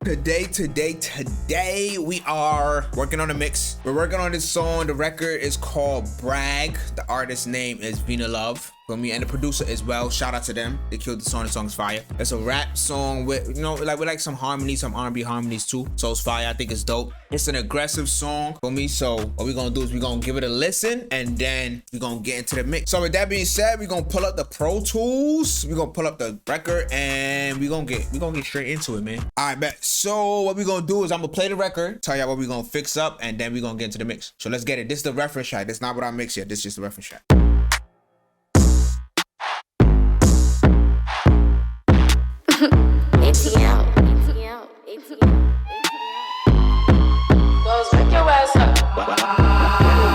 Today we are working on a mix. We're working on this song. The record is called Brag. The artist's name is Vina Love. For me, and the producer as well. Shout out to them. They killed the song. The song's fire. It's a rap song with, with like some harmonies, some R&B harmonies too. So it's fire. I think it's dope. It's an aggressive song for me. So what we're gonna do is we're gonna give it a listen and then we're gonna get into the mix. So with that being said, we're gonna pull up the Pro Tools. We're gonna pull up the record and we're gonna get straight into it, man. All right, bet. So what we're gonna do is I'm gonna play the record, tell y'all what we're gonna fix up, and then we're gonna get into the mix. So let's get it. This is the reference track. This is not what I mixed yet. This is just the reference track.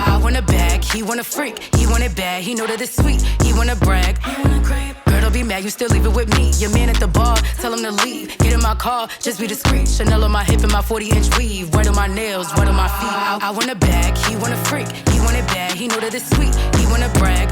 I want a bag, he want a freak, he want it bad, he know that it's sweet, he wanna brag. Girl, don't be mad, you still leave it with me. Your man at the bar, tell him to leave. Get in my car, just be discreet. Chanel on my hip and my 40-inch weave. Right on my nails, right on my feet. I want a bag, he want a freak, he want it bad, he know that it's sweet, he wanna brag.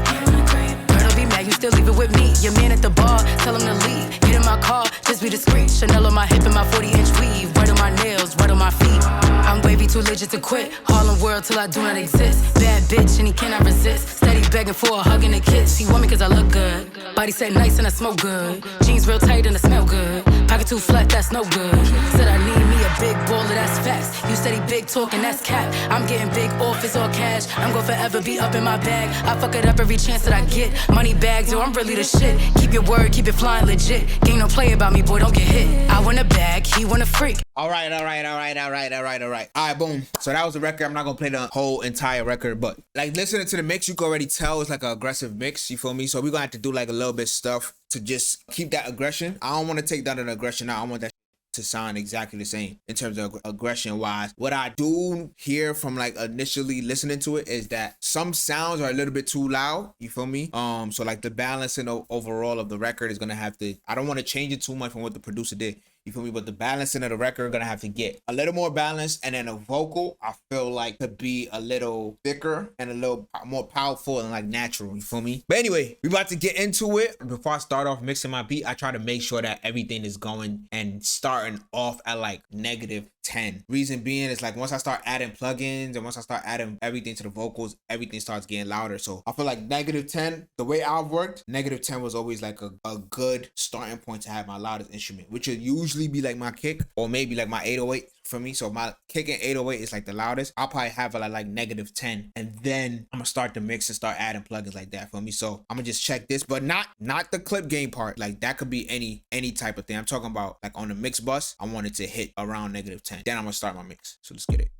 Girl, don't be mad, you still leave it with me. Your man at the bar, tell him to leave. Get in my car, just be discreet. Chanel on my hip and my 40-inch weave. Right on my nails, right on my feet. I'm wavy, too legit to quit. Harlem world till I do not exist. Bad bitch and he cannot resist. Steady begging for a hug and a kiss. He want me cause I look good. Body say nice and I smoke good. Jeans real tight and I smell good. Pocket too flat, that's no good. Said I need me a big baller, that's facts. You steady big talking, that's cap. I'm getting big office or cash. I'm gonna forever be up in my bag. I fuck it up every chance that I get. Money bags, yo, I'm really the shit. Keep your word, keep it flying legit. Ain't no play about me, boy, don't get hit. I want a bag, he want a freak. All right. All right, boom. So that was the record. I'm not gonna play the whole entire record, but like listening to the mix, you can already tell it's like an aggressive mix. You feel me? So we're gonna have to do like a little bit stuff to just keep that aggression. I don't want to take down an aggression now. I want that to sound exactly the same in terms of aggression wise. What I do hear from like initially listening to it is that some sounds are a little bit too loud. You feel me? So like the balancing overall of the record is gonna have to, I don't want to change it too much from what the producer did. You feel me? But the balancing of the record gonna have to get a little more balanced, and then a vocal I feel like could be a little thicker and a little more powerful and like natural. You feel me? But anyway, we about to get into it. Before I start off mixing my beat, I try to make sure that everything is going and starting off at like -10. Reason being is like once I start adding plugins and once I start adding everything to the vocals, everything starts getting louder. So I feel like -10, the way I've worked, -10 was always like a good starting point to have my loudest instrument, which would usually be like my kick or maybe like my 808 for me. So my kick and 808 is like the loudest. I'll probably have it like -10, and then I'm gonna start the mix and start adding plugins like that for me. So I'm gonna just check this, but not the clip gain part. Like that could be any type of thing. I'm talking about like on the mix bus, I want it to hit around -10. Then I'm gonna start my mix. So let's get it.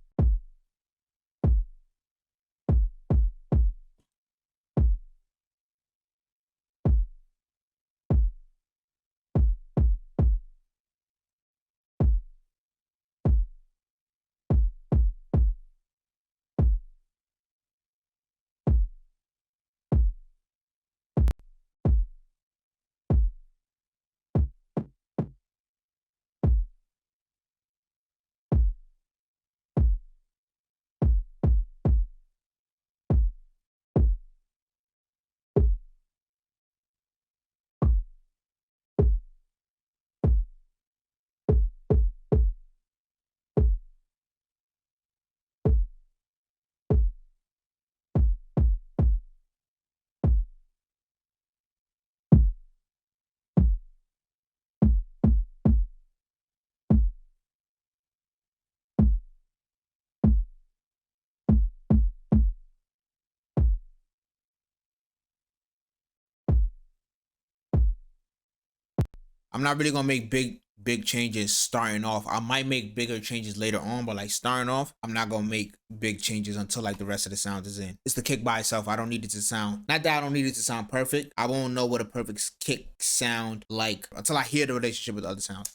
I'm not really gonna make big changes starting off. I might make bigger changes later on, but like starting off, I'm not gonna make big changes until like the rest of the sound is in. It's the kick by itself. I don't need it to sound, not that I don't need it to sound perfect. I won't know what a perfect kick sound like until I hear the relationship with the other sounds.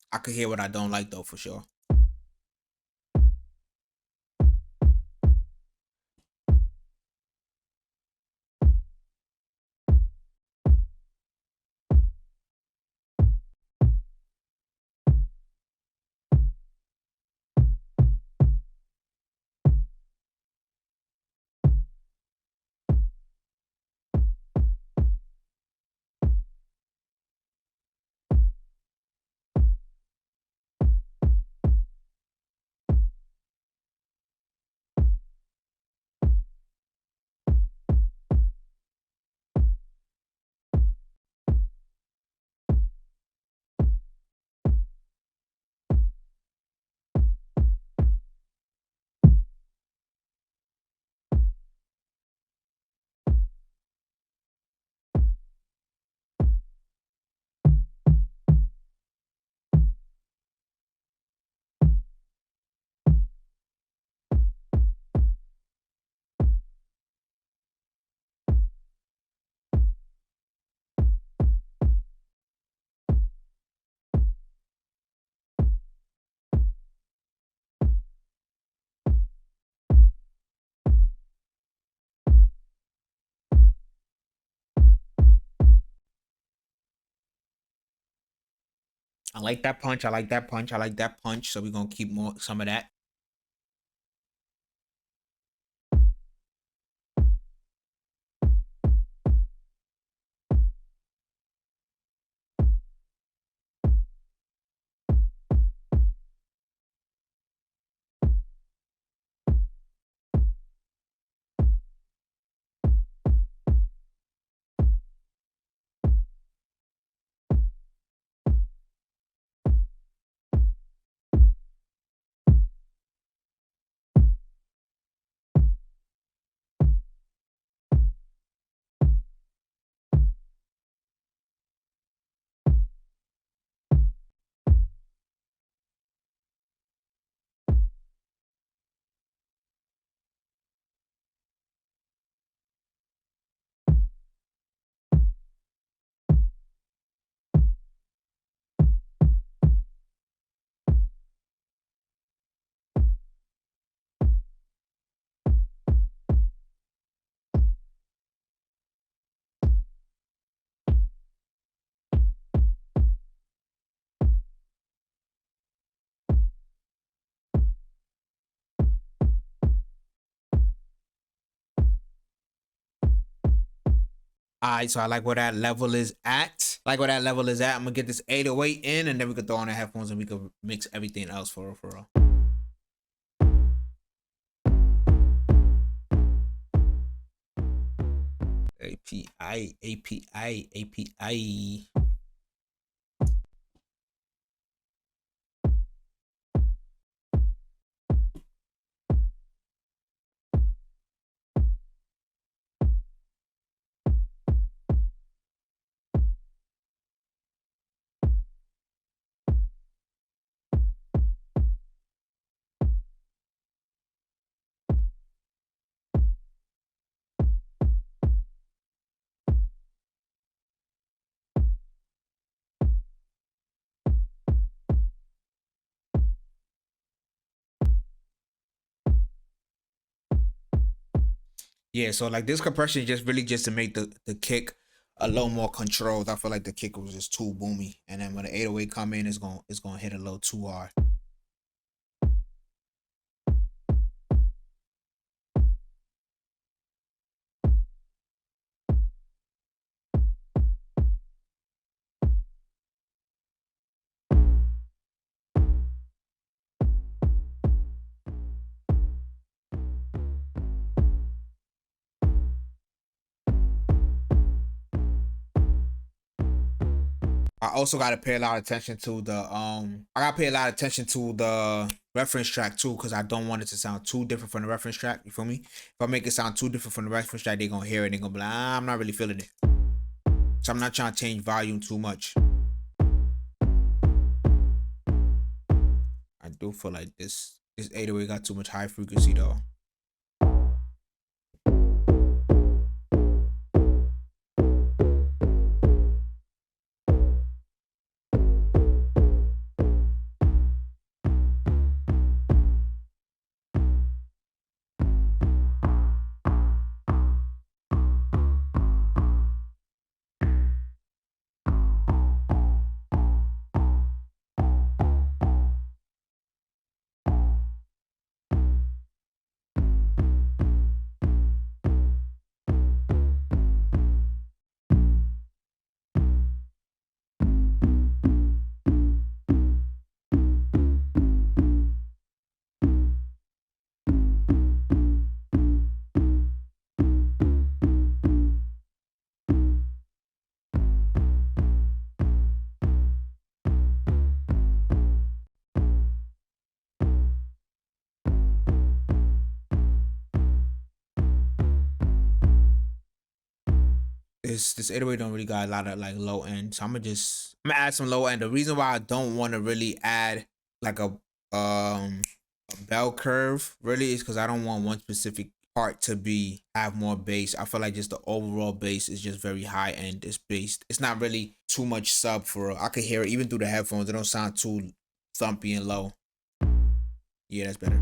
I could hear what I don't like though, for sure. I like that punch. I like that punch. I like that punch. So we're gonna keep some of that. All right, so I like where that level is at. Like where that level is at. I'm gonna get this 808 in, and then we could throw on the headphones, and we could mix everything else for real, for real. API, API, API. Yeah, so like this compression is just really just to make the kick a little more controlled. I feel like the kick was just too boomy, and then when the 808 come in, it's gonna hit a little too hard. I also gotta pay a lot of attention to the I gotta pay a lot of attention to the reference track too, because I don't want it to sound too different from the reference track. You feel me? If I make it sound too different from the reference track, they're gonna hear it and they're gonna be like, I'm not really feeling it. So I'm not trying to change volume too much. I do feel like this 808 got too much high frequency though. This 808 don't really got a lot of like low end, so I'm gonna add some low end. The reason why I don't want to really add like a bell curve really is because I don't want one specific part to have more bass. I feel like just the overall bass is just very high end. It's based. It's not really too much sub for real. I could hear it even through the headphones. It don't sound too thumpy and low. Yeah, that's better.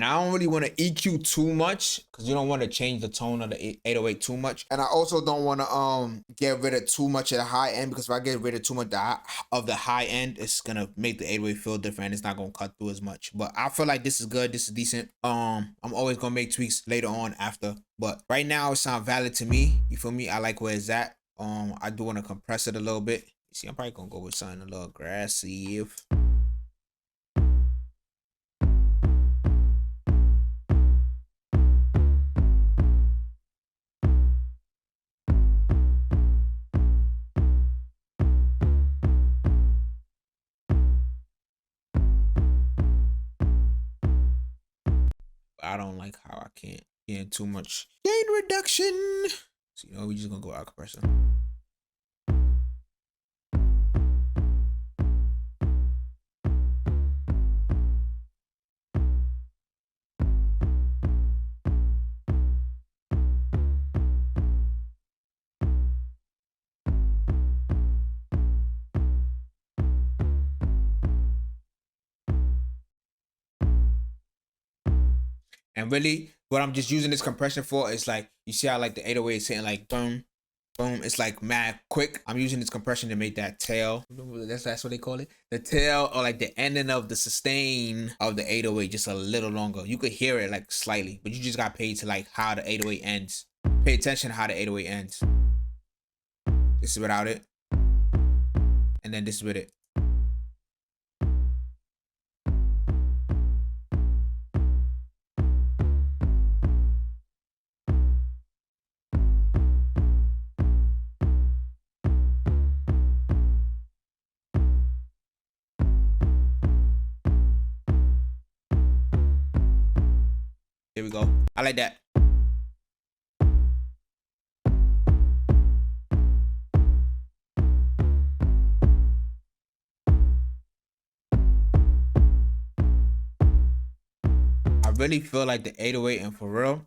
I don't really want to EQ too much because you don't want to change the tone of the 808 too much. And I also don't want to get rid of too much of the high end, because if I get rid of too much of the high end, it's gonna make the 808 feel different. It's not gonna cut through as much. But I feel like this is good. This is decent. I'm always gonna make tweaks later on after, but right now it sounds valid to me. You feel me? I like where it's at. I do want to compress it a little bit. You see, I'm probably gonna go with something a little aggressive. I don't like how I can't get too much gain reduction. So, you know, we just gonna go out compressor. And really, what I'm just using this compression for is like, you see how like the 808 is hitting like boom, boom. It's like mad quick. I'm using this compression to make that tail. That's what they call it. The tail, or like the ending of the sustain of the 808 just a little longer. You could hear it like slightly, but you just got paid to like how the 808 ends. Pay attention to how the 808 ends. This is without it. And then this is with it. There we go. I like that. I really feel like the 808 and for real,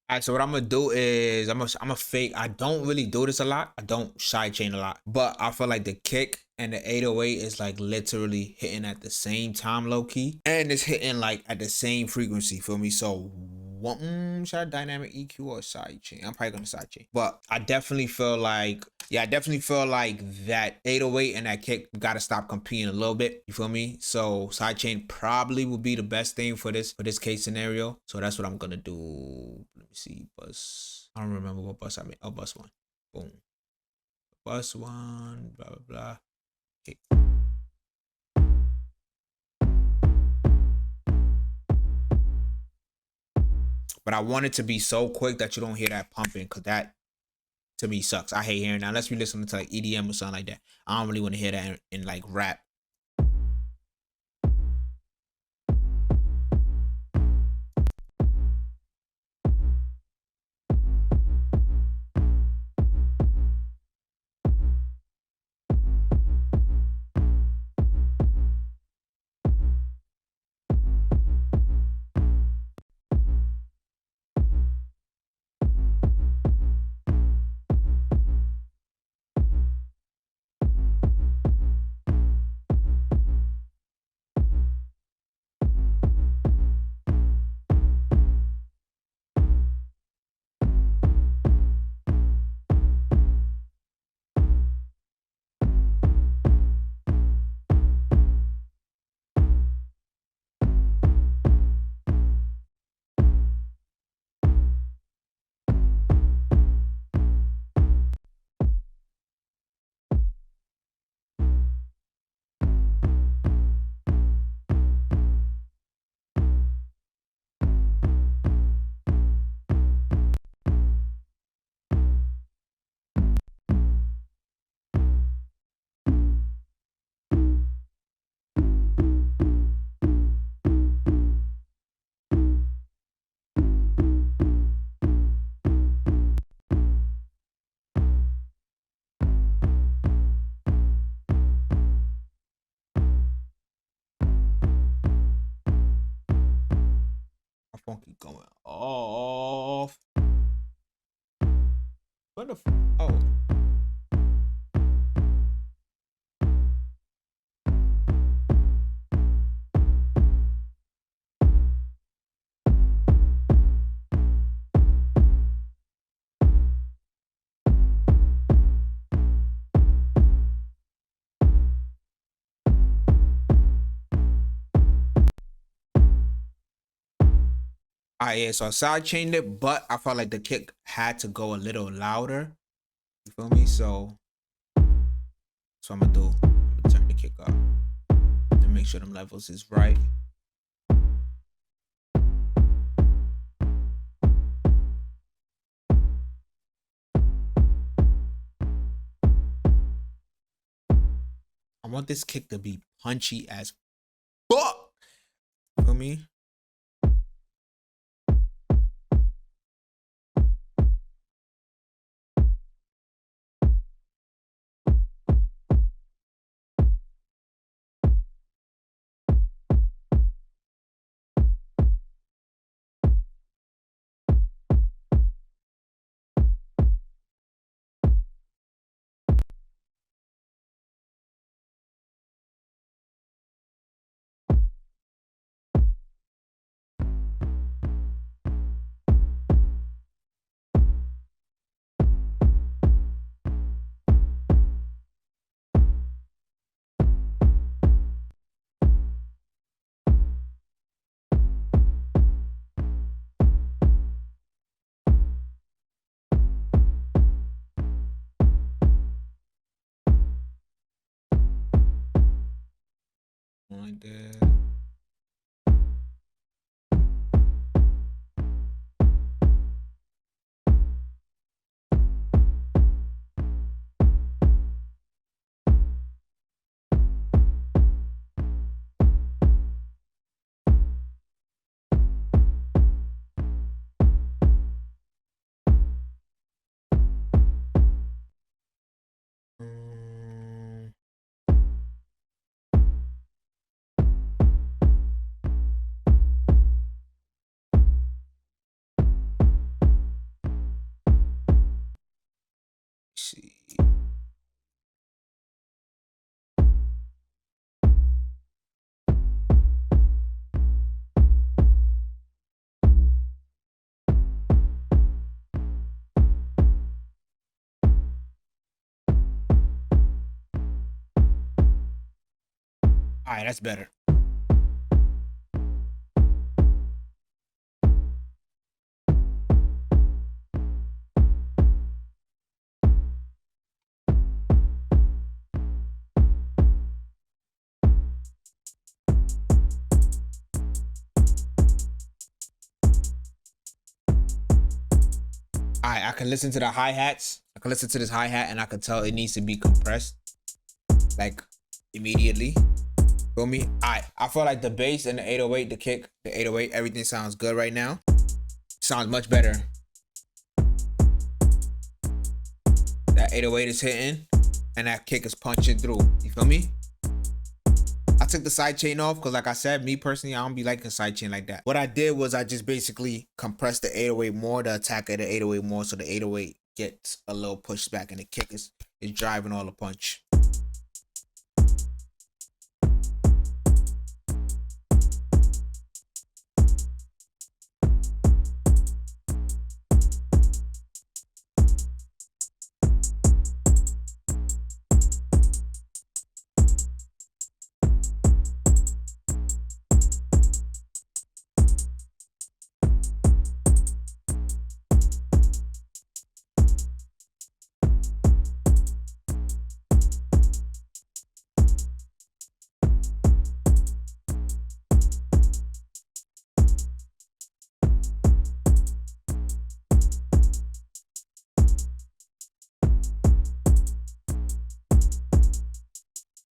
all right, so what I'm gonna do is I'm gonna fake. I don't really do this a lot. I don't sidechain a lot, but I feel like the kick and the 808 is like literally hitting at the same time, low key, and it's hitting like at the same frequency. Feel me? So should I dynamic EQ or sidechain? I'm probably gonna sidechain, but I definitely feel like, yeah, I definitely feel like that 808 and that kick gotta stop competing a little bit. You feel me? So sidechain probably would be the best thing for this case scenario. So that's what I'm gonna do. Let me see, bus. I don't remember what bus I made. Oh, bus one. Boom. Bus one. Blah blah blah. Okay. but I want it to be so quick that you don't hear that pumping, because that to me sucks. I hate hearing that unless we listen to like EDM or something like that. I don't really want to hear that in like rap. My phone keep going off. What the oh. Yeah, so I side chained it, but I felt like the kick had to go a little louder. You feel me? So that's what I'm gonna do. I'm gonna turn the kick up to make sure them levels is right. I want this kick to be punchy as fuck. You feel me? Like that. See. All right, that's better. I can listen to the hi-hats. I can listen to this hi-hat and I can tell it needs to be compressed like immediately. Feel me? I feel like the bass and the 808, the kick, the 808, everything sounds good right now. Sounds much better. That 808 is hitting and that kick is punching through. You feel me? I took the sidechain off because like I said, me personally, I don't be liking sidechain like that. What I did was I just basically compressed the 808 more, the attack of the 808 more, so the 808 gets a little pushed back and the kick is driving all the punch.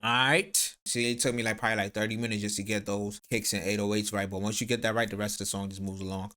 Alright. See, it took me like probably like 30 minutes just to get those kicks and 808s right. But once you get that right, the rest of the song just moves along.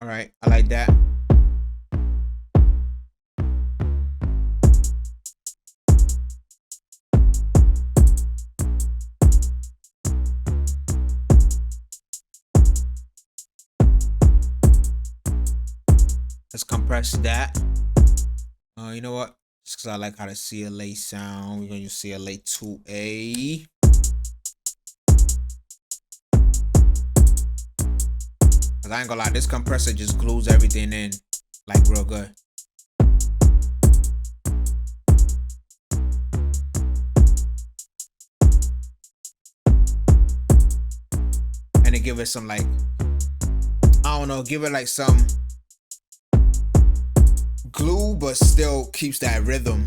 Alright, I like that. Let's compress that. You know what? Just because I like how the CLA sound, we're going to use CLA 2A. Cause I ain't gonna lie, this compressor just glues everything in like real good. And it give it some like, I don't know, give it like some glue, but still keeps that rhythm.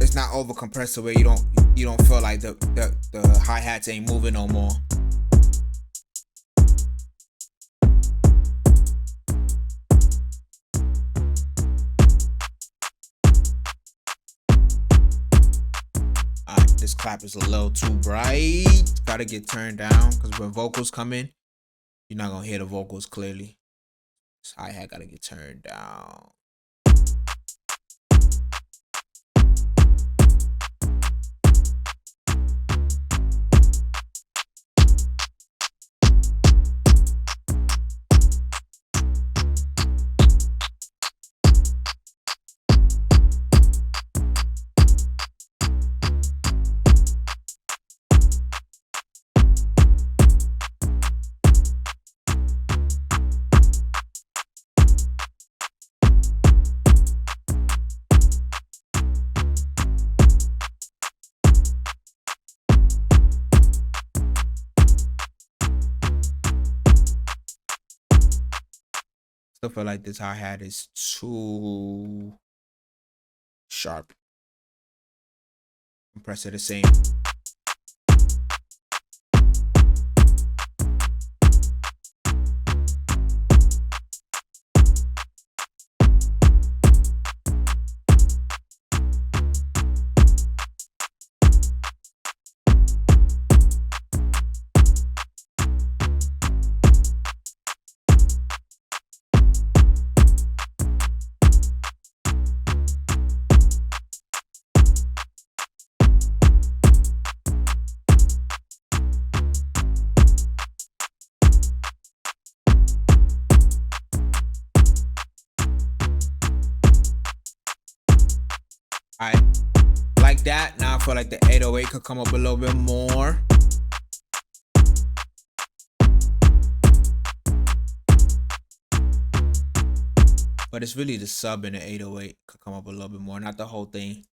It's not over compressed where you don't feel like the hi-hats ain't moving no more. Alright, this clap is a little too bright. Gotta get turned down because when vocals come in, you're not gonna hear the vocals clearly. This hi-hat gotta get turned down. Still feel like this hi-hat is too sharp. Compressor the same. All right, like that. Now I feel like the 808 could come up a little bit more. But it's really the sub in the 808 could come up a little bit more, not the whole thing.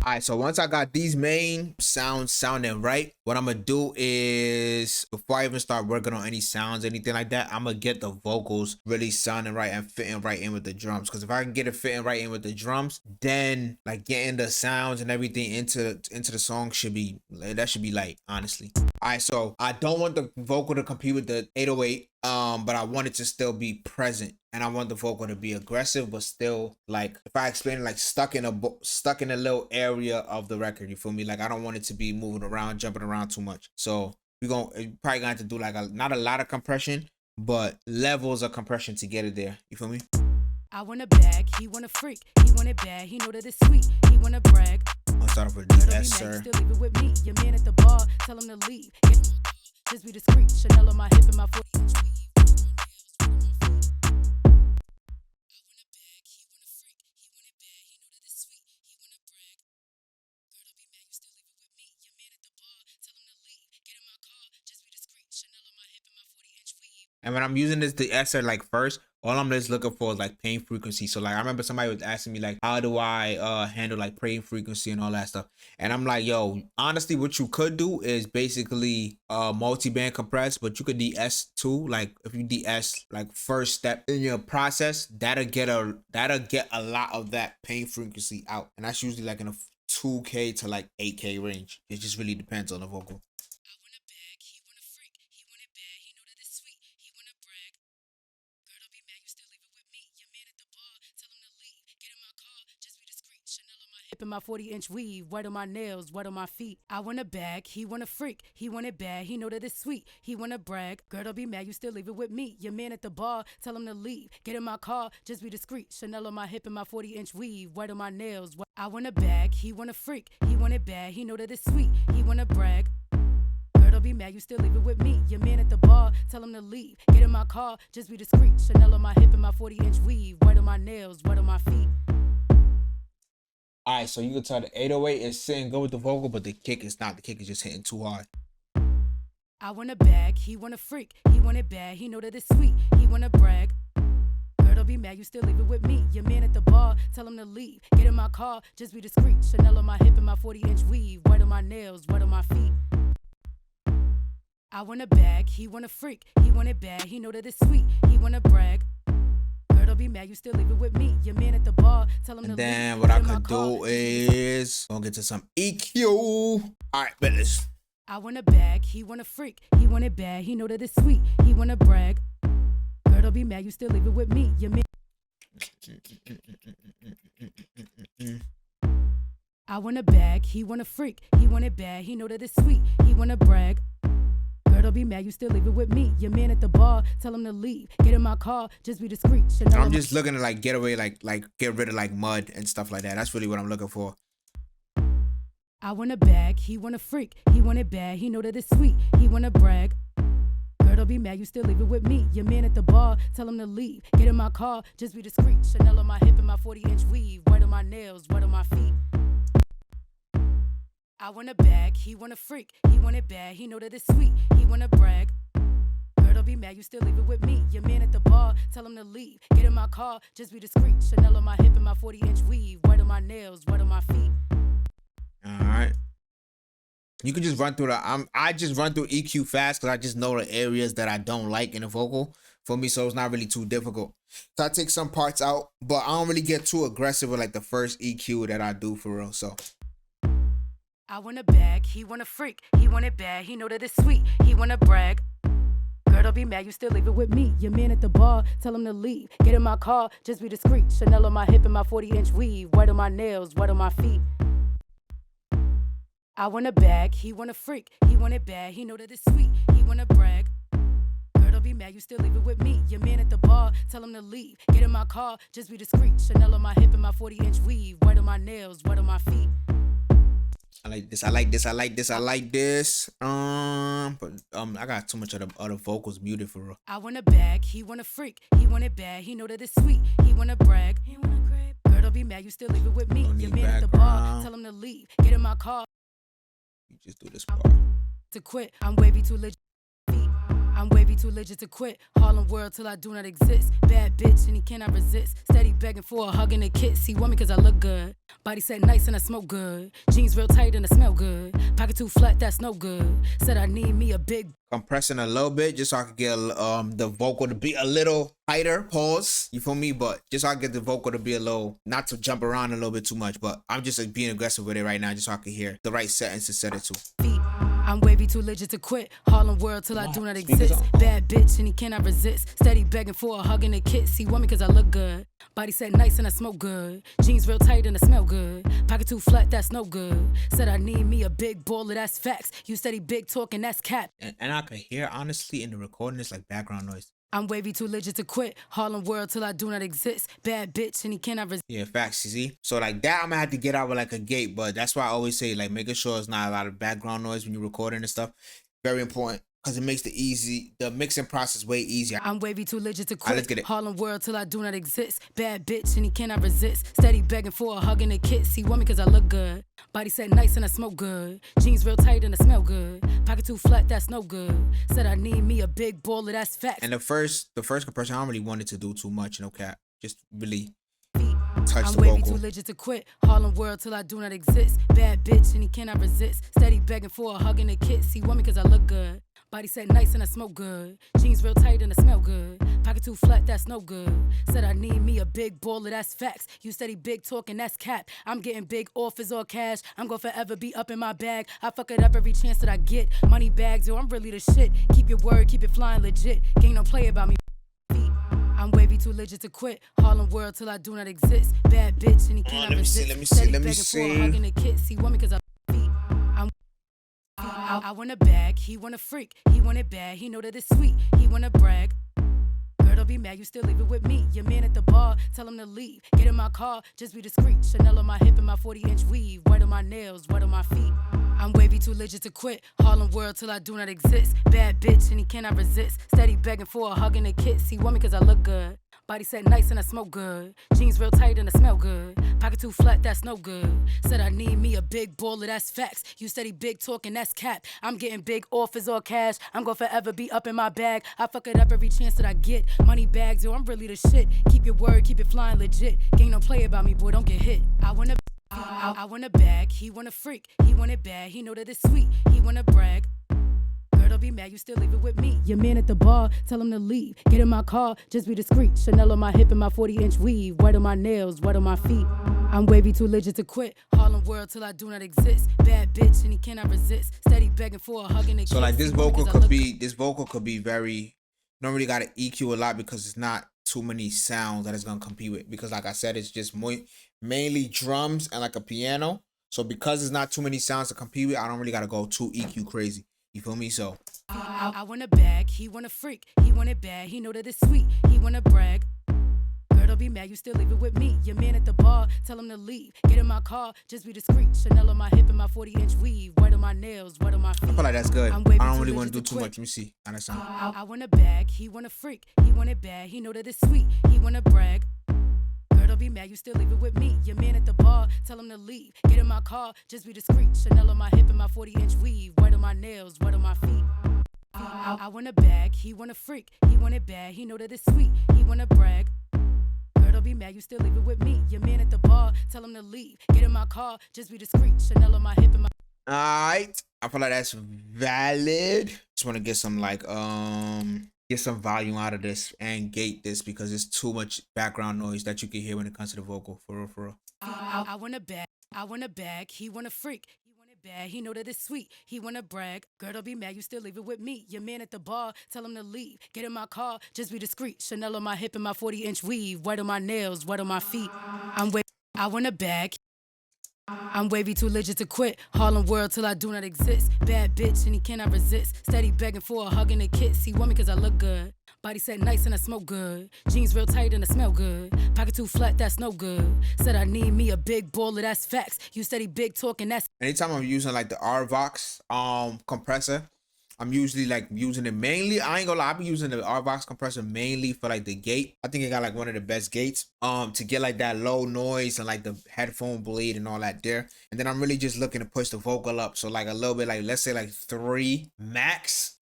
All right, so once I got these main sounds sounding right, what I'm gonna do is, before I even start working on any sounds, anything like that, I'm gonna get the vocals really sounding right and fitting right in with the drums. Because if I can get it fitting right in with the drums, then like getting the sounds and everything into the song should be light, honestly. All right, so I don't want the vocal to compete with the 808, but I want it to still be present, and I want the vocal to be aggressive, but still, like, if I explain it, like stuck in a little area of the record. You feel me? Like, I don't want it to be moving around, jumping around too much. So we're probably gonna have to do like not a lot of compression, but levels of compression to get it there. You feel me? I want a bag, he want a freak, he want it bad, he know that it's sweet, he want to brag. I'll start off with the yes, sir. Still leave it with me, your man at the bar, tell him to leave. Just be discreet, Chanel on my hip and my 40-inch weave. And when I'm using the SR like first, all I'm just looking for is like pain frequency. So like I remember somebody was asking me like, how do I handle like pain frequency and all that stuff? And I'm like, yo, honestly, what you could do is basically multi-band compress, but you could DS too. Like if you DS like first step in your process, that'll get a lot of that pain frequency out. And that's usually like in a 2K to like 8K range. It just really depends on the vocal. In my 40-inch weave, white on my nails, white on my feet. I want a bag, he want a freak, he want it bad, he know that it's sweet, he want to brag. Girl, don't be mad, you still leave it with me. Your man at the bar, tell him to leave. Get in my car, just be discreet. Chanel on my hip and my 40-inch weave, white on my nails. I want a bag, he want a freak, he want it bad, he know that it's sweet, he want to brag. Girl, don't be mad, you still leave it with me. Your man at the bar, tell him to leave. Get in my car, just be discreet. Chanel on my hip and my 40-inch weave, white on my nails, white on my feet. All right, so you can tell the 808 is sitting good with the vocal, but the kick is not. The kick is just hitting too hard. I want a bag, he want a freak, he want it bad, he know that it's sweet, he want to brag. Girl, don't be mad, you still leave it with me. Your man at the bar, tell him to leave. Get in my car, just be discreet. Chanel on my hip and my 40-inch weave, white on my nails, white on my feet. I want a bag, he want a freak, he want it bad, he know that it's sweet, he want to brag. Don't be mad, you still leave it with me. Your man at the bar, tell him to leave. And then what I could do is gonna get to some EQ. All right, business. I want a bag, he want a freak, he want it bad, he know that it's sweet, he want to brag. Girl, don't be mad, you still leave it with me. Your man. I want a bag, he want a freak, he want it bad, he know that it's sweet, he want to brag. Girl, don't be mad, you still leave it with me. Your man at the bar, tell him to leave. Get in my car, just be discreet. Chanel. I'm just looking to like get away, like get rid of like mud and stuff like that. That's really what I'm looking for. I want a bag, he want a freak, he want it bad, he know that it's sweet, he want to brag. Girl, don't be mad, you still leave it with me. Your man at the bar, tell him to leave. Get in my car, just be discreet. Chanel on my hip and my 40-inch weave, white on my nails, white on my feet. I want a bag, he want a freak, he want it bad, he know that it's sweet, he want to brag. Girl, don't be mad, you still leave it with me. Your man at the bar, tell him to leave. Get in my car, just be discreet. Chanel on my hip and my 40-inch weave, white on my nails, white on my feet. All right. You can just run through I just run through EQ fast because I just know the areas that I don't like in the vocal for me, so it's not really too difficult. So I take some parts out, but I don't really get too aggressive with like the first EQ that I do for real, so. I want a bag, he want a freak, he want it bad, he know that it's sweet, he want to brag. Girl, don't be mad, you still leave it with me. Your man at the bar, tell him to leave. Get in my car, just be discreet. Chanel on my hip and my 40-inch weave, white on my nails, white on my feet. I want a bag, he want a freak, he want it bad, he know that it's sweet, he want to brag. Girl, don't be mad, you still leave it with me. Your man at the bar, tell him to leave. Get in my car, just be discreet. Chanel on my hip and my 40-inch weave. White on my nails, white on my feet. I like this. I like this. I like this. I like this. But I got too much of the other vocals muted for real. I want a bag, he want a freak. He want it bad, he know that it's sweet. He want to brag, he want a crib. Girl, don't be mad, you still leave it with me. Your man at the bar, tell him to leave. Get in my car. You just do this part. To quit, I'm wavy too legit. I'm wavy too legit to quit. Harlem world till I do not exist. Bad bitch and he cannot resist. Steady begging for a hug and a kiss. He want me cause I look good. Body set nice and I smoke good. Jeans real tight and I smell good. Pocket too flat, that's no good. Said I need me a big. Compressing a little bit just so I could get the vocal to be a little tighter. Pause. You feel me? But just so I get the vocal to be a little, not to jump around a little bit too much. But I'm just like being aggressive with it right now just so I can hear the right sentence to set it to. I'm wavy too legit to quit. Harlem world till I do not exist. Bad bitch and he cannot resist. Steady begging for a hug and a kiss. He want me cause I look good. Body set nice and I smoke good. Jeans real tight and I smell good. Pocket too flat, that's no good. Said I need me a big baller, that's facts. You steady big talking, that's cap. And I could hear honestly in the recording it's like background noise. I'm wavy too legit to quit. Harlem world till I do not exist. Bad bitch and he cannot resist. Yeah, facts, you see? So like that I'm gonna have to get out with like a gate, but that's why I always say like making sure it's not a lot of background noise when you're recording and stuff. Very important. Because it makes the mixing process way easier. I'm wavy too legit to quit. Let's get it. Harlem world till I do not exist. Bad bitch and he cannot resist. Steady begging for a hug and a kiss. He want me cause I look good. Body set nice and I smoke good. Jeans real tight and I smell good. Pocket too flat, that's no good. Said I need me a big baller, that's facts. And the first compression I don't really wanted to do too much, no cap. Just really touch I'm the wavy vocal. too legit to quit. Harlem world till I do not exist. Bad bitch and he cannot resist. Steady begging for a hug and a kiss. He want me cause I look good. Body set nice and I smoke good. Jeans real tight and I smell good. Pocket too flat, that's no good. Said I need me a big baller, that's facts. You steady big talking, that's cap. I'm getting big offers or cash. I'm gonna forever be up in my bag. I fuck it up every chance that I get. Money bags, yo, I'm really the shit. Keep your word, keep it flying legit. Gang don't play about me. I'm wavy too legit to quit. Harlem world till I do not exist. Bad bitch and he cannot resist. Let me Steady see. begging for a hug and a kiss. He want me cause I want a bag, he want a freak. He want it bad, he know that it's sweet. He want to brag. Girl, don't be mad, you still leave it with me. Your man at the bar, tell him to leave. Get in my car, just be discreet. Chanel on my hip and my 40-inch weave. White on my nails, white on my feet. I'm wavy too legit to quit. Harlem world till I do not exist. Bad bitch and he cannot resist. Steady begging for a hug and a kiss. He want me cause I look good. Body set nice and I smoke good. Jeans real tight and I smell good. Pocket too flat, that's no good. Said I need me a big baller, that's facts. You steady big talking, that's cap. I'm getting big offers or cash. I'm gonna forever be up in my bag. I fuck it up every chance that I get. Money bags, yo, I'm really the shit. Keep your word, keep it flying legit. Gang don't play about me, boy, don't get hit. I want a bag, he want a freak. He want it bad, he know that it's sweet. He want to brag. Girl, don't be mad, you still leave it with me. Your man at the bar, tell him to leave. Get in my car, just be discreet. Chanel on my hip and my 40-inch weave. White on my nails, white on my feet. I'm wavy too legit to quit. Harlem world till I do not exist. Bad bitch and he cannot resist. Steady begging for a hug and a kiss. So like this vocal could be very, you don't really gotta EQ a lot because it's not too many sounds that it's gonna compete with. Because like I said, it's just mainly drums and like a piano. So because there's not too many sounds to compete with, I don't really gotta go too EQ crazy. You feel me? So I want a bag, he want a freak. He want it bad, he know that it's sweet. He want to brag. Girl, don't be mad, you still leave it with me. Your man at the bar, tell him to leave. Get in my car, just be discreet. Chanel on my hip and my 40-inch weave. White on my nails, white on my feet. I feel like that's good. I don't really want to do too much. Let me see how that sound. I want a bag, he want a freak. He want it bad, he know that it's sweet. He want to brag. Girl, don't be mad, you still leave it with me. Your man at the bar, tell him to leave. Get in my car, just be discreet. Chanel on my hip and my 40-inch weave. White on my nails, white on my feet. I want a bag, he want a freak. He want it bad, he know that it's sweet. He want to brag. Girl, don't be mad, you still leave it with me. Your man at the bar, tell him to leave. Get in my car, just be discreet. Chanel on my hip and my... Alright, I feel like that's valid. Just want to get some like get some volume out of this and gate this because it's too much background noise that you can hear when it comes to the vocal. For real, for real. I want a bag, he want a freak. He want it bad, he know that it's sweet. He want to brag. Girl, don't be mad, you still leave it with me. Your man at the bar, tell him to leave. Get in my car, just be discreet. Chanel on my hip and my 40-inch weave. White on my nails, white on my feet. I want a bag. I'm wavy too legit to quit. Harlem world till I do not exist. Bad bitch and he cannot resist. Steady begging for a hug and a kiss. He want me cause I look good. Body set nice and I smoke good. Jeans real tight and I smell good. Pocket too flat, that's no good. Said I need me a big baller, that's facts. You steady big talking, that's... Anytime I'm using like the RVox compressor, I'm usually like using it mainly. I ain't gonna lie, I be using the RVox compressor mainly for like the gate. I think it got like one of the best gates to get like that low noise and like the headphone bleed and all that there. And then I'm really just looking to push the vocal up, so like a little bit, like let's say like 3 max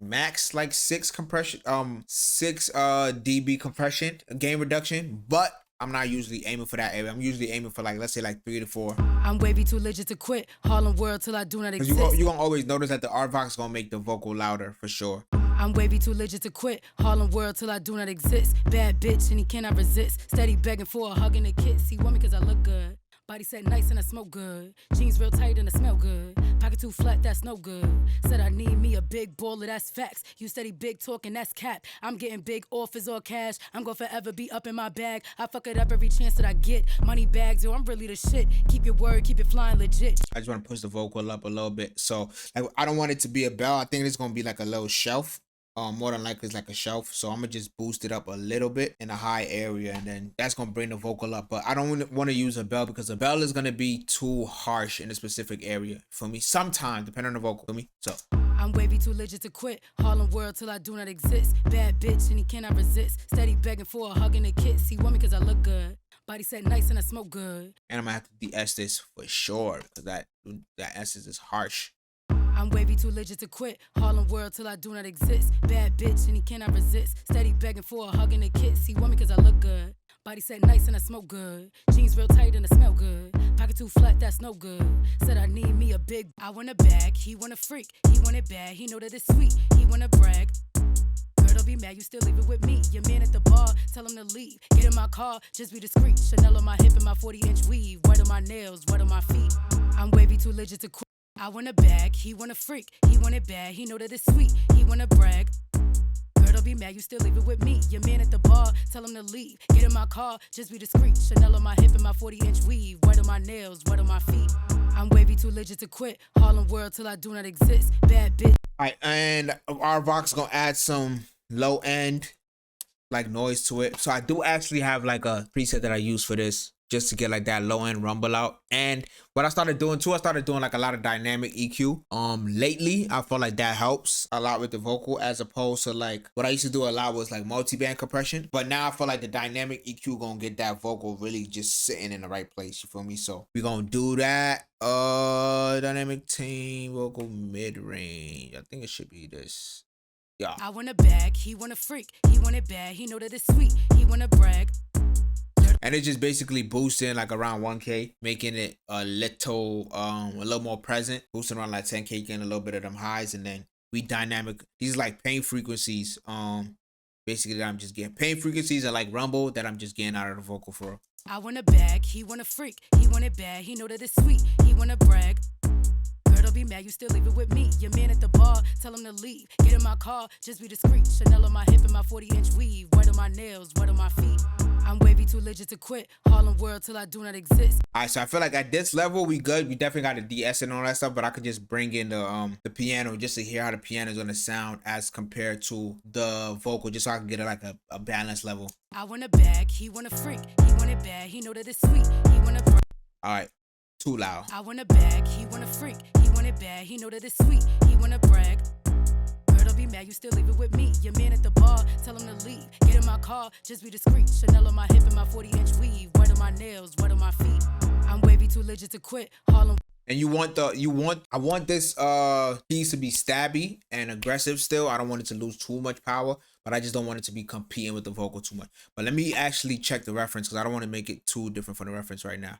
like 6 compression, 6 dB compression gain reduction. But I'm not usually aiming for that area. I'm usually aiming for like, let's say like 3 to 4. I'm wavy too legit to quit. Harlem world till I do not exist. You gonna always notice that the RVox gonna make the vocal louder for sure. I'm wavy too legit to quit. Harlem world till I do not exist. Bad bitch and he cannot resist. Steady begging for a hug and a kiss. He want me cause I look good. Body set nice and I smoke good. Jeans real tight and I smell good. Pocket too flat, that's no good. Said I need me a big baller, that's facts. You steady big talking, that's cap. I'm getting big offers or cash. I'm gonna forever be up in my bag. I fuck it up every chance that I get. Money bags, yo, I'm really the shit. Keep your word, keep it flying legit. I just want to push the vocal up a little bit. So like, I don't want it to be a bell. I think it's gonna be like a little shelf. More than likely it's like a shelf, so I'm gonna just boost it up a little bit in a high area, and then that's gonna bring the vocal up. But I don't want to use a bell because a bell is gonna be too harsh in a specific area for me sometimes, depending on the vocal for me. So I'm wavy too legit to quit. Harlem world till I do not exist. Bad bitch and he cannot resist. Steady begging for a hug and a kiss. He want me cause I look good. Body set nice and I smoke good. And I'm gonna have to de-S this for sure because that essence is harsh. I'm wavy too legit to quit. Harlem world till I do not exist. Bad bitch and he cannot resist. Steady begging for a hug and a kiss. He want me cause I look good. Body set nice and I smoke good. Jeans real tight and I smell good. Pocket too flat, that's no good. Said I need me a big... I want a bag, he want a freak. He want it bad, he know that it's sweet. He want to brag. Girl, don't be mad, you still leave it with me. Your man at the bar, tell him to leave. Get in my car, just be discreet. Chanel on my hip and my 40-inch weave. Wet on my nails, wet on my feet. I'm wavy too legit to quit. I want a bag, he want a freak. He want it bad, he know that it's sweet. He want to brag. Girl, don't be mad, you still leave it with me. Your man at the bar, tell him to leave. Get in my car, just be discreet. Chanel on my hip and my 40-inch weave. Wet on my nails, wet on my feet. I'm wavy too legit to quit. Harlem world till I do not exist. Bad bitch. Alright, and our Vox gonna add some low end like noise to it. So I do actually have like a preset that I use for this, just to get like that low end rumble out. And what I started doing too, I started doing like a lot of dynamic EQ. Lately I feel like that helps a lot with the vocal, as opposed to like what I used to do a lot was like multi-band compression. But now I feel like the dynamic EQ gonna get that vocal really just sitting in the right place, you feel me? So we gonna do that. Dynamic team vocal mid-range. I think it should be this. Yeah. I want a bag, he want a freak. He want it bad, he know that it's sweet. He want to brag. And it just basically boosting like around 1K, making it a little more present, boosting around like 10K, getting a little bit of them highs, and then we dynamic. These like pain frequencies, basically that I'm just getting pain frequencies are like rumble that I'm just getting out of the vocal for. I want a bag, he want a freak. He want it bad, he know that it's sweet. He want to brag. Girl, don't be mad, you still leave it with me. Your man at the bar, tell him to leave. Get in my car, just be discreet. Chanel on my hip and my 40-inch weave. Wet on my nails, wet on my feet. I'm wavy too legit to quit. Harlem world till I do not exist. Alright, so I feel like at this level we good. We definitely got the DS and all that stuff, but I could just bring in the piano just to hear how the piano is gonna sound as compared to the vocal, just so I can get it like a balanced level. I want a bag, he want a freak. He want it bad, he know that it's sweet. He want to... Alright, too loud. I want a bag, he want a freak. He want it bad, he know that it's sweet. He want to brag. Girl, don't be mad, you still leave it with me. Your man at the bar, tell him to leave. Get in my car, just be discreet. Chanel on my hip and my 40-inch weave. Wet on my nails, wet on my feet. I'm wavy too legit to quit. Harlem. And I want this piece to be stabby and aggressive still. I don't want it to lose too much power, but I just don't want it to be competing with the vocal too much. But let me actually check the reference, because I don't want to make it too different from the reference right now.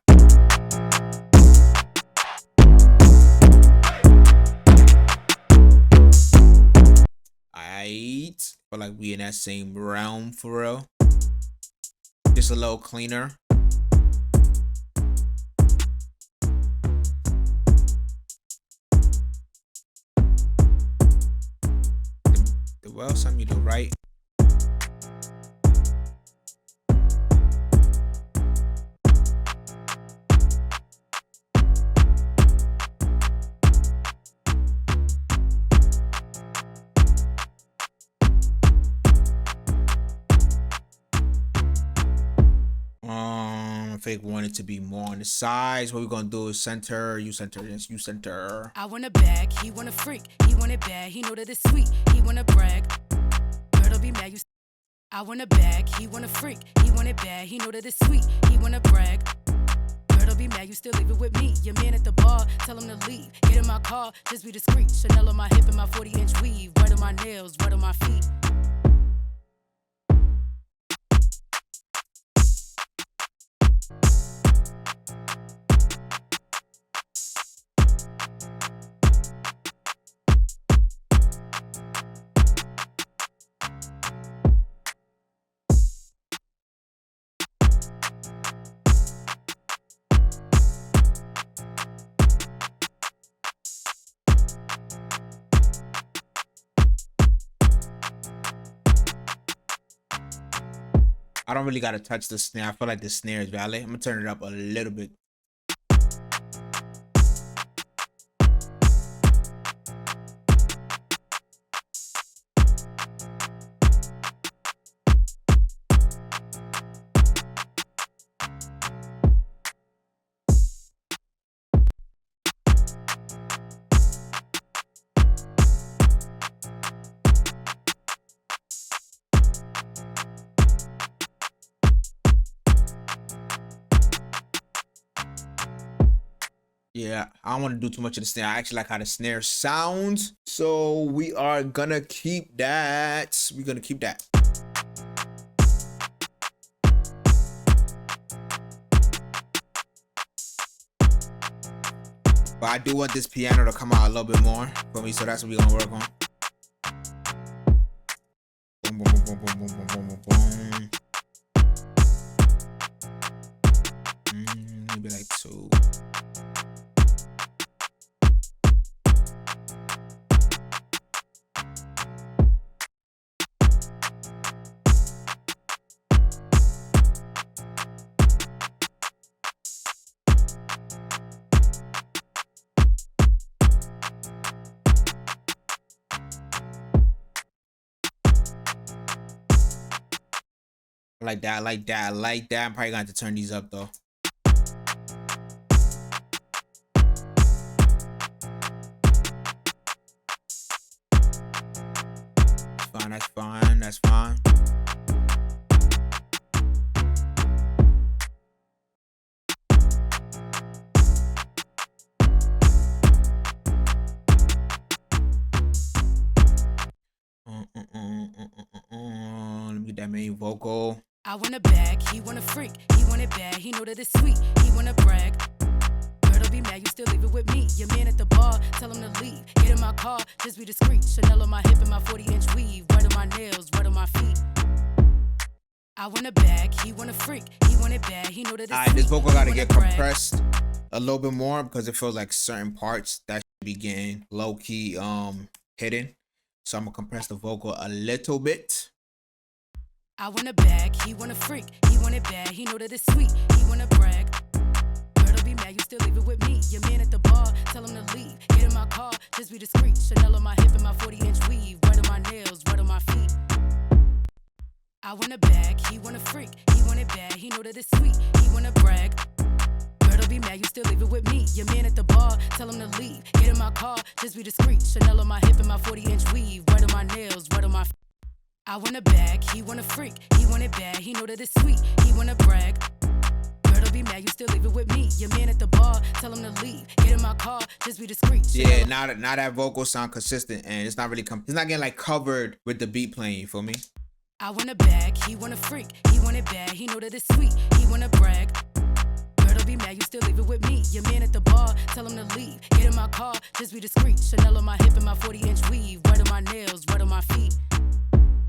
Alright, feel like we in that same realm for real. Just a little cleaner. The Wellz on me to right. big. Want it to be more on the sides. What we're gonna do is center, you center, yes, you center. I want a bag, he want a freak. He want it bad, he know that it's sweet. He want to brag. Girl, don't be mad, you. I want a bag, he want a freak. He want it bad, he know that it's sweet. He want to brag. Girl, don't be mad, you still leave it with me. Your man at the bar, tell him to leave. Get in my car, just be discreet. Chanel on my hip and my 40-inch weave. Right on my nails, right on my feet. I don't really gotta touch the snare. I feel like the snare is valid. I'm gonna turn it up a little bit. Yeah, I don't want to do too much of the snare. I actually like how the snare sounds. So we are gonna keep that. We're gonna keep that. But I do want this piano to come out a little bit more for me, so that's what we're gonna work on. Boom, boom, boom, boom, boom, boom, boom, boom, boom. Maybe like 2. Like that, like that, like that. I'm probably gonna have to turn these up though. Fine, that's fine, that's fine. Let me get that main vocal. I want a bag, he want a freak. He want it bad, he know that it's sweet. He want to brag. Girl, don't be mad, you still leave it with me. Your man at the bar, tell him to leave. Get in my car, just be discreet. Chanel on my hip and my 40-inch weave. Right on my nails, right on my feet. I want a bag, he want a freak. He want it bad, he know that it's sweet. Alright, this vocal gotta get compressed a little bit more because it feels like certain parts that should be getting low-key hidden. So I'm gonna compress the vocal a little bit. I want a bag, he want a freak. He want it bad, he know that it's sweet. He want to brag. Girl, don't be mad, you still leave it with me. Your man at the bar, tell him to leave. Get in my car, just be discreet. Chanel on my hip and my 40-inch weave. Right on my nails, right on my feet. I want a bag, he want a freak. He want it bad, he know that it's sweet. He want to brag. Girl, don't be mad, you still leave it with me. Your man at the bar, tell him to leave. Get in my car, just be discreet. Chanel on my hip and my 40-inch weave. Right on my nails, right on my feet. I want a bag, he want a freak. He want it bad, he know that it's sweet. He want to brag. Girl, don't be mad, you still leave it with me. Your man at the bar, tell him to leave. Get in my car, just be discreet. Yeah, now that vocal sound consistent and it's not really it's not getting like covered with the beat playing. You feel me? I want a bag, he want a freak. He want it bad, he know that it's sweet. He want to brag. Girl, don't be mad, you still leave it with me. Your man at the bar, tell him to leave. Get in my car, just be discreet. Chanel on my hip and my 40-inch weave. Right on my nails, right on my feet.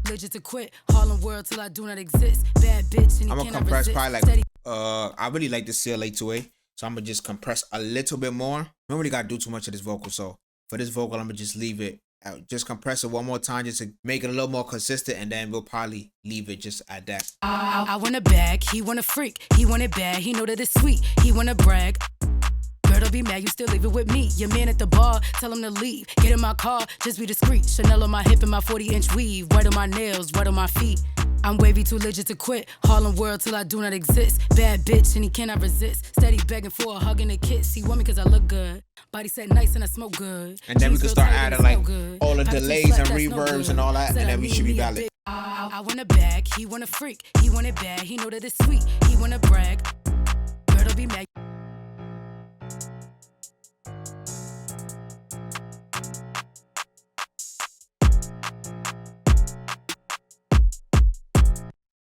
Legit to quit, Harlem world till I do not exist. Bad bitch, and I'm gonna compress probably like I really like the CLA 2A, so I'm gonna just compress a little bit more. I don't really gotta do too much of this vocal, so for this vocal I'm gonna just leave it. Just compress it one more time just to make it a little more consistent, and then we'll probably leave it just at that. I want a bag, he want a freak. He want it bad, he know that it's sweet. He want to brag. Girl, don't be mad, you still leave it with me. Your man at the bar, tell him to leave. Get in my car, just be discreet. Chanel on my hip and my 40-inch weave. Right on my nails, right on my feet. I'm wavy, too legit to quit. Harlem world till I do not exist. Bad bitch and he cannot resist. Steady begging for a hug and a kiss. He want me cause I look good. Body set nice and I smoke good. And then we can start adding like all the Pocket too delays flat, and that's no reverbs good. and all that, Said and I then we need should be me a valid. big- I want a bag, he want a freak. He want it bad, he know that it's sweet. He want to brag. Girl, don't be mad.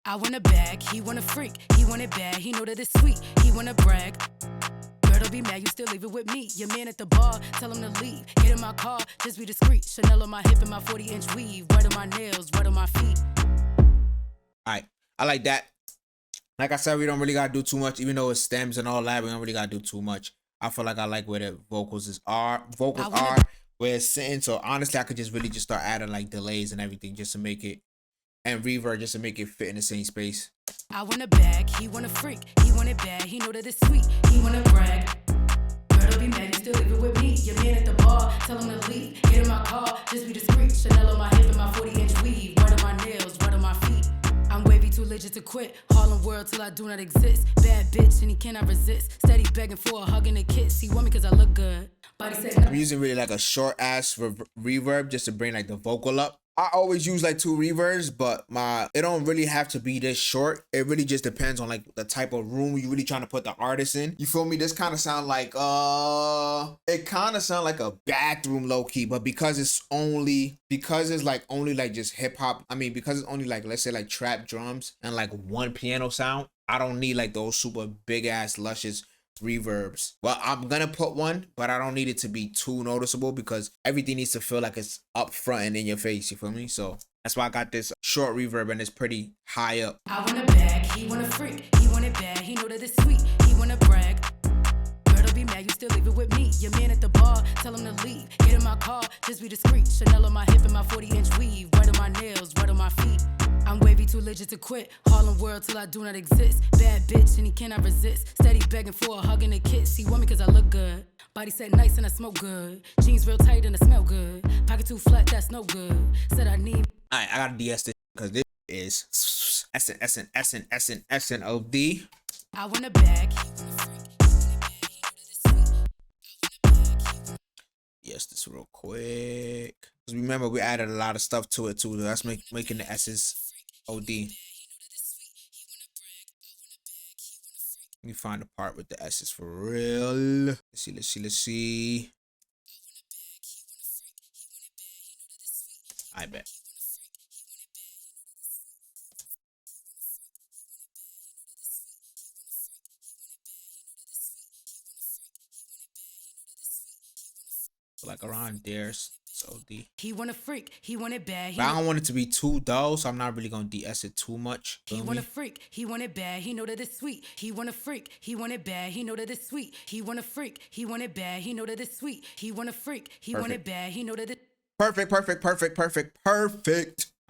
I want a bag, he want a freak. He want it bad, he know that it's sweet. He want to brag. Girl, don't be mad, you still leave it with me. Your man at the bar, tell him to leave. Get in my car, just be discreet. Chanel on my hip and my 40-inch weave. Right on my nails, right on my feet. Alright, I like that. Like I said, we don't really gotta do too much, even though it stems and all that. We don't really gotta do too much. I feel like I like where the vocals are, where it's sitting. So honestly, I could just really just start adding like delays and everything just to make it, and reverb just to make it fit in the same space. I want a bag, he want a freak. He want it bad, he know that it's sweet. He want to brag. Girl, don't be mad, you still leave it with me. Your man at the bar, tell him to leave. Get in my car, just be discreet. Chanel on my hip and my 40-inch weave. Right on my nails, right on my feet. I'm wavy, too legit to quit. Harlem world till I do not exist. Bad bitch and he cannot resist. Steady begging for a hug and a kiss. He want me cause I look good. Body said I'm using really like a short ass reverb just to bring like the vocal up. I always use like 2 reverbs, but it don't really have to be this short. It really just depends on like the type of room you really trying to put the artist in. You feel me? This kind of sound like it kind of sound like a bathroom low key, but because it's only like just hip hop. I mean, because it's only like, let's say like trap drums and like 1 piano sound. I don't need like those super big ass luscious reverbs. Well, I'm gonna put one, but I don't need it to be too noticeable because everything needs to feel like it's up front and in your face. You feel me? So that's why I got this short reverb and it's pretty high up. I want a bag, he want a freak. He want it bad, he know that it's sweet. He want to brag. Girl, don't be mad, you still leave it with me. Your man at the bar, tell him to leave. Get in my car, just be discreet. Chanel on my hip and my 40-inch weave. Right on my nails, right on my feet. I'm wavy, too legit to quit. Harlem world till I do not exist. Bad bitch and he cannot resist. Steady begging for a hug and a kiss. He want me cause I look good. Body set nice and I smoke good. Jeans real tight and I smell good. Pocket too flat, that's no good. Said I need. Alright, I gotta DS this because this is SNOD. I want a bag. Yes, this real quick. Cause remember we added a lot of stuff to it too. That's making the S's OD. Let me find the part with the S's for real. Let's see. I bet. Like around there, it's OD. He want a freak, he want it bad. But I don't want it to be too dull, so I'm not really gonna DS it too much. He want a freak, he want it bad. He know that it's sweet. He want a freak, he want it bad. He know that it's sweet. He want a freak, he want it bad. He know that it's sweet. He want a freak, he want it bad. He know that it. Perfect. I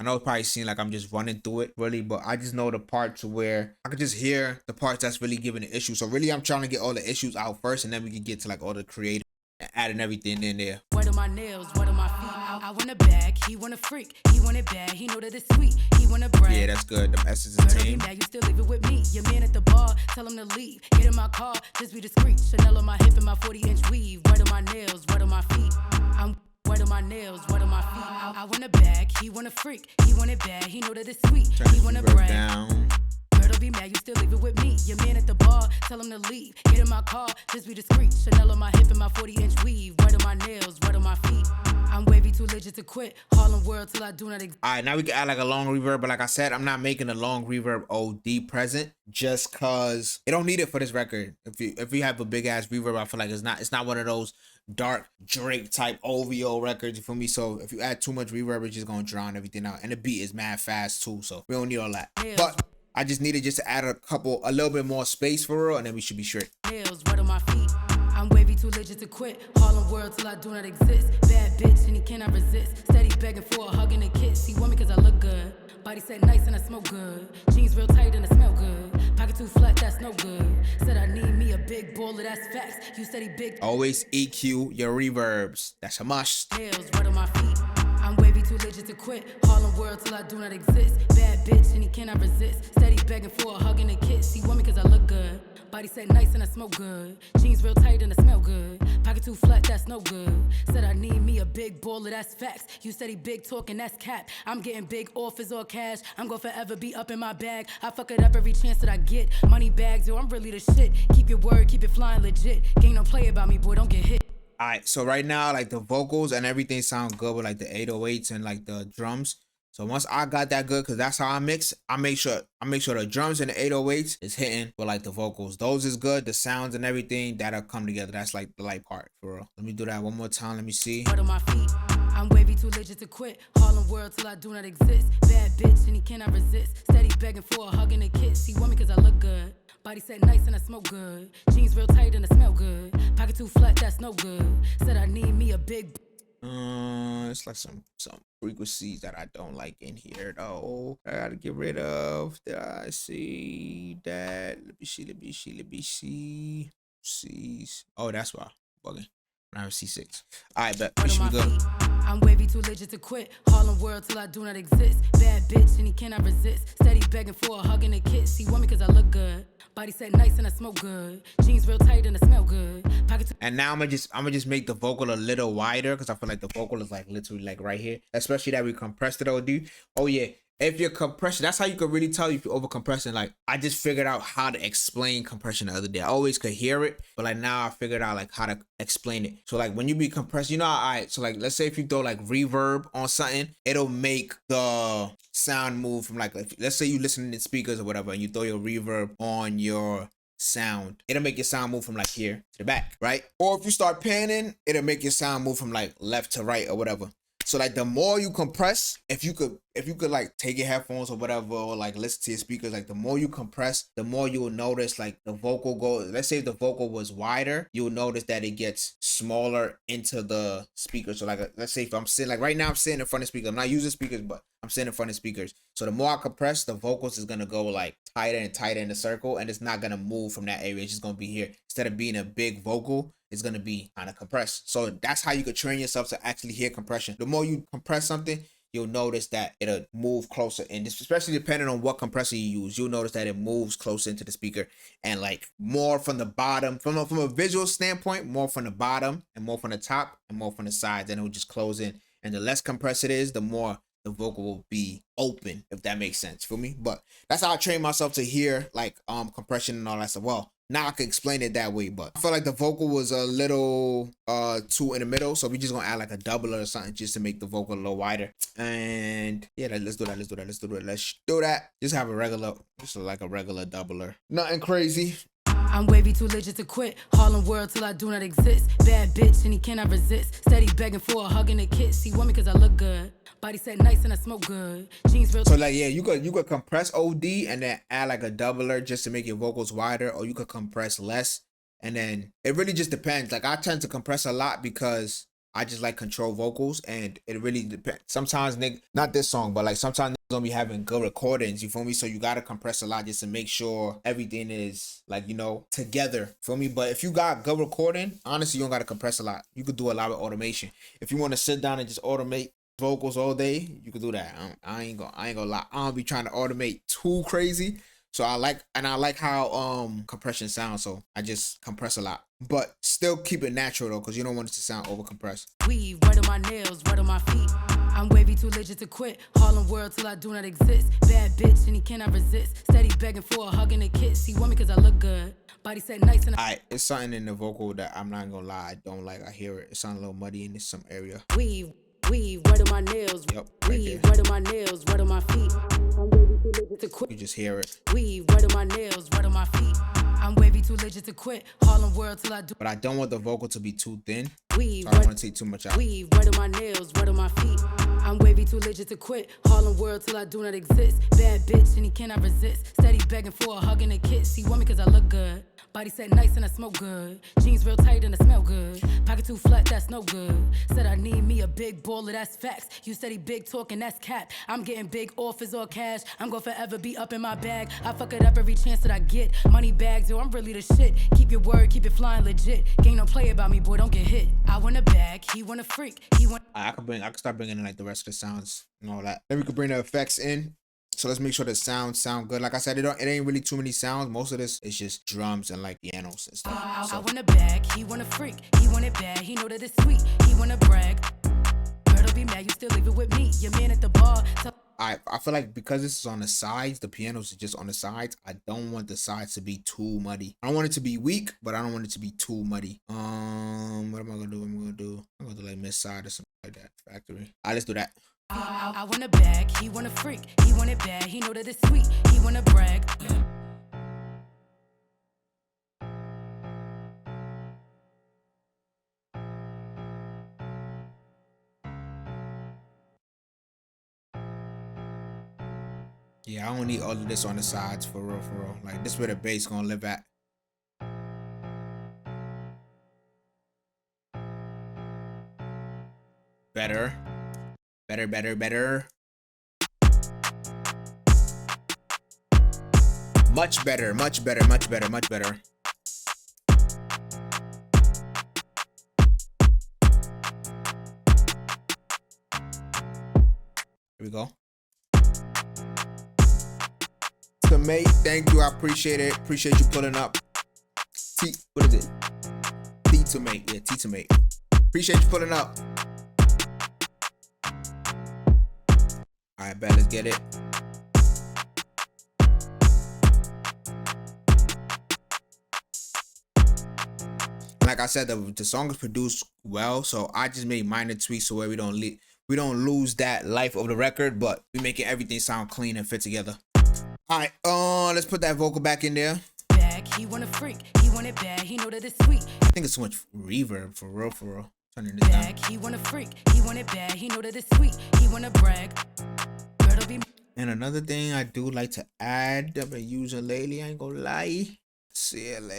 know it probably seems like I'm just running through it really, but I just know the parts where I can just hear the parts that's really giving the issue. So really, I'm trying to get all the issues out first, and then we can get to like all the creative. Adding everything in there. What on my nails, what on my feet. I want a bag, he want a freak. He want it bad, he know that it's sweet. He want to brag. Yeah, that's good. Them S's is tame. Now you still leave it with me. Your man at the bar, tell him to leave. Get in my car, just be discreet. Chanel on my hip and my 40-inch weave. Right on my nails, right on my feet. I'm right on my nails, right on my feet. I want a bag, he want a freak. He want it bad, he know that it's sweet. He want to brag. Down. Don't be mad, you still leave it with me. Your man at the bar, tell him to leave. Get in my car, just be discreet. Chanel on my hip and my 40-inch weave. Right on my nails, right on my feet. I'm wavy, too legit to quit. Harlem world till I do not exist. Alright, now we can add like a long reverb, but like I said, I'm not making a long reverb OD present just cause it don't need it for this record. If you have a big ass reverb, I feel like it's not one of those dark Drake type OVO records, you feel me? So if you add too much reverb, it's just gonna drown everything out. And the beat is mad fast too, so we don't need all that. But I just needed just to add a little bit more space for real, and then we should be straight. Nails right on my feet. I'm wavy, too legit to quit. Harlem world till I do not exist. Bad bitch and he cannot resist. Steady begging for a hug and a kiss. He want me cause I look good. Body set nice and I smoke good. Jeans real tight and I smell good. Pocket too flat, that's no good. Said I need me a big baller, that's facts. You steady big. Always EQ your reverbs. That's a must. Nails right on my feet. I'm wavy too legit to quit. Harlem world till I do not exist. Bad bitch and he cannot resist. Steady begging for a hug and a kiss. He want me cause I look good. Body set nice and I smoke good. Jeans real tight and I smell good. Pocket too flat, that's no good. Said I need me a big baller, that's facts. You steady big talking, that's cap. I'm getting big offers or cash. I'm gonna forever be up in my bag. I fuck it up every chance that I get. Money bags, yo, I'm really the shit. Keep your word, keep it flying legit. Gang don't play about me, boy, don't get hit. All right, so right now, like the vocals and everything sound good with like the 808s and like the drums. So once I got that good, cause that's how I mix, I make sure the drums and the 808s is hitting with like the vocals. Those is good, the sounds and everything that'll come together. That's like the light part for real. Let me do that one more time. Let me see. On my feet. I'm wavy too legit to quit. Harlem world till I do not exist. Bad bitch and he cannot resist. Steady begging for a hug and a kiss. He want me cause I look good. Body set nice and I smoke good. Jeans real tight and I smell good. Pocket too flat, that's no good. Said I need me a big. It's like some frequencies that I don't like in here though. I gotta get rid of. Did I see that? Let me see. Oh, that's why. Bugging. Now C6. Alright, bet. We should be good. I'm wavy too legit to quit. Harlem world till I do not exist. Bad bitch and he cannot resist. Steady begging for a hug and a kiss. He want me cause I look good. Body set nice and I smoke good. Jeans real tight and I smell good. And now I'm gonna just make the vocal a little wider because I feel like the vocal is like literally like right here. Especially that we compressed it OD. Oh yeah. If you're compressing, that's how you can really tell if you're over compressing. Like I just figured out how to explain compression the other day. I always could hear it, but like now I figured out like how to explain it. So like when you be compressed, you know, all right. So like let's say if you throw like reverb on something, it'll make the sound move from like, let's say you listening to speakers or whatever, and you throw your reverb on your sound, it'll make your sound move from like here to the back, right? Or if you start panning, it'll make your sound move from like left to right or whatever. So like the more you compress, if you could like take your headphones or whatever, or like listen to your speakers, like the more you compress, the more you will notice like the vocal goes. Let's say if the vocal was wider, you'll notice that it gets smaller into the speaker. So like let's say if I'm sitting, like right now I'm sitting in front of speakers. I'm not using speakers, but I'm sitting in front of speakers. So the more I compress, the vocals is gonna go like tighter and tighter in the circle, and it's not gonna move from that area. It's just gonna be here. Instead of being a big vocal, it's gonna be kind of compressed. So that's how you could train yourself to actually hear compression. The more you compress something, you'll notice that it'll move closer, and especially depending on what compressor you use, you'll notice that it moves closer into the speaker and like more from the bottom, from a visual standpoint, more from the bottom and more from the top and more from the sides, and it will just close in. And the less compressed it is, the more the vocal will be open, if that makes sense for me. But that's how I train myself to hear like compression and all that stuff. Well, now I can explain it that way, but I feel like the vocal was a little too in the middle, so we just gonna add like a doubler or something just to make the vocal a little wider. And yeah, let's do that. Just have a regular, just like a regular doubler, nothing crazy. I'm wavy too legit to quit. Harlem world till I do not exist. Bad bitch and he cannot resist. Steady begging for a hug and a kiss. He want me cause I look good. Body set nice and I smoke good. Jeans real. So like yeah, you could compress OD and then add like a doubler just to make your vocals wider, or you could compress less. And then it really just depends. Like I tend to compress a lot because I just like control vocals, and it really depends. Sometimes not this song, but like sometimes niggas gonna be having good recordings, you feel me? So you gotta compress a lot just to make sure everything is like, you know, together, feel me? But if you got good recording, honestly, you don't gotta compress a lot. You could do a lot of automation. If you want to sit down and just automate vocals all day, you could do that. I ain't gonna lie. I don't be trying to automate too crazy. So I like how compression sounds, so I just compress a lot, but still keep it natural though, because you don't want it to sound over compressed. Weave, right on my nails, right on my feet. I'm wavy too legit to quit. Harlem world till I do not exist. Bad bitch and he cannot resist. Steady begging for a hug and a kiss. He want me cause I look good. Body set nice and Alright, it's something in the vocal that I'm not gonna lie, I don't like. I hear it. It sounds a little muddy in some area. Weave, right on my nails. Yep, right weave, there. right on my nails, right on my feet. I'm wavy too legit to quit. You just hear it. Weave, right on my nails, right on my feet. I'm wavy too legit to quit. Harlem world till I do. But I don't want the vocal to be too thin. Weave, I don't want to take too much out. Weave, right on my nails, right on my feet. I'm wavy too legit to quit. Harlem world till I do not exist. Bad bitch and he cannot resist. Steady begging for a hug and a kiss. He want me cause I look good. Body set nice and I smoke good. Jeans real tight and I smell good. Pocket too flat, that's no good. Said I need me a big baller, that's facts. You steady big talking, that's cap. I'm getting big offers or cash. I'm gonna forever be up in my bag. I fuck it up every chance that I get. Money bags, do, I'm really the shit. Keep your word, keep it flying legit. Ain't no play about me, boy, don't get hit. I want a bag, he want a freak, he want. I can start bringing in like the rest of the sounds and all that. Then we could bring the effects in. So let's make sure the sounds sound good. Like I said, it ain't really too many sounds. Most of this is just drums and like pianos and stuff. So. I want a bag, he want a freak, he want it bad, he know that it's sweet, he want to brag. Girl, don't be mad, you still leave it with me. Your man at the bar. I feel like because this is on the sides, the pianos are just on the sides. I don't want the sides to be too muddy. I don't want it to be weak, but I don't want it to be too muddy. What am I gonna do? I'm gonna do like mid side or something like that. Factory. Alright, let's do that. I want a bag, he want a freak, he want it bad, he know that it's sweet, he want to brag. Yeah, I don't need all of this on the sides for real, for real. Like this is where the bass gonna live at. Better. Better. Much better. Here we go. Mate, thank you. I appreciate it. Appreciate you pulling up. What is it? T-Tomate. Yeah, T-Tomate. Appreciate you pulling up. Alright, bet. Let's get it. Like I said, the song is produced well, so I just made minor tweaks so where we don't lose that life of the record, but we making everything sound clean and fit together. Alright, let's put that vocal back in there. He want a freak, he want it bad, he know that it's sweet. I think it's too much reverb for real. Turning this down. He want a freak, he want it bad, he know that it's sweet, he want to brag. And another thing I do like to add, I've been using lately, I ain't gonna lie. CLA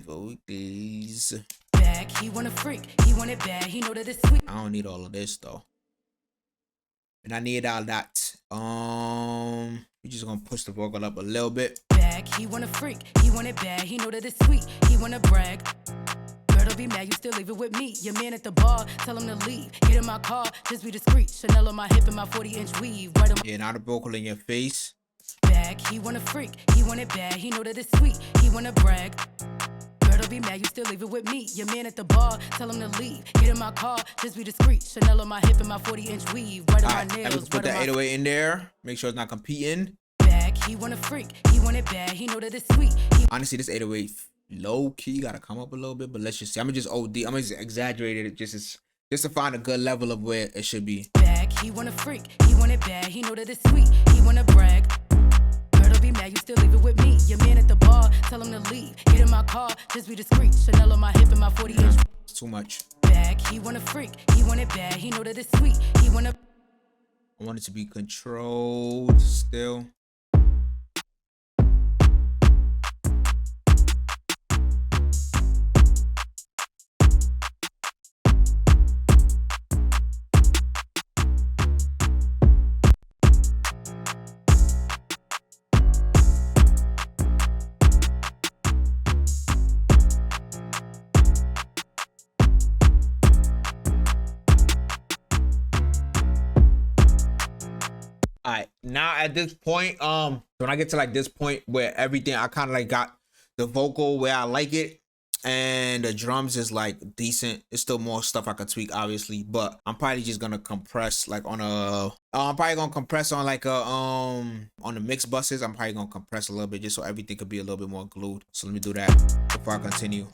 vocals. He want a freak, he want it bad, he know that it's sweet. I don't need all of this though. And I need all that. We're just gonna push the vocal up a little bit. He want a freak, he want it bad, he know that it's sweet, he want to brag. Girl, don't be mad, you still leave it with me. Your man at the bar, tell him to leave. Get in my car, just be discreet. Chanel on my hip and my 40-inch weave. Right on my yeah, now the vocal in your face. He want a freak, he want it bad, he know that it's sweet, he want to brag. Girl, don't be mad, you still leave it with me. Your man at the bar, tell him to leave. Get in my car, just be discreet. Chanel on my hip and my 40-inch weave. Right on my nails. Let's put that 808 in there. Make sure it's not competing. He want a freak, he want it bad, he know that it's sweet. Honestly, this 808 low key gotta come up a little bit, but let's just see. I'm gonna just exaggerate it just to find a good level of where it should be. He want a freak, he want it bad, he know that it's sweet, he want to brag. Girl, don't be mad, you still leave it with me. Your man at the bar, tell him to leave. Get in my car, just be discreet. Chanel on my hip and my 40-inch. It's too much. He want a freak, he want it bad, he know that it's sweet, he want to. I want it to be controlled still. Alright, now at this point, when I get to like this point where everything, I kind of like got the vocal where I like it, and the drums is like decent. It's still more stuff I could tweak, obviously, but I'm probably just gonna compress like on a, I'm probably gonna compress on like a, on the mix buses. I'm probably gonna compress a little bit just so everything could be a little bit more glued. So let me do that before I continue.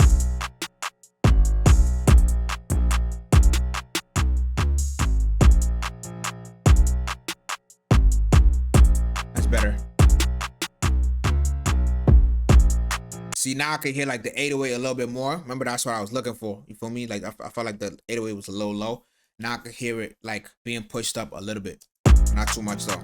Better. See, now I can hear like the 808 a little bit more. Remember, that's what I was looking for. You feel me? Like I felt like the 808 was a little low. Now I can hear it like being pushed up a little bit. Not too much though.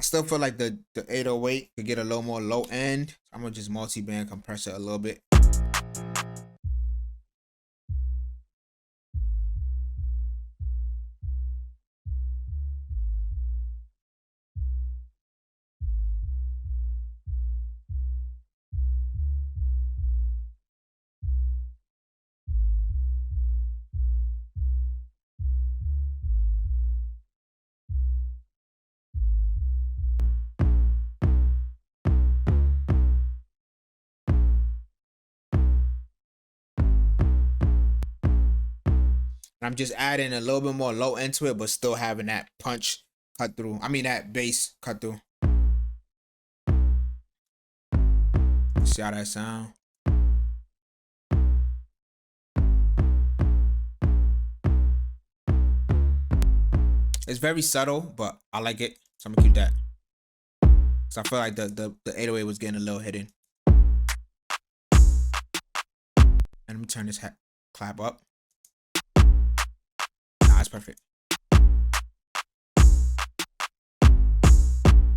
still feel like the 808 could get a little more low end. I'm gonna just multi-band compress it a little bit. And I'm just adding a little bit more low end to it, but still having that punch cut through. I mean, that bass cut through. See how that sound? It's very subtle, but I like it. So I'm gonna keep that. So I feel like the 808 was getting a little hidden. And let me turn this clap up. Nah, it's perfect.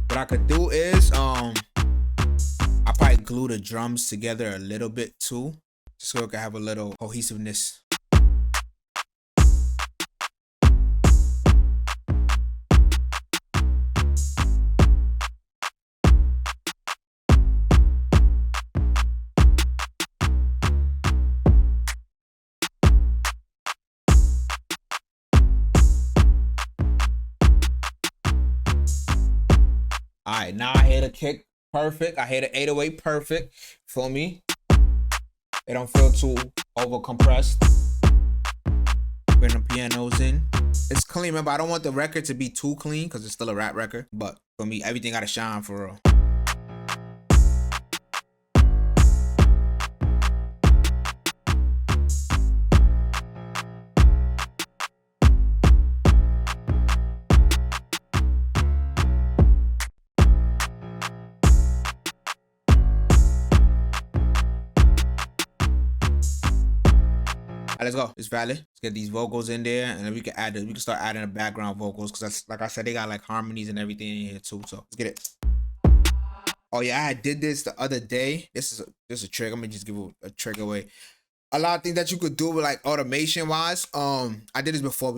What I could do is I probably glue the drums together a little bit too, just so it can have a little cohesiveness. All right, now I hear the kick perfect. I hear the 808 perfect. Feel me? It don't feel too over compressed. Bring the pianos in. It's clean. Remember, I don't want the record to be too clean because it's still a rap record. But for me, everything gotta shine for real. Let's go. It's valid. Let's get these vocals in there, and then we can start adding the background vocals, because that's, like I said, they got like harmonies and everything in here too. So let's get it. Oh yeah, I did this the other day. This is a trick. I'm gonna just give a trick away. A lot of things that you could do with like automation wise. I did this before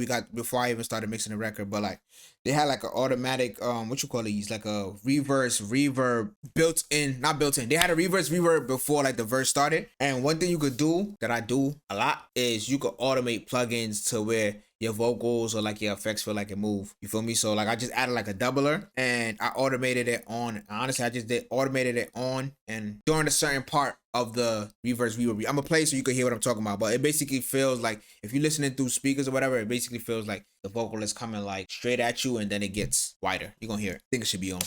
I even started mixing the record, but like they had like an automatic what you call these, like a reverb built in. They had a reverse reverb before like the verse started. And one thing you could do that I do a lot is you could automate plugins to where your vocals or like your effects feel like it move. You feel me? So like I just added like a doubler and I automated it on. Honestly, I just automated it on and during a certain part of the reverse reverb. I'm gonna play so you can hear what I'm talking about. But it basically feels like if you're listening through speakers or whatever, it basically feels like the vocal is coming like straight at you and then it gets wider. You're gonna hear it. I think it should be on.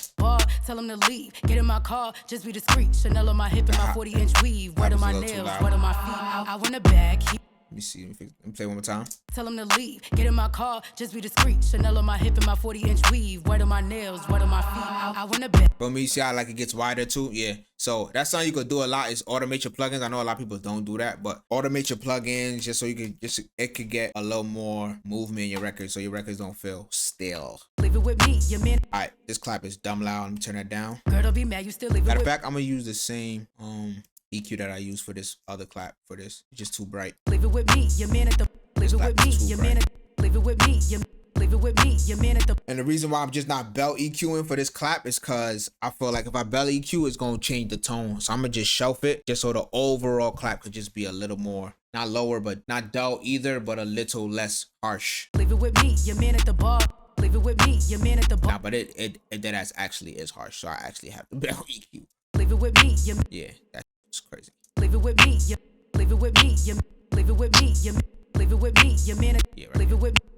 Tell him to leave. Get in my car, just be discreet. Chanel on my hip and my 40-inch weave. Word on my nails, word on my feet. I want a bag. Let me see. Let me play one more time. Tell him to leave. Get in my car, just be discreet. Chanel on my hip and my 40-inch weave. Word on my nails, word on my feet. I want a bag. For me, see how like it gets wider too? Yeah. So that's something you could do a lot is automate your plugins. I know a lot of people don't do that, but automate your plugins just so you can it could get a little more movement in your records so your records don't feel still. Leave it with me, your man. Alright, this clap is dumb loud. Let me turn that down. Girl, don't be mad, you still leave it. Matter of fact, I'm gonna use the same EQ that I used for this other clap for this. It's just too bright. Leave it with me, your man at the. Leave it with me, your man at. Leave it with me, your. Leave it with me, your man at the. And the reason why I'm just not bell EQing for this clap is because I feel like if I bell EQ, it's gonna change the tone. So I'm gonna just shelf it just so the overall clap could just be a little more, not lower, but not dull either, but a little less harsh. Leave it with me, your man at the bar. Leave it with me, your man at the bar. Nah, but it that actually is harsh, so I actually have to bell EQ. Leave it with me, your. Yeah, that's crazy. Leave it with me, your. Leave it with me, your. Leave it with me, your. Leave it with me, your man. Yeah, right. Leave it with me.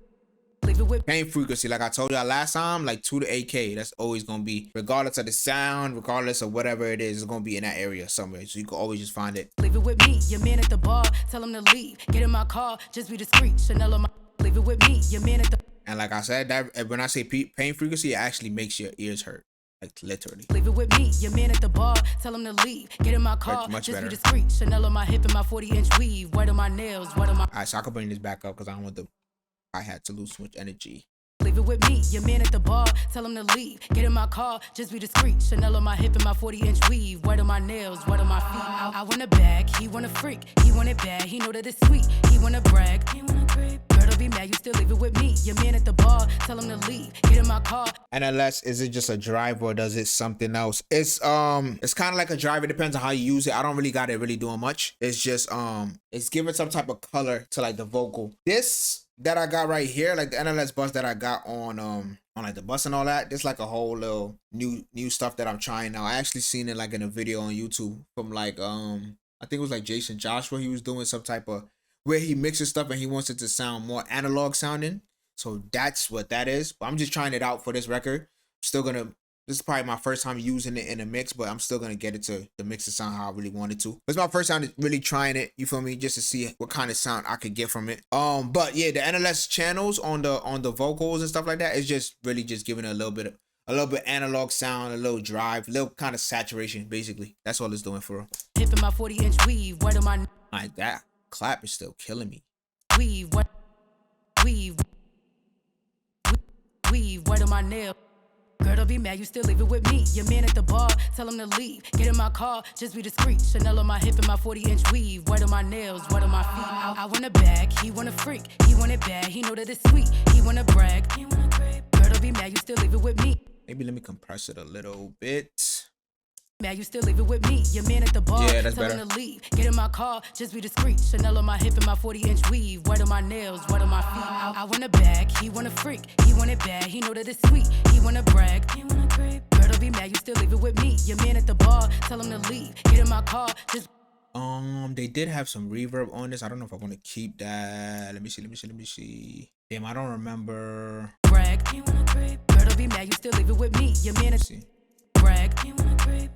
Leave it with pain frequency, like I told y'all last time, like 2 to 8K. That's always gonna be, regardless of the sound, regardless of whatever it is, it's gonna be in that area somewhere. So you can always just find it. Leave it with me, your man at the bar. Tell him to leave. Get in my car, just be discreet. Chanel on my. Leave it with me, your man at the. And like I said, that when I say pain frequency, it actually makes your ears hurt, like literally. Leave it with me, your man at the bar. Tell him to leave. Get in my car, much just better. be discreet. Chanel on my hip and my 40-inch weave. Word on my nails, word on my. Alright, so I can bring this back up because I don't want the hi-hat to lose too much energy. Leave it with me, your man at the bar, tell him to leave. Get in my car, just be discreet. Chanel on my hip and my 40-inch weave. Wet on my nails, wet on my feet. I want a bag, he want a freak. He want it bad, he know that it's sweet. He wanna brag, he wanna creep. Girl, don't be mad, you still leave it with me. Your man at the bar, tell him to leave. Get in my car. And unless, is it just a drive or does it something else? It's kind of like a drive. It depends on how you use it. I don't really got it really doing much. It's just it's giving some type of color to like the vocal. This that I got right here, like the NLS bus that I got on like the bus and all that, there's like a whole little new stuff that I'm trying now. I actually seen it like in a video on YouTube from like I think it was like Jason Joshua. He was doing some type of where he mixes stuff and he wants it to sound more analog sounding. So that's what that is. But I'm just trying it out for this record. I'm still gonna, this is probably my first time using it in a mix, but I'm still gonna get it to the mix to sound how I really want it to. It's my first time really trying it, you feel me, just to see what kind of sound I could get from it. But yeah, the NLS channels on the vocals and stuff like that is just really just giving it a little bit analog sound, a little drive, a little kind of saturation, basically. That's all it's doing for real. Hip in my 40-inch weave, wet on my Like that clap is still killing me. weave, wet on my nail. Girl, don't be mad, you still leave it with me. Your man at the bar, tell him to leave. Get in my car, just be discreet. Chanel on my hip and my 40-inch weave. Wet on my nails, wet on my feet. I want a bag, he want a freak. He want it bad, he know that it's sweet. He wanna brag, he wanna creep. Girl, don't be mad, you still leave it with me. Maybe let me compress it a little bit. Mad, you still leave it with me. Your man at the bar, Yeah, that's tell better. him to leave. Get in my car, just be discreet. Chanel on my hip and my 40-inch weave. Wet on my nails, wet on my feet. I want a bag, he want a freak. He want it bad, he know that it's sweet. He wanna brag, he wanna creep. Girl, don't be mad, you still leave it with me. Your man at the bar, tell him to leave. Get in my car, just They did have some reverb on this. I don't know if I want to keep that. Let me see. Damn, I don't remember. brag, he wanna creep. Girl, don't be mad, you still leave it with me. Your man at See. brag, he wanna creep.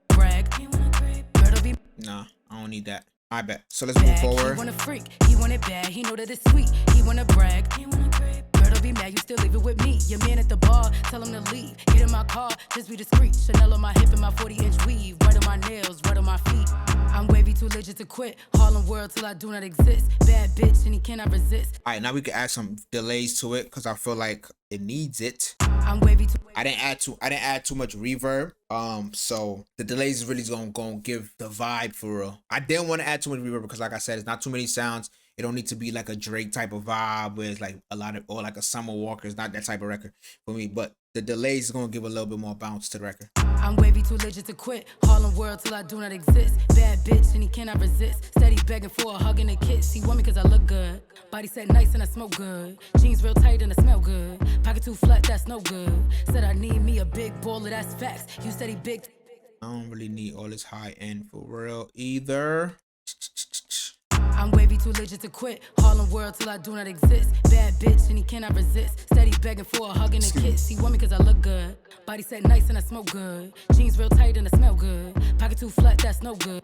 Brag, he wanna creep. Girl, don't be Nah, I don't need that. I bet. So let's move bag, he forward. want a freak, he want it bad, he know that it's sweet. He wanna brag, he wanna creep. Girl, don't be mad, you still leave it with me. Your man at the bar, tell him to leave. Get in my car, just be discreet. Chanel on my hip and my 40-inch weave. Wet on my nails, wet on my feet. I'm wavy, too legit to quit. Harlem world till I do not exist. Bad bitch and he cannot resist. All right, now we can add some delays to it because I feel like it needs it. I'm wavy too. I didn't add too much reverb. So the delays is really gonna give the vibe for real. I didn't want to add too much reverb because, like I said, it's not too many sounds. It don't need to be like a Drake type of vibe where it's like a lot of, or like a Summer Walker. It's not that type of record for me. But the delays is gonna give a little bit more bounce to the record. I'm wavy, too legit to quit. Harlem world till I do not exist. Bad bitch and he cannot resist. Steady begging for a hug and a kiss. He want me cause I look good. Body set nice and I smoke good. Jeans real tight and I smell good. Pocket too flat, that's no good. Said I need me a big baller, that's facts. You steady big. I don't really need all this high end for real either. I'm wavy, too legit to quit. Harlem world till I do not exist. Bad bitch and he cannot resist. Steady begging for a hug and a kiss. He want me cause I look good. Body set nice and I smoke good. Jeans real tight and I smell good. Pocket too flat, that's no good.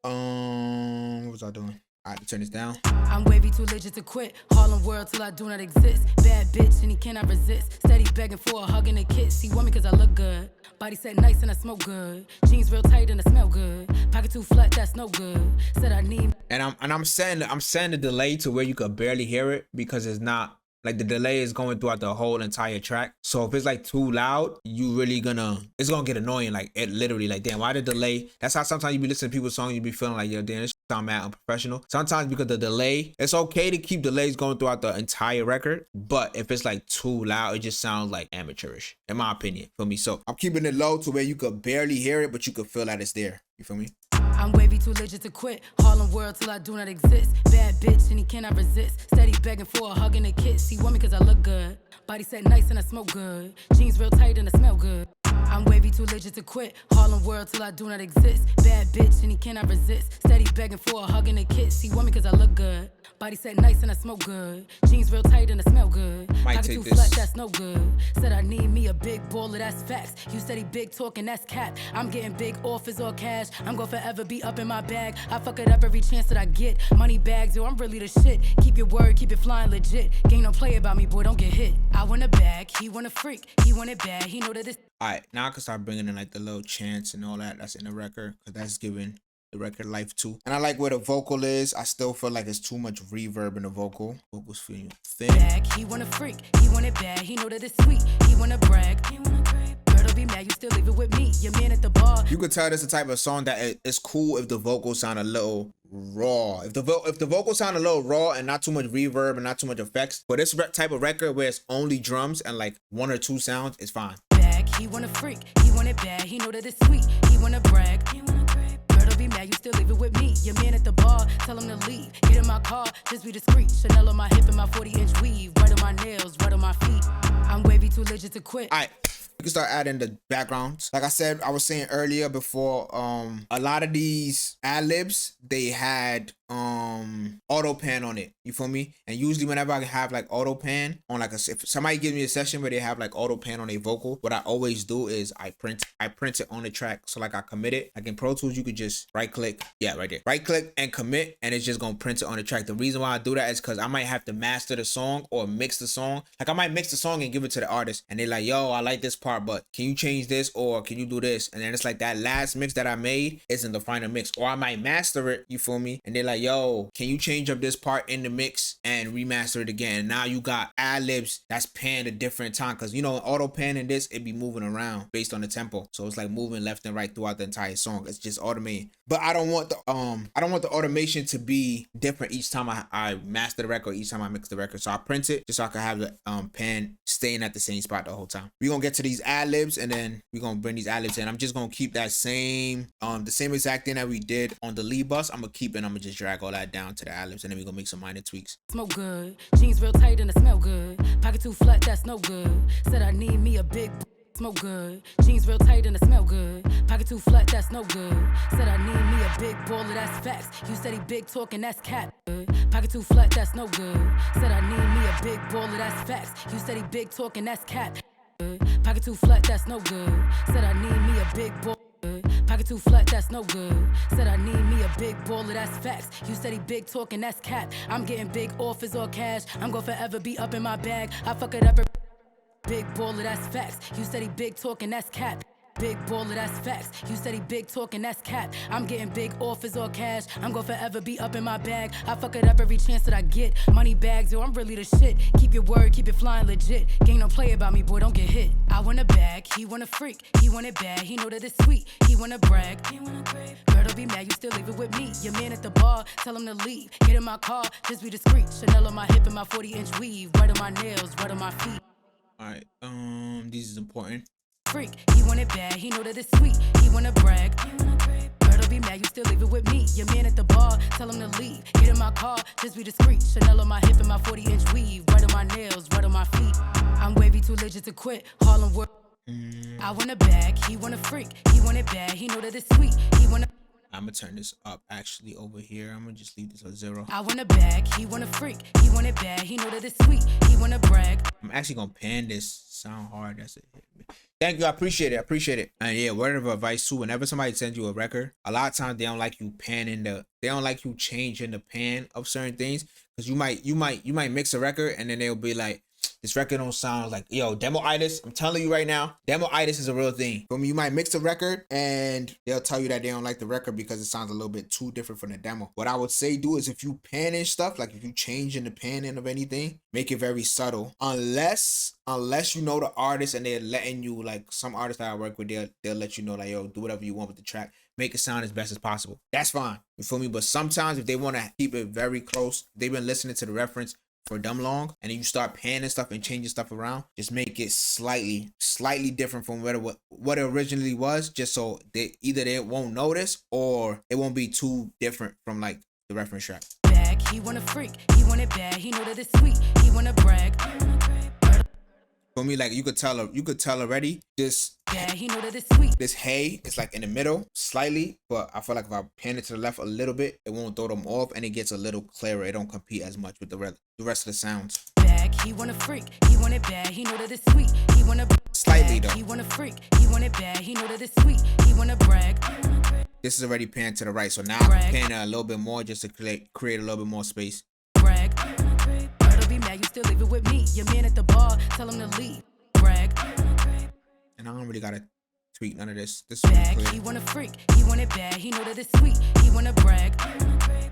What was I doing? All right, turn this down. I'm wavy, too legit to quit. Harlem world till I do not exist. Bad bitch and he cannot resist. Steady begging for a hug and a kiss. He want me cause I look good. Body set nice and I smoke good. Jeans real tight and I smell good. Pocket too flat, that's no good. Said I need. And I'm setting the delay to where you could barely hear it because it's not like the delay is going throughout the whole entire track. So if it's like too loud, it's gonna get annoying. Like it literally, like, damn, why the delay? That's how sometimes you be listening to people's songs, you be feeling like, yo, damn, this sound mad unprofessional. Sometimes because the delay, it's okay to keep delays going throughout the entire record, but if it's like too loud, it just sounds like amateurish, in my opinion, for me. So I'm keeping it low to where you could barely hear it, but you could feel that it's there. You feel me? I'm wavy, too legit to quit. Harlem world till I do not exist. Bad bitch and he cannot resist. Steady begging for a hug and a kiss. He want me cause I look good. Body set nice and I smoke good. Jeans real tight and I smell good. I'm wavy, too legit to quit. Harlem world till I do not exist. Bad bitch and he cannot resist. Steady begging for a hug and a kiss. He want me cause I look good. Body set nice and I smoke good. Jeans real tight and I smell good. Might Pocket take too this. flat, that's no good. Said I need me a big baller, that's facts. You steady big talking, that's cap. I'm getting big offers or cash. I'm gonna forever be up in my bag. I fuck it up every chance that I get. Money bags, yo, I'm really the shit. Keep your word, keep it flying legit. Gang don't play about me, boy, don't get hit. I want a bag, he want a freak. He want it bad, he know that it's. All right, now I can start bringing in like the little chants and all that that's in the record because that's giving the record life too. And I like where the vocal is. I still feel like it's too much reverb in the vocal. Vocals feeling thin. He want a freak, he want it bad, he know that it's sweet, he wanna brag, he wanna crave. Girl, don't be mad, you still leave it with me, your man at the bar. You could tell this is the type of song that it's cool if the vocals sound a little raw. If the vocals sound a little raw and not too much reverb and not too much effects, but this type of record where it's only drums and like 1 or 2 sounds, it's fine. He want a freak, he want it bad, he know that it's sweet, he wanna brag, he wanna crave. Girl, don't be mad, you still leave it with me, your man at the bar, tell him to leave, get in my car, just be discreet, Chanel on my hip and my 40-inch weave, right on my nails, right on my feet, I'm wavy, too legit to quit. Alright, you can start adding the backgrounds. Like I said, I was saying earlier before, a lot of these ad-libs, they had auto pan on it. You feel me? And usually whenever I have like auto pan on like if somebody gives me a session where they have like auto pan on a vocal, what I always do is I print it on the track. So like I commit it. Like in Pro Tools, you could just right click, yeah, right there. Right click and commit, and it's just gonna print it on the track. The reason why I do that is because I might have to master the song or mix the song. Like I might mix the song and give it to the artist, and they're like, yo, I like this part, but can you change this or can you do this? And then it's like that last mix that I made isn't the final mix. Or I might master it, you feel me? And they're like, yo, can you change up this part in the mix and remaster it again? And now you got ad-libs that's panned a different time, because you know auto pan in this, it be moving around based on the tempo, so it's like moving left and right throughout the entire song. It's just automated, but I don't want the automation to be different each time I master the record, each time I mix the record. So I print it just so I can have the pan staying at the same spot the whole time. We're gonna get to these ad-libs and then we're gonna bring these ad-libs in. I'm just gonna keep that same the same exact thing that we did on the lead bus. I'm gonna keep it, I'm gonna just drag all that down to the ad-libs, and then we're gonna make some minor tweaks. Smoke good, jeans real tight and I smell good. Pocket too flat, that's no good. Said I need me a big smoke good. Jeans real tight and I smell good. Pocket too flat, that's no good. Said I need me a big baller, that's facts. You said he big talking, that's cap. Pocket too flat, that's no good. Said I need me a big baller, that's facts. You said he big talking, that's cap. Pocket too flat, that's no good. Said I need me a big baller. Pocket too flat, that's no good. Said I need me a big baller, that's facts. You said he big talking, that's cap. I'm getting big offers or cash. I'm gonna forever be up in my bag. I fuck it up. Big baller, that's facts. You said he big talking, that's cap. Big baller, that's facts. You said he big talking, that's cap. I'm getting big offers or cash. I'm gonna forever be up in my bag. I fuck it up every chance that I get. Money bags, yo, I'm really the shit. Keep your word, keep it flying legit. Gang don't play about me, boy, don't get hit. I want a bag, he want a freak. He want it bad, he know that it's sweet. He wanna brag, he wanna crave. Girl, don't be mad, you still leave it with me. Your man at the bar, tell him to leave. Get in my car, just be discreet. Chanel on my hip and my 40-inch weave. Right on my nails, right on my feet. Alright, this is important. Freak, he want it bad, he know that it's sweet. He wanna brag, he wanna crave. Girl, don't be mad, you still leave it with me. Your man at the bar, tell him to leave. Get in my car, just be discreet. Chanel on my hip and my 40-inch weave. Right on my nails, right on my feet. I'm wavy, too legit to quit. Harlem work. I want a bag, he want a freak. He want it bad, he know that it's sweet. He wanna. I'm gonna turn this up actually over here. I'm gonna just leave this at 0. I want a bag, he want a freak. He want it bad, he know that it's sweet. He wanna brag. I'm actually gonna pan this sound hard. That's it. Thank you, I appreciate it. And yeah, word of advice too, whenever somebody sends you a record, a lot of times they don't like you panning they don't like you changing the pan of certain things, because you might mix a record and then they'll be like, this record don't sound like, yo, demo-itis. I'm telling you right now, demo-itis is a real thing. For me, you might mix the record and they'll tell you that they don't like the record because it sounds a little bit too different from the demo. What I would say do is if you panning stuff, like if you changing the panning of anything, make it very subtle. Unless you know the artist and they're letting you, like some artists that I work with, they'll let you know like, yo, do whatever you want with the track. Make it sound as best as possible. That's fine. You feel me? But sometimes if they want to keep it very close, they've been listening to the reference for dumb long, and then you start panning stuff and changing stuff around, just make it slightly different from what it originally was, just so they won't notice or it won't be too different from like the reference track. He want a freak, he want it bad, he know that it's sweet, he wanna brag. For me, like you could tell already this. Yeah, he know that it's sweet. This hey is like in the middle slightly, but I feel like if I pan it to the left a little bit, it won't throw them off and it gets a little clearer. It don't compete as much with the rest of the sounds. He want a freak, he want it bad, he know that it's sweet. He wanna slightly though. He want a freak, he want it bad, he know that it's sweet. He wanna brag. This is already panned to the right, so now I'm panning it a little bit more just to create a little bit more space. Brag. Don't be mad, you still leave it with me. Your man at the bar, tell him to leave. Brag. And I don't really gotta tweak none of this. This is Bag. clear. He want a freak, he want it bad, he know that it's sweet, he wanna brag. Girl,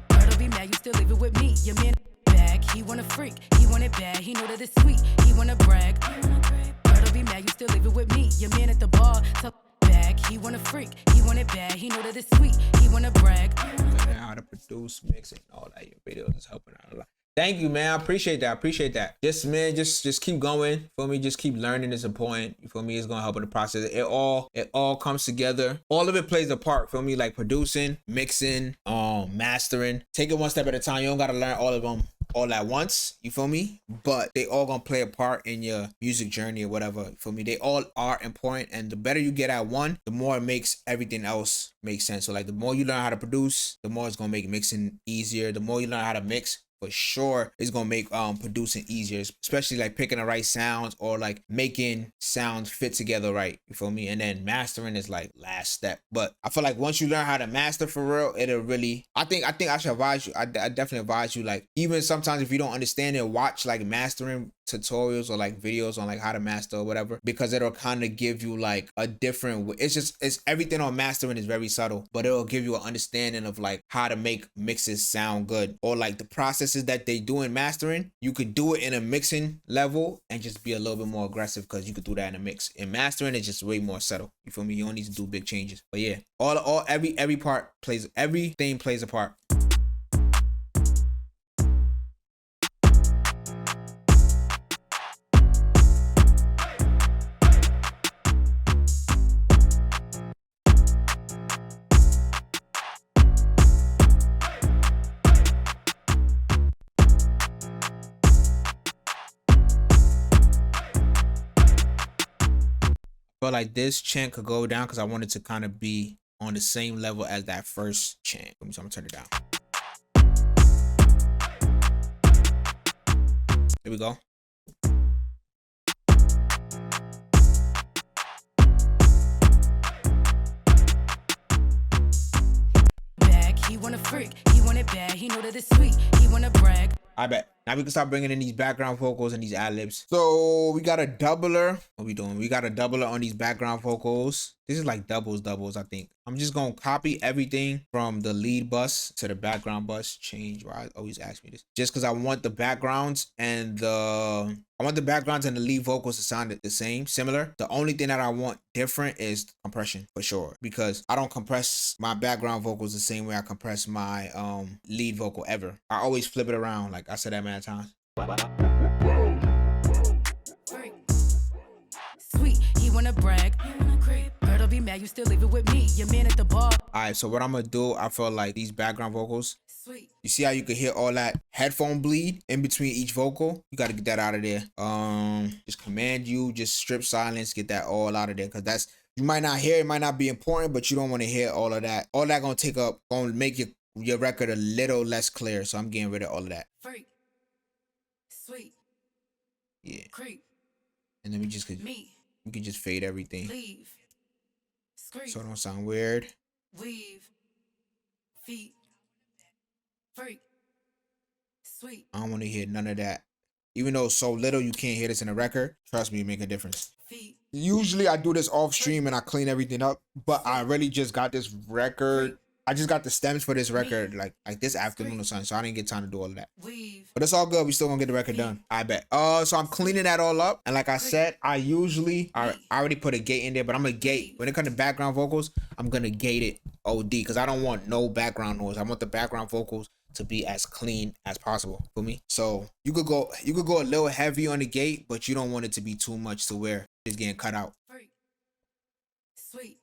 don't be mad, you still leave it with me. Your man bag. He want a freak, he want it bad, he know that it's sweet, he wanna brag. Girl, don't be mad, you still leave it with me. Your man at the bar, tell bag. He want a freak, he want it bad, he know that it's sweet, he wanna brag. How to produce, mix, and all that. Your videos is helping out a lot. Thank you, man. I appreciate that. I appreciate that. Just, man, just keep going. For me, just keep learning is important. For me, it's gonna help in the process. It all comes together. All of it plays a part. For me, like producing, mixing, mastering. Take it one step at a time. You don't gotta learn all of them all at once. You feel me? But they all gonna play a part in your music journey or whatever. You feel me? They all are important, and the better you get at one, the more it makes everything else make sense. So like the more you learn how to produce, the more it's gonna make mixing easier. The more you learn how to mix, for sure it's gonna make producing easier, especially like picking the right sounds or like making sounds fit together right. You feel me? And then mastering is like last step. But I feel like once you learn how to master for real, it'll really, I think I should advise you, I definitely advise you, like even sometimes if you don't understand it, watch like mastering tutorials or like videos on like how to master or whatever, because it'll kind of give you like a different, it's everything on mastering is very subtle, but it'll give you an understanding of like how to make mixes sound good, or like the processes that they do in mastering. You could do it in a mixing level and just be a little bit more aggressive, because you could do that in a mix. In mastering, it's just way more subtle. You feel me? You don't need to do big changes. But yeah, every part plays, everything plays a part. But like this chant could go down because I wanted to kind of be on the same level as that first chant. So I'm gonna turn it down. There we go. Bag. He want a freak, he want it bad, he know that it's sweet, he wanna brag. I bet. Now we can start bringing in these background vocals and these ad-libs. So we got a doubler. What we doing? We got a doubler on these background vocals. This is like doubles, I think. I'm just gonna copy everything from the lead bus to the background bus. Change. Why I always ask me this? Just because I want the backgrounds and the lead vocals to sound the same, similar. The only thing that I want different is compression, for sure, because I don't compress my background vocals the same way I compress my lead vocal ever. I always flip it around, like I said that many times. Sweet, he wanna brag. Girl, don't be mad, you still leave it with me. Your man at the bar. Alright, so what I'm gonna do, I feel like these background vocals, Sweet. you see how you could hear all that headphone bleed in between each vocal? You gotta get that out of there. Just command you, just strip silence, get that all out of there, because that's, you might not hear, it might not be important, but you don't want to hear all of that. All that gonna make your record a little less clear, so I'm getting rid of all of that. Freak. Sweet. Yeah. Creep. And then we can just fade everything. Leave. Scream. So it don't sound weird. Weave. Feet. Freak. Sweet. I don't want to hear none of that. Even though it's so little you can't hear this in a record, trust me, it make a difference. Feet. Usually I do this off stream and I clean everything up, but I really just got this record. I just got the stems for this record like this afternoon or something, so I didn't get time to do all of that. Weave. But it's all good. We still gonna get the record done, I bet. So I'm cleaning that all up, and like I said, I already put a gate in there, but I'm gonna gate when it comes to background vocals. I'm gonna gate it OD because I don't want no background noise. I want the background vocals to be as clean as possible for me. So you could go a little heavy on the gate, but you don't want it to be too much to where it's getting cut out. Freak. Sweet.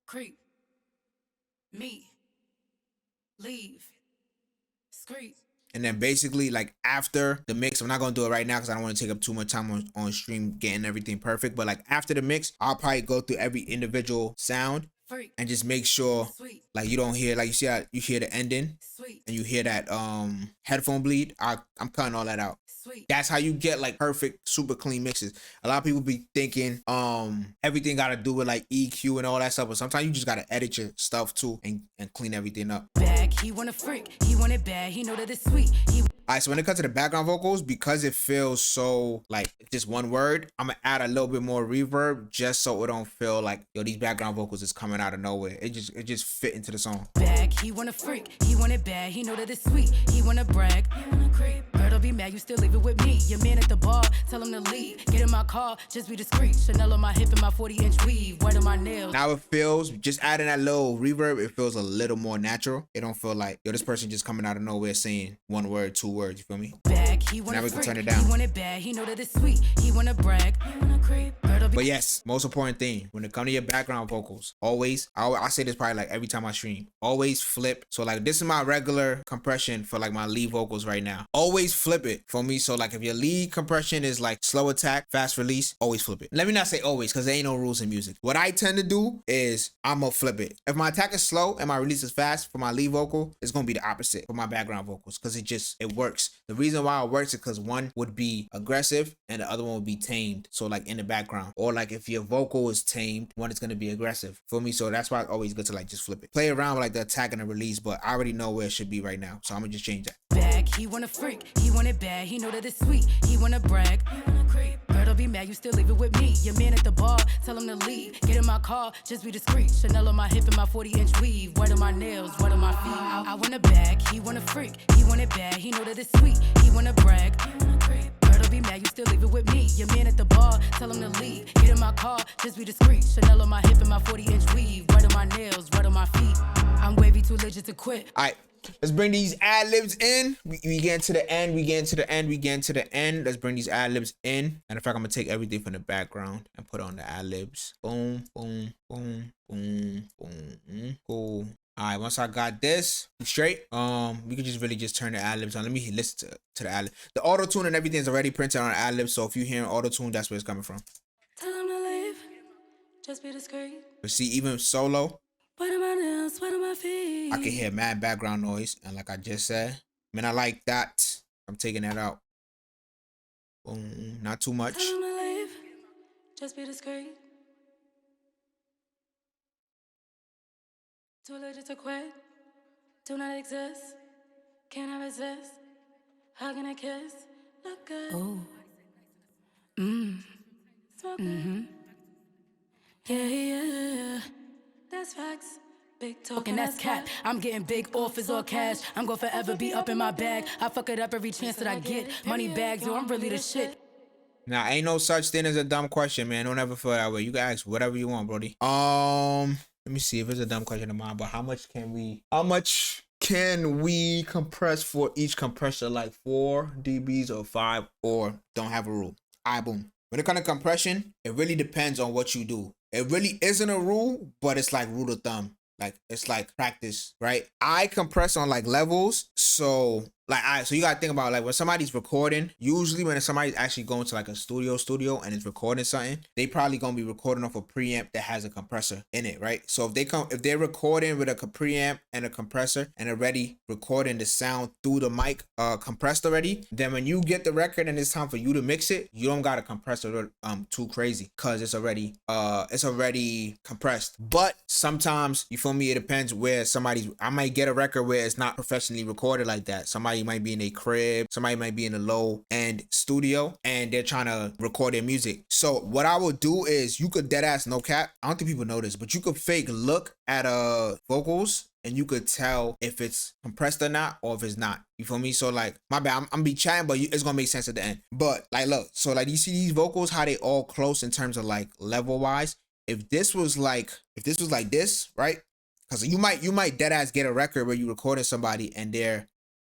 Creep. Me. Leave. Scream. And then basically like after the mix, I'm not gonna do it right now because I don't want to take up too much time on stream getting everything perfect, but like after the mix, I'll probably go through every individual sound Freak. and just make sure Sweet. like you don't hear, like you see how you hear the ending Sweet. and you hear that headphone bleed. I'm cutting all that out. That's how you get like perfect, super clean mixes. A lot of people be thinking everything gotta do with like EQ and all that stuff, but sometimes you just gotta edit your stuff too and clean everything up. He want a freak, he want it bad, he know that it's sweet. Alright, so when it comes to the background vocals, because it feels so like just one word, I'm gonna add a little bit more reverb just so it don't feel like, yo, these background vocals is coming out of nowhere. It just fit into the song. He want a freak, he want it bad, he know that it's sweet. He wanna brag, he wanna creep. Girl, don't be mad, you still leave it with me. Your man at the bar, tell him to leave. Get in my car, just be discreet. Chanel on my hip and my 40-inch weave. Wet on my nails. Now it feels, just adding that little reverb, it feels a little more natural. It don't feel like, yo, this person just coming out of nowhere saying one word, two words, you feel me? Now we can turn it down. He want it bad, he know that it's sweet. He wanna brag, he wanna creep. But yes, most important thing, when it comes to your background vocals, always, I say this probably like every time I stream, always flip. So like this is my regular compression for like my lead vocals right now. Always flip it for me. So like if your lead compression is like slow attack, fast release, always flip it. Let me not say always, because there ain't no rules in music. What I tend to do is I'm gonna flip it. If my attack is slow and my release is fast for my lead vocal, it's gonna be the opposite for my background vocals, because it works. The reason why it works is because one would be aggressive and the other one would be tamed. So like in the background, or like if your vocal is tamed, one is gonna be aggressive for me. So that's why it's always good to like just flip it. Play around with like the attack and the release, but I already know where it should be right now. So I'm gonna just change that. He want a freak, he want it bad, he know that it's sweet. He wanna brag, he wanna creep. Girl, don't be mad, you still leave it with me. Your man at the bar, tell him to leave. Get in my car, just be discreet. Chanel on my hip and my 40-inch weave. Wet on my nails, wet on my feet. I want a bag, he want a freak, he want it bad, he know that it's sweet. He wanna brag, he wanna creep. Girl, don't be mad, you still leave it with me. Your man at the bar, tell him to leave. Get in my car, just be discreet. Chanel on my hip and my 40-inch weave. Wet on my nails, wet on my feet. I'm wavy, too legit to quit. Alright, let's bring these ad-libs in. We get into the end, we get into the end, we get into the end. Let's bring these ad-libs in. And in fact, I'm gonna take everything from the background and put on the ad-libs. Boom, boom, boom, boom, boom. Cool. Alright, once I got this straight, we can just really just turn the ad-libs on. Let me listen to the ad-lib. The auto-tune and everything is already printed on ad-libs, so if you hear auto-tune, that's where it's coming from. Tell him to leave, just be discreet. But see, even solo, What am I nails, what am I feet? I can hear mad background noise, and like I just said, man, I like that. I'm taking that out. Boom, not too much. Tell him to leave, just be discreet. Too legit to quit, do not exist. Can I resist? Hug and a kiss, look good. Oh, yeah. That's facts. Big talking, that's cap. I'm getting big offers or cash. I'm gonna forever be up in my bag. I fuck it up every chance that I get. Money bags, yo, I'm really the shit. Now, ain't no such thing as a dumb question, man. Don't ever feel that way. You can ask whatever you want, brody. Let me see if it's a dumb question of mine, but how much can we compress for each compressor? Like 4 dBs or 5, or don't have a rule? Alright, boom. When it comes to compression, it really depends on what you do. It really isn't a rule, but it's like rule of thumb. Like it's like practice, right? I compress on like levels. So like, so you gotta think about like when somebody's recording, usually when somebody's actually going to like a studio and is recording something, they probably gonna be recording off a preamp that has a compressor in it, right? So if they're recording with a preamp and a compressor and already recording the sound through the mic compressed already, then when you get the record and it's time for you to mix it, you don't got a compressor too crazy, because it's already compressed. But sometimes, you feel me, it depends where I might get a record where it's not professionally recorded like that. Somebody might be in a crib, somebody might be in a low-end studio, and they're trying to record their music. So what I would do is, you could deadass, no cap, I don't think people know this, but you could fake look at vocals and you could tell if it's compressed or not, or if it's not. You feel me? So like, my bad, I'm gonna be chatting, but it's gonna make sense at the end. But like, look, so like, you see these vocals, how they all close in terms of like level wise. If this was like this, right? Because you might deadass get a record where you recording somebody and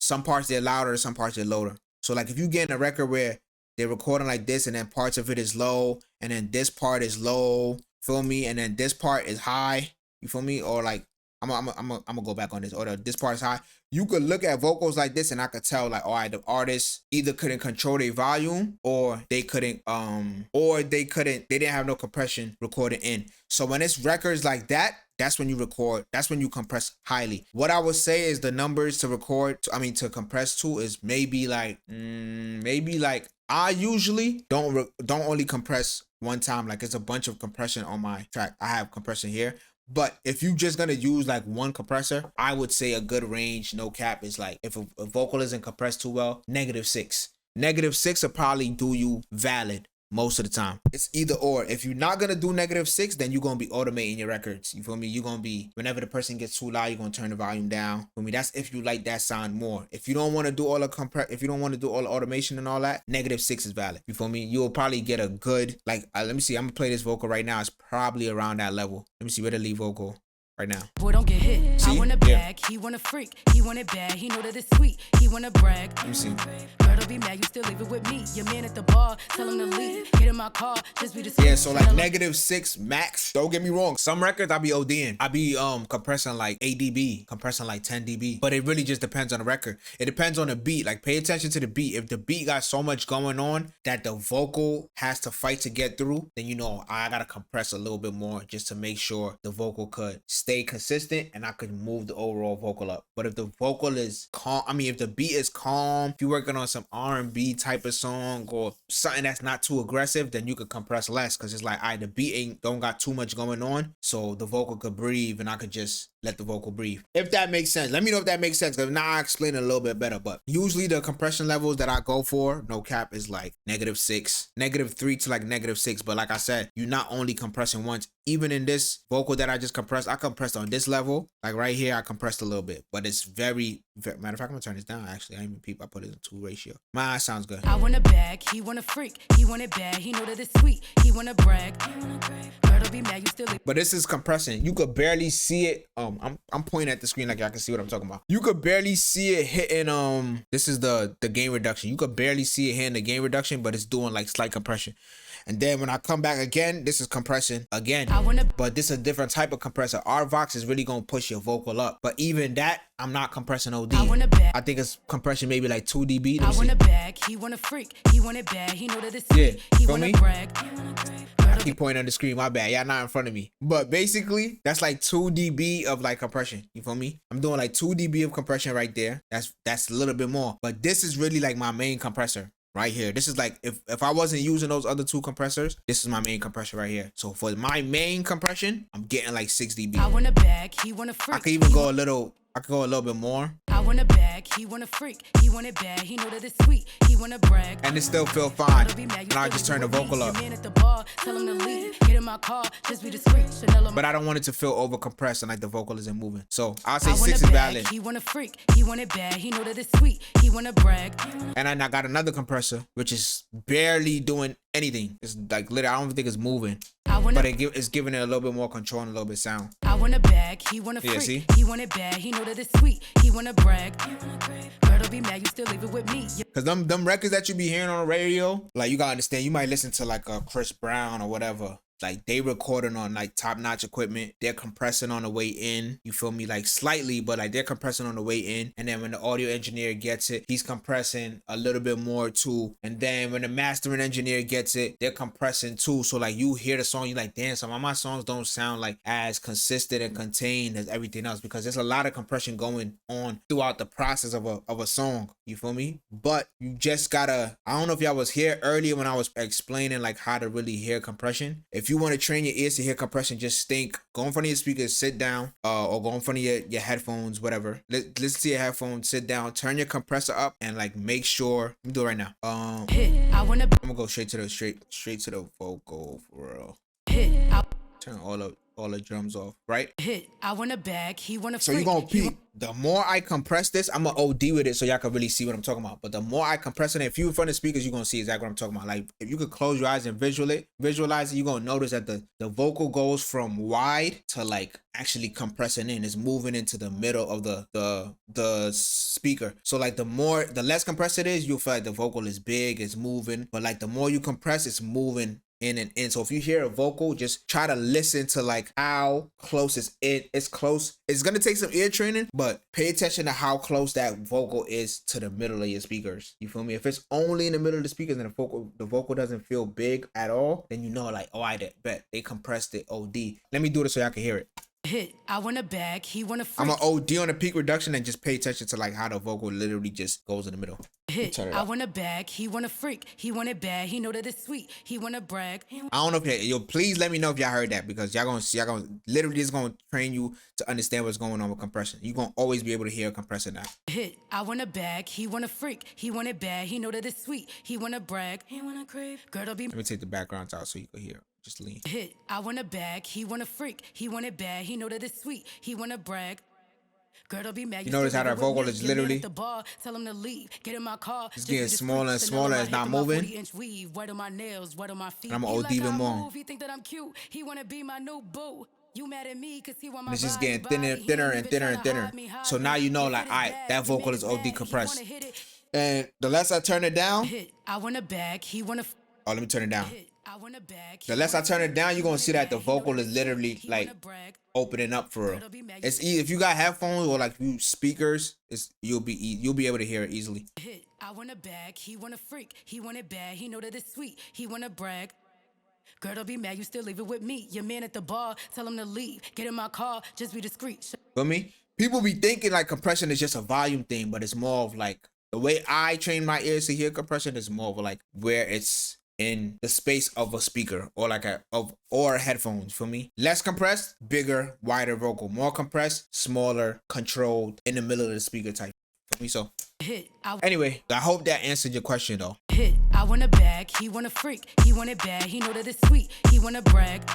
some parts they're louder, some parts they're lower. So like, if you get in a record where they're recording like this and then parts of it is low and then this part is low, feel me, and then this part is high, you feel me, or like I'm gonna go back on this. Or this part is high. You could look at vocals like this, and I could tell like, all right, the artist either couldn't control their volume, or they couldn't, they didn't have no compression recorded in. So when it's records like that, that's when you record. That's when you compress highly. What I would say is the numbers to record, to compress to is maybe like I usually don't only compress one time. Like it's a bunch of compression on my track. I have compression here. But if you just gonna use like one compressor, I would say a good range, no cap, is like if a vocal isn't compressed too well, -6. -6 will probably do you valid most of the time. It's either or. If you're not gonna do -6, then you're gonna be automating your records. You feel me? You're gonna be, whenever the person gets too loud, you're gonna turn the volume down. For me, that's if you like that sound more. If you don't want to do all the if you don't want to do all the automation and all that, -6 is valid. You feel me? You'll probably get a good, like, let me see. I'm gonna play this vocal right now. It's probably around that level. Let me see where the lead vocal right now. Boy, don't get hit. See? I want a bag. Yeah. He want a freak. He want it bad. He know that it's sweet. He want to brag. Let me see. Girl, be mad. You still leave it with me. Your man at the bar. Tell him to leave. Get in my car. Just be the yeah. So like -6 max. Don't get me wrong. Some records I be ODing. I be compressing like 8 dB, compressing like 10 dB. But it really just depends on the record. It depends on the beat. Like pay attention to the beat. If the beat got so much going on that the vocal has to fight to get through, then you know I gotta compress a little bit more just to make sure the vocal could stay consistent and I could move the overall vocal up. But if the vocal is calm, if the beat is calm, if you're working on some R&B type of song or something that's not too aggressive, then you could compress less, because it's like, the beat don't got too much going on, so the vocal could breathe and I could just let the vocal breathe. If that makes sense. Let me know if that makes sense, because now I explain it a little bit better. But usually the compression levels that I go for, no cap, is like -6, -3 to like -6. But like I said, you're not only compressing once. Even in this vocal that I just compressed, I compressed on this level. Like right here, I compressed a little bit. But it's very matter of fact, I'm gonna turn this down. Actually, I even peep. I put it in 2 ratio. My sounds good. I want a bag. He want a freak. He want it bad. He know that it's sweet. He want to brag. Girl, don't be mad. You still. But this is compressing. You could barely see it. I'm pointing at the screen like y'all can see what I'm talking about. You could barely see it hitting. This is the gain reduction. You could barely see it hitting the gain reduction, but it's doing like slight compression. And then when I come back again, this is compressing again. But this is a different type of compressor. RVox is really gonna push your vocal up. But even that, I'm not compressing OD. I think it's compression maybe like 2 dB. I want a bag. He want a freak. He want it bad. He know that it's sweet. He want to brag. I keep pointing on the screen. My bad. Y'all not in front of me. But basically, that's like 2 dB of like compression. You feel me? I'm doing like 2 dB of compression right there. That's a little bit more. But this is really like my main compressor. Right here. This is like, if I wasn't using those other 2 compressors, this is my main compressor right here. So for my main compression, I'm getting like 6 dB. I want a bag. He want a freak. I could even go a little bit more. I want a bag. He want a freak. He want it bad. He know that it's sweet. He want to brag. And it still feel fine. And I just turn the vocal up. Tell him to leave. Get in my car. Just be discreet. But I don't want it to feel over compressed and like the vocal isn't moving. So I'll say 6 is valid. He want a freak. He want it bad. He know that it's sweet. He want to brag. And then I got another compressor, which is barely doing anything. It's like literally, I don't think it's moving. But it's giving it a little bit more control and a little bit sound. I want a bag. He want a freak. See? He want it bad. He know that it's sweet. He want to brag. Girl, don't be mad. You still leave it with me. Cause them records that you be hearing on the radio, like you gotta understand, you might listen to like a Chris Brown or whatever. Like they recording on like top-notch equipment. They're compressing on the way in. You feel me? Like slightly, but like they're compressing on the way in. And then when the audio engineer gets it, he's compressing a little bit more too. And then when the mastering engineer gets it, they're compressing too. So like you hear the song, you're like, damn, some of my songs don't sound like as consistent and contained as everything else, because there's a lot of compression going on throughout the process of a song. You feel me? But you just gotta, I don't know if y'all was here earlier when I was explaining like how to really hear compression. If you want to train your ears to hear compression, just go in front of your speakers, sit down, or go in front of your headphones, whatever. Listen to your headphones, sit down, turn your compressor up, and like make sure. Let me do it right now. I'm gonna go straight to the vocal for real. Turn all the drums off, right? I want a bag. He want a freak. So you gonna peep. The more I compress this, I'm gonna OD with it so y'all can really see what I'm talking about. But the more I compress it, if you in front of the speakers, you're gonna see exactly what I'm talking about. Like if you could close your eyes and visualize it, you're gonna notice that the vocal goes from wide to like actually compressing in. It's moving into the middle of the speaker. So like the less compressed it is, you'll feel like the vocal is big, it's moving. But like the more you compress, it's moving in and in. So if you hear a vocal, just try to listen to like how close it's in. It's close. It's gonna take some ear training, but pay attention to how close that vocal is to the middle of your speakers. You feel me? If it's only in the middle of the speakers and the vocal doesn't feel big at all, then you know like, oh, I bet they compressed it OD. Let me do this so y'all can hear it. Hit, I want a bag, he want a freak. I'm gonna OD on the peak reduction and just pay attention to like how the vocal literally just goes in the middle. Hit, I want a bag, he want a freak. He want it bad, he know that it's sweet. He want to brag. I don't know if yo, please let me know if y'all heard that, because y'all gonna literally just gonna train you to understand what's going on with compression. You gonna always be able to hear a compressor now. Hit, I want a bag, he want a freak. He want it bad, he know that it's sweet. He want to brag, he want to crave. Girl, don't be. Let me take the backgrounds out so you can hear. Just lean. Hit, I want a bag, he want a freak. He want it bad, he know that it's sweet. He want to brag. Girl, don't be mad. You notice how that vocal is literally the bar, tell him to leave. Get in my car. It's getting smaller and smaller. It's not moving. Wet on my nails, wet on my feet. And I'm gonna OD even more. He think that I'm cute. He wanna be my new boo. You mad at me cause he want my it's just getting thinner and thinner and thinner and thinner. So now you know like, alright, that vocal is OD compressed. And the less I turn it down, I want a bag. He wanna. Oh, let me turn it down. The less I turn it down, you're gonna see that the vocal is literally like opening up for real. It's easy if you got headphones or like you speakers. You'll be able to hear it easily. I want a bag. He want a freak. He want it bad. He know that it's sweet. He want to brag. Girl, don't be mad. You still leave it with me. Your man at the bar. Tell him to leave. Get in my car. Just be discreet. For me, people be thinking like compression is just a volume thing, but it's more of like the way I train my ears to hear compression is more of like where it's in the space of a speaker or like or headphones. For me, less compressed, bigger, wider vocal. More compressed, smaller, controlled, in the middle of the speaker type. For me, so anyway, I hope that answered your question though. Hit, I want a bag, he want a freak. He want it bad, he know that it's sweet. He want to brag.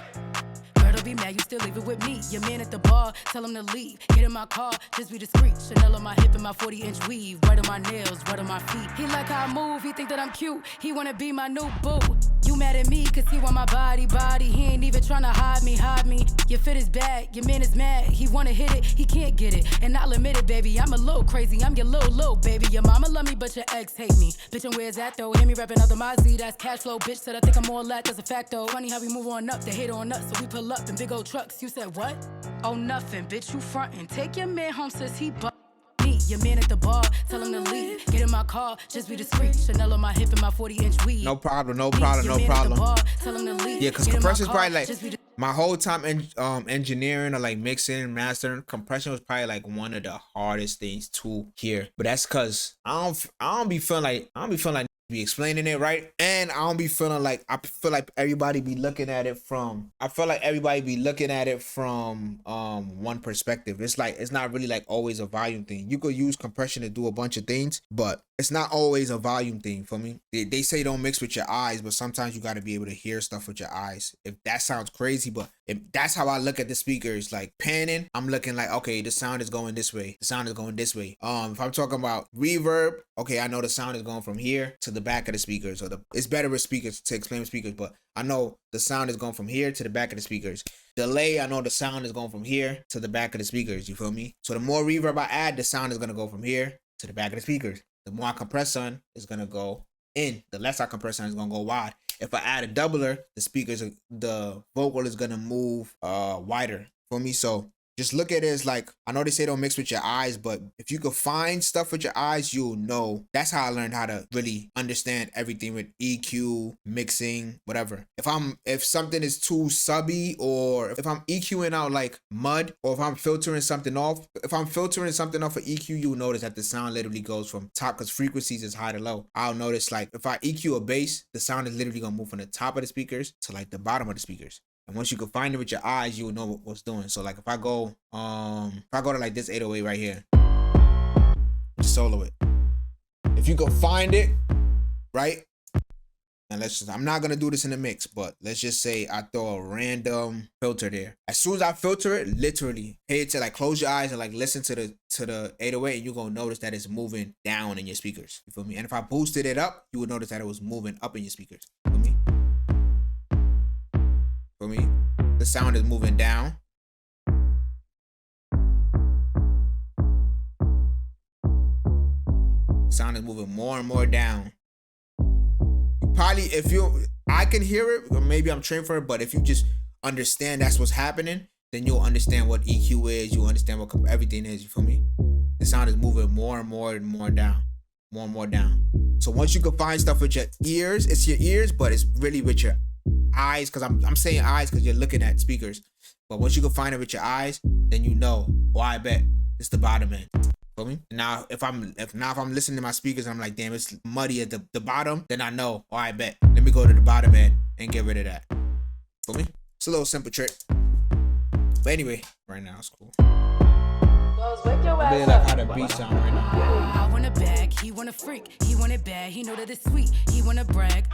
Girl, don't be mad, you still leave it with me. Your man at the bar, tell him to leave. Get in my car, just be discreet. Chanel on my hip and my 40-inch weave. Wet on my nails, wet on my feet. He like how I move, he think that I'm cute. He wanna be my new boo. You mad at me, cause he want my body. He ain't even tryna hide me. Your fit is bad, your man is mad. He wanna hit it, he can't get it. And I'll admit it, baby, I'm a little crazy. I'm your little baby. Your mama love me, but your ex hate me. Bitch, and where's that though? Hear me rapping out the Mozzie, that's cash flow. Bitch said I think I'm more lat, that's a fact though. Funny how we move on up, they hate on us, so we pull up in big old trucks. You said what? Oh, nothing, bitch, you frontin'. Take your man home, says he me. Your man at the bar, tell him to leave. Get in my car, just be discreet. Chanel on my hip and my 40-inch weave. No problem. Yeah, cause compression is probably like my whole time engineering or like mixing and mastering. Compression was probably like one of the hardest things to hear. But that's cause I don't be feeling like be explaining it right, and I don't be feeling like I feel like everybody be looking at it from one perspective. It's like it's not really like always a volume thing. You could use compression to do a bunch of things, but it's not always a volume thing for me. They say don't mix with your eyes, but sometimes you got to be able to hear stuff with your eyes. If that sounds crazy, but that's how I look at the speakers. Like panning, I'm looking like, okay, the sound is going this way. The sound is going this way. If I'm talking about reverb, okay, I know the sound is going from here to the back of the speakers. It's better with speakers to explain speakers, but I know the sound is going from here to the back of the speakers. Delay, I know the sound is going from here to the back of the speakers. You feel me? So the more reverb I add, the sound is gonna go from here to the back of the speakers. The more I compress on, is gonna go in. The less I compress on, is gonna go wide. If I add a doubler, the vocal is gonna move wider for me. So just look at it as like, I know they say don't mix with your eyes, but if you could find stuff with your eyes, you'll know. That's how I learned how to really understand everything with EQ, mixing, whatever. If something is too subby, or if I'm EQing out like mud, or if I'm filtering something off, for EQ, you'll notice that the sound literally goes from top, because frequencies is high to low. I'll notice like if I EQ a bass, the sound is literally gonna move from the top of the speakers to like the bottom of the speakers. And once you can find it with your eyes, you'll know what's doing. So like if I go to like this 808 right here, just solo it. If you can find it, right? And I'm not gonna do this in the mix, but let's just say I throw a random filter there. As soon as I filter it, literally pay it to like close your eyes and like listen to the 808, and you're gonna notice that it's moving down in your speakers. You feel me? And if I boosted it up, you would notice that it was moving up in your speakers. You feel me? For me, the sound is moving down. The sound is moving more and more down. You probably, I can hear it, or maybe I'm trained for it, but if you just understand that's what's happening, then you'll understand what EQ is, you'll understand what everything is, you feel me? The sound is moving more and more and more down, more and more down. So once you can find stuff with your ears, it's your ears, but it's really with your eyes, because I'm saying eyes because you're looking at speakers. But once you can find it with your eyes, then you know, oh, I bet it's the bottom end. Feel me? Now, if I'm listening to my speakers and I'm like, damn, it's muddy at the bottom, then I know, oh, I bet. Let me go to the bottom end and get rid of that. Feel me? It's a little simple trick. But anyway, right now it's cool. I really like how the beat sound right now. I want a bag, he want a freak, he want it bad, he know that it's sweet, he want to brag.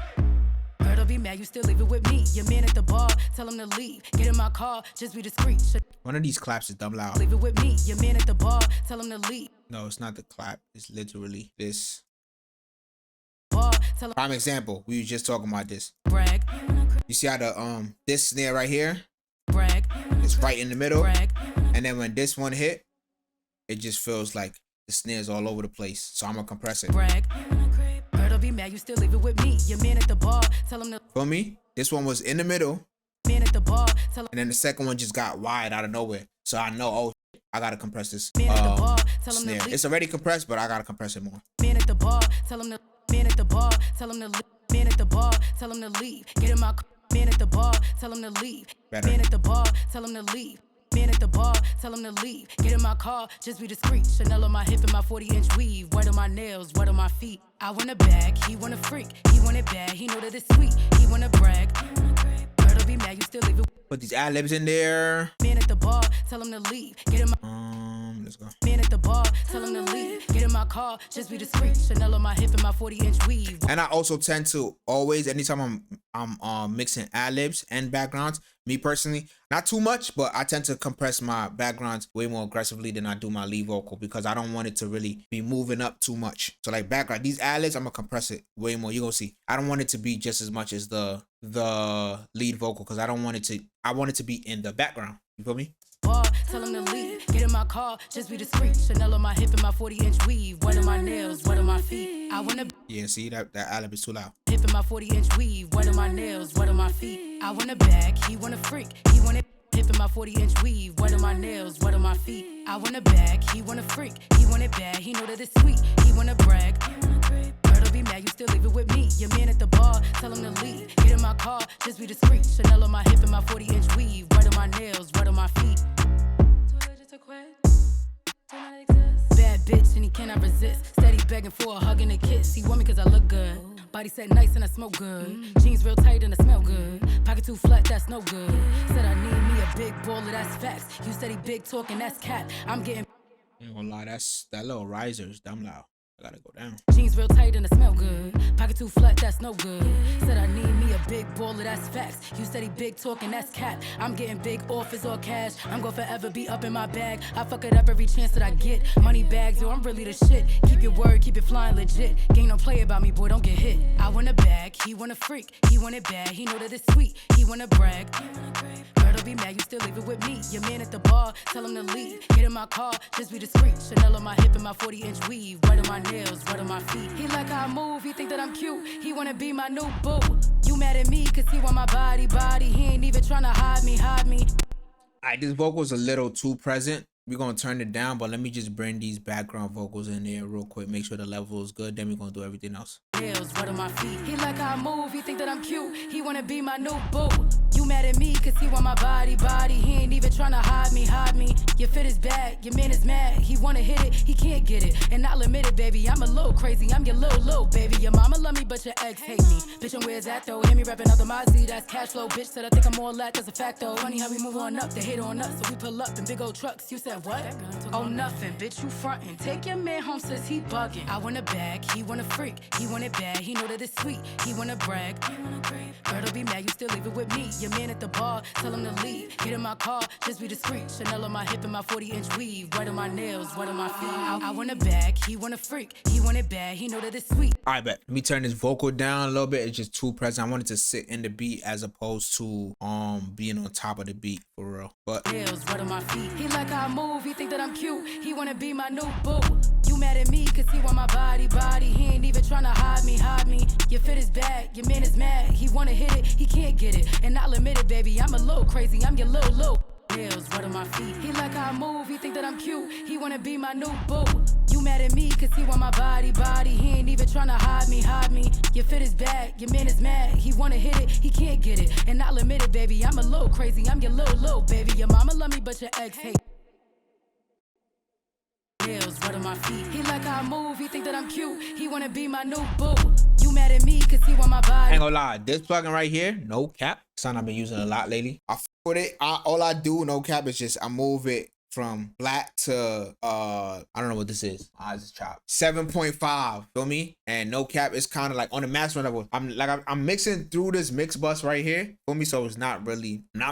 Girl, don't be mad, you still leave it with me. Your man at the bar, tell him to leave. Get in my car, just be discreet. One of these claps is dumb loud. Leave it with me. Your man at the bar, tell him to leave. No, it's not the clap. It's literally this. Bar, prime example. We were just talking about this. Brag. You see how the this snare right here? Brag. It's right in the middle. Brag. And then when this one hit, it just feels like the snare's all over the place. So I'm gonna compress it. Brag. Girl, don't be mad, you still leave it with me. Your man at the bar, tell him to. For me, this one was in the middle. Man at the bar, tell him. And then the second one just got wide out of nowhere. So I know, oh, I gotta compress this snare. It's already compressed, but I gotta compress it more. Man at the bar, tell him to. Man at the bar, tell him to. Man at the bar, tell him to leave. Get in my. Man at the bar, tell him to leave. Better. Man at the bar, tell him to leave. Man at the bar, tell him to leave. Get in my car, just be discreet. Chanel on my hip and my 40-inch weave. Wet on my nails, wet on my feet. I want a bag, he want a freak. He want it bad, he know that it's sweet. He want to brag. Girl, don't be mad, you still leave it. Put these ad-libs in there. Man at the bar, tell him to leave. Get in my. Let's go. Man at the bar, tell him to leave. Get in my car, just be discreet. Chanel on my hip and my 40-inch weave. And I also tend to always, anytime I'm mixing ad-libs and backgrounds, me personally, not too much, but I tend to compress my backgrounds way more aggressively than I do my lead vocal, because I don't want it to really be moving up too much. So like background, these ad-libs, I'm gonna compress it way more. You're gonna see. I don't want it to be just as much as the lead vocal, because I want it to be in the background. You feel me? Bar, tell him to leave. Get in my car, just be discreet. Chanel on my hip and my 40-inch weave. Wet on my nails, wet on my feet. I wanna. Yeah, see that ad-lib is too loud. Hip and my 40-inch weave. Wet on my nails, wet on my feet. I want a bag, he want a freak. He want it. Hip and my 40-inch weave. Wet on my nails, wet on my feet. I want a bag, he want a freak. He want it bad, he know that it's sweet. He wanna brag. Girl, don't be mad, you still leave it with me. Your man at the bar, tell him to leave. Get in my car, just be discreet. Chanel on my hip and my 40-inch weave. Wet on my nails, wet on my feet. Bad bitch and he cannot resist. Steady begging for a hug and a kiss. He want me cause I look good. Body set nice and I smoke good. Jeans real tight and I smell good. Pocket too flat, that's no good. Said I need me a big baller, that's facts. You steady big talking, that's cat. I'm getting. I ain't gonna lie, that little riser is dumb loud. I gotta go down. Jeans real tight and I smell good. Pocket too flat, that's no good. Said I need me a big baller, that's facts. You steady big talking, that's cap. I'm getting big offers or cash. I'm gonna forever be up in my bag. I fuck it up every chance that I get. Money bags, yo, I'm really the shit. Keep your word, keep it flying legit. Gang don't play about me, boy, don't get hit. I want a bag, he want a freak. He want it bad, he know that it's sweet. He wanna brag. Girl, don't be mad, you still leave it with me. Your man at the bar, tell him to leave. Get in my car, just be discreet. Chanel on my hip and my 40-inch weave. Wet on my nails, wet on my feet. He like how I move, he think that I'm cute. He wanna be my new boo. You mad at me cause he want my body. He ain't even tryna hide me. Alright, this vocal's a little too present. We're gonna turn it down, but let me just bring these background vocals in there real quick. Make sure the level is good, then we're gonna do everything else. Nails, wet on my feet. He like how I move, he think that I'm cute. He wanna be my new boo. You mad at me cause he want my body. He ain't even tryna hide me. Your fit is bad, your man is mad. He wanna hit it, he can't get it. And I'll admit it, baby, I'm a little crazy. I'm your little baby. Your mama love me, but your ex hate me. Bitch, and where's that though? Hear me rapping out the Mozzie, that's cash flow. Bitch said I think I'm more like that's a fact though. Funny how we move on up, they hate on us. So we pull up in big old trucks. You said what? Oh, nothing, bitch, you frontin'. Take your man home, says he bugging. I want a bag, he want a freak. He want it bad, he know that it's sweet. He wanna brag. Girl, don't be mad, you still leave it with me. Your man at the bar, tell him to leave. Get in my car, just be discreet. Chanel on my hip and my 40-inch weave. Wet on my nails, wet on my feet. I want a bag, he want a freak. He want it bad, he know that it's sweet. I bet. Let me turn this vocal down a little bit. It's just too present. I want it to sit in the beat as opposed to being on top of the beat for real. But nails, wet on my feet. He like how I move, he think that I'm cute. He wanna be my new boo. You mad at me cause he want my body. He ain't even tryna hide me. Your fit is bad, your man is mad. He wanna wanna hit it, he can't get it. And I'll admit it, baby, I'm a little crazy, I'm your little nails right on my feet. He like how I move, he think that I'm cute, he wanna be my new boo. You mad at me cause he want my body, he ain't even tryna hide me. Your fit is bad, your man is mad, he wanna hit it, he can't get it. And I'll admit it, baby, I'm a little crazy, I'm your little baby. Your mama love me but your ex hate. Nails right on my feet. He like how I move, he think that I'm cute, he wanna be my new boo. You mad at me cause he want my body. Ain't gonna lie, this plugin right here, no cap, something I've been using a lot lately. I f with it. All I do, no cap, is just I move it from flat to I don't know what this is. My eyes is chopped. 7.5, feel me? And no cap, it's kind of like on the mastering level. I'm mixing through this mix bus right here, feel me? So it's not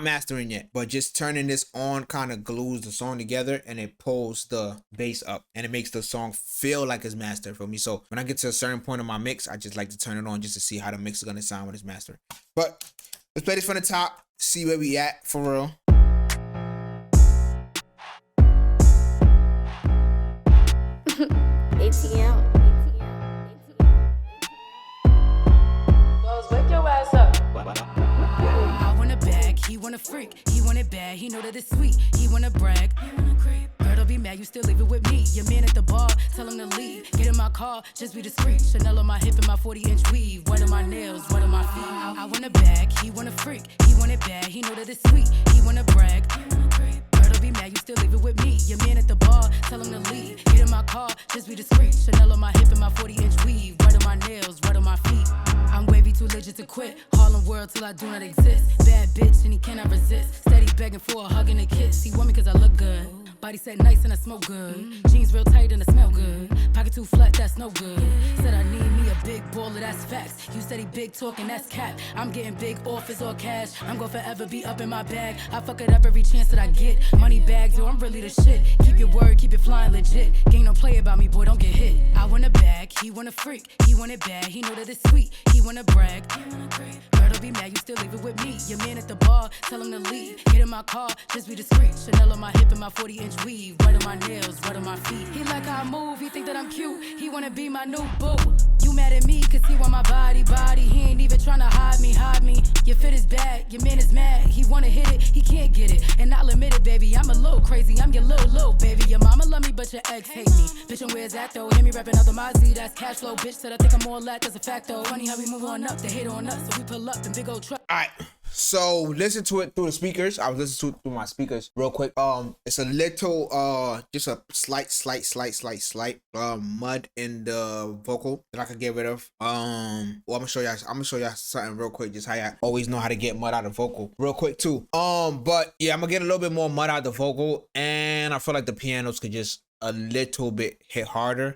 mastering yet, but just turning this on kind of glues the song together, and it pulls the bass up, and it makes the song feel like it's mastered, feel me? So when I get to a certain point of my mix, I just like to turn it on just to see how the mix is gonna sound when it's mastered. But let's play this from the top, see where we at for real. ATM. Wellz, wake your ass up. I want a bag, he want a freak, he want it bad, he know that it's sweet, he wanna brag, he wanna creep. Girl, don't be mad, you still leave it with me. Your man at the bar, tell him to leave. Get in my car, just be discreet. Chanel on my hip and my 40-inch weave. Wet on my nails, wet on my feet. I want a bag, he want a freak, he want it bad, he know that it's sweet, he wanna brag, he wanna creep. Don't be mad, you still leave it with me. Your man at the bar, tell him to leave. Get in my car, just be discreet. Chanel on my hip and my 40-inch weave. Right on my nails, right on my feet. I'm wavy, too legit to quit. Harlem world till I do not exist. Bad bitch and he cannot resist. Steady begging for a hug and a kiss. He want me cause I look good. Body set nice and I smoke good. Jeans real tight and I smell good. Pocket too flat, that's no good. Said I need me a big baller, that's facts. You steady big talking, that's cap. I'm getting big offers or cash. I'm gonna forever be up in my bag. I fuck it up every chance that I get. Money bags, yo, I'm really the shit. Keep your word, keep it flying legit. Gang don't play about me, boy, don't get hit. I want a bag, he want a freak. He want it bad, he know that it's sweet. He wanna brag, he wanna creep. Girl, don't be mad, you still leave it with me. Your man at the bar, tell him to leave. Get in my car, just be discreet. Chanel on my hip and my 40-inch weave. Right on my nails, right on my feet. He like how I move, he think that I'm cute. He wanna be my new boo. You mad at me cause he want my body. He ain't even tryna hide me. Your fit is bad, your man is mad. He wanna hit it, he can't get it. And I'll admit it, baby, I'm a little crazy, I'm your little baby. Your mama love me, but your ex hate me. Bitch, and where's that though? Hear me rapping out the Mozzie, that's cash flow. Bitch said I think I'm more lat, that's a fact though. Funny how we move on up, they hate on us, so we pull up in big old truck. All right, so listen to it through the speakers. I was listening to it through my speakers real quick. It's a little just a slight mud in the vocal that I could get rid of. Well, I'm gonna show y'all something real quick, just how y'all always know how to get mud out of vocal real quick too. But yeah, I'm gonna get a little bit more mud out of the vocal, and I feel like the pianos could just a little bit hit harder.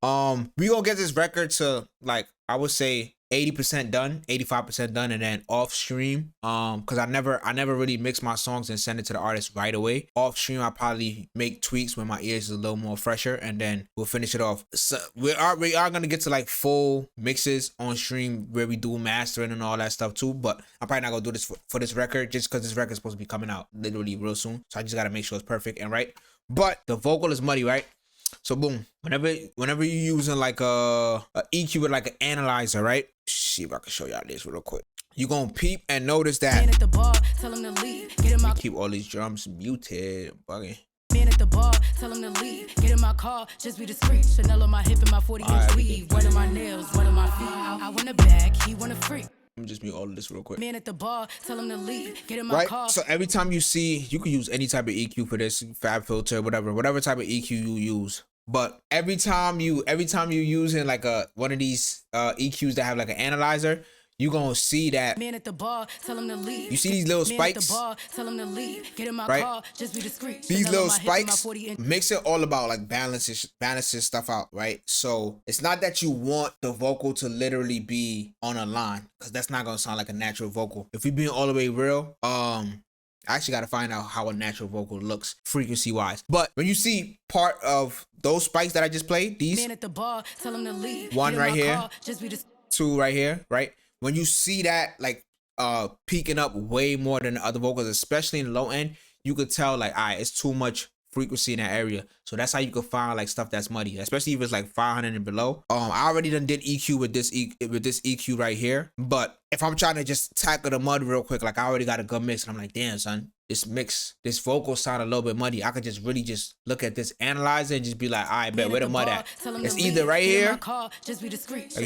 We gonna get this record to, like, I would say 80% done, 85% done, and then off stream, because I never really mix my songs and send it to the artist right away. Off stream, I probably make tweaks when my ears is a little more fresher, and then we'll finish it off. So we are gonna get to like full mixes on stream where we do mastering and all that stuff too, but I'm probably not gonna do this for this record, just because this record is supposed to be coming out literally real soon, so I just gotta make sure it's perfect and right. But the vocal is muddy, right? So boom, whenever you're using like a EQ with like an analyzer, right? See if I can show y'all this real quick. You gonna peep and notice that at the bar, tell him to leave. Get in my keep all these drums muted, bugging. Man at the bar, tell him to leave. Get in my car, just be discreet. Chanel on my hip and my 40-inch weave. Wet on my nails, wet on my feet. I want a bag, he want a freak. Let me just mute all of this real quick. Man at the bar, tell him to leave. Get in my car. So every time you see, you can use any type of EQ for this, fab filter, whatever type of EQ you use. But every time you using like one of these EQs that have like an analyzer, you gonna see that. Man at the bar, tell him to leave. You see these little spikes? Man at the bar, tell him to leave. Get in my car, just be discreet. These little spikes makes it all about like balancing stuff out, right? So it's not that you want the vocal to literally be on a line, because that's not gonna sound like a natural vocal. If we being all the way real, I actually got to find out how a natural vocal looks frequency wise. But when you see part of those spikes that I just played, these man at the bar, tell him to leave. One right here, two right here, right? When you see that like peaking up way more than the other vocals, especially in the low end, you could tell like, all right, it's too much frequency in that area. So that's how you can find like stuff that's muddy, especially if it's like 500 and below. I already done did EQ with this EQ right here, but if I'm trying to just tackle the mud real quick, like I already got a good mix, and I'm like, damn son, this vocal sound a little bit muddy. I could just really just look at this analyzer and just be like, all right, bet where the mud at? It's either right here, like you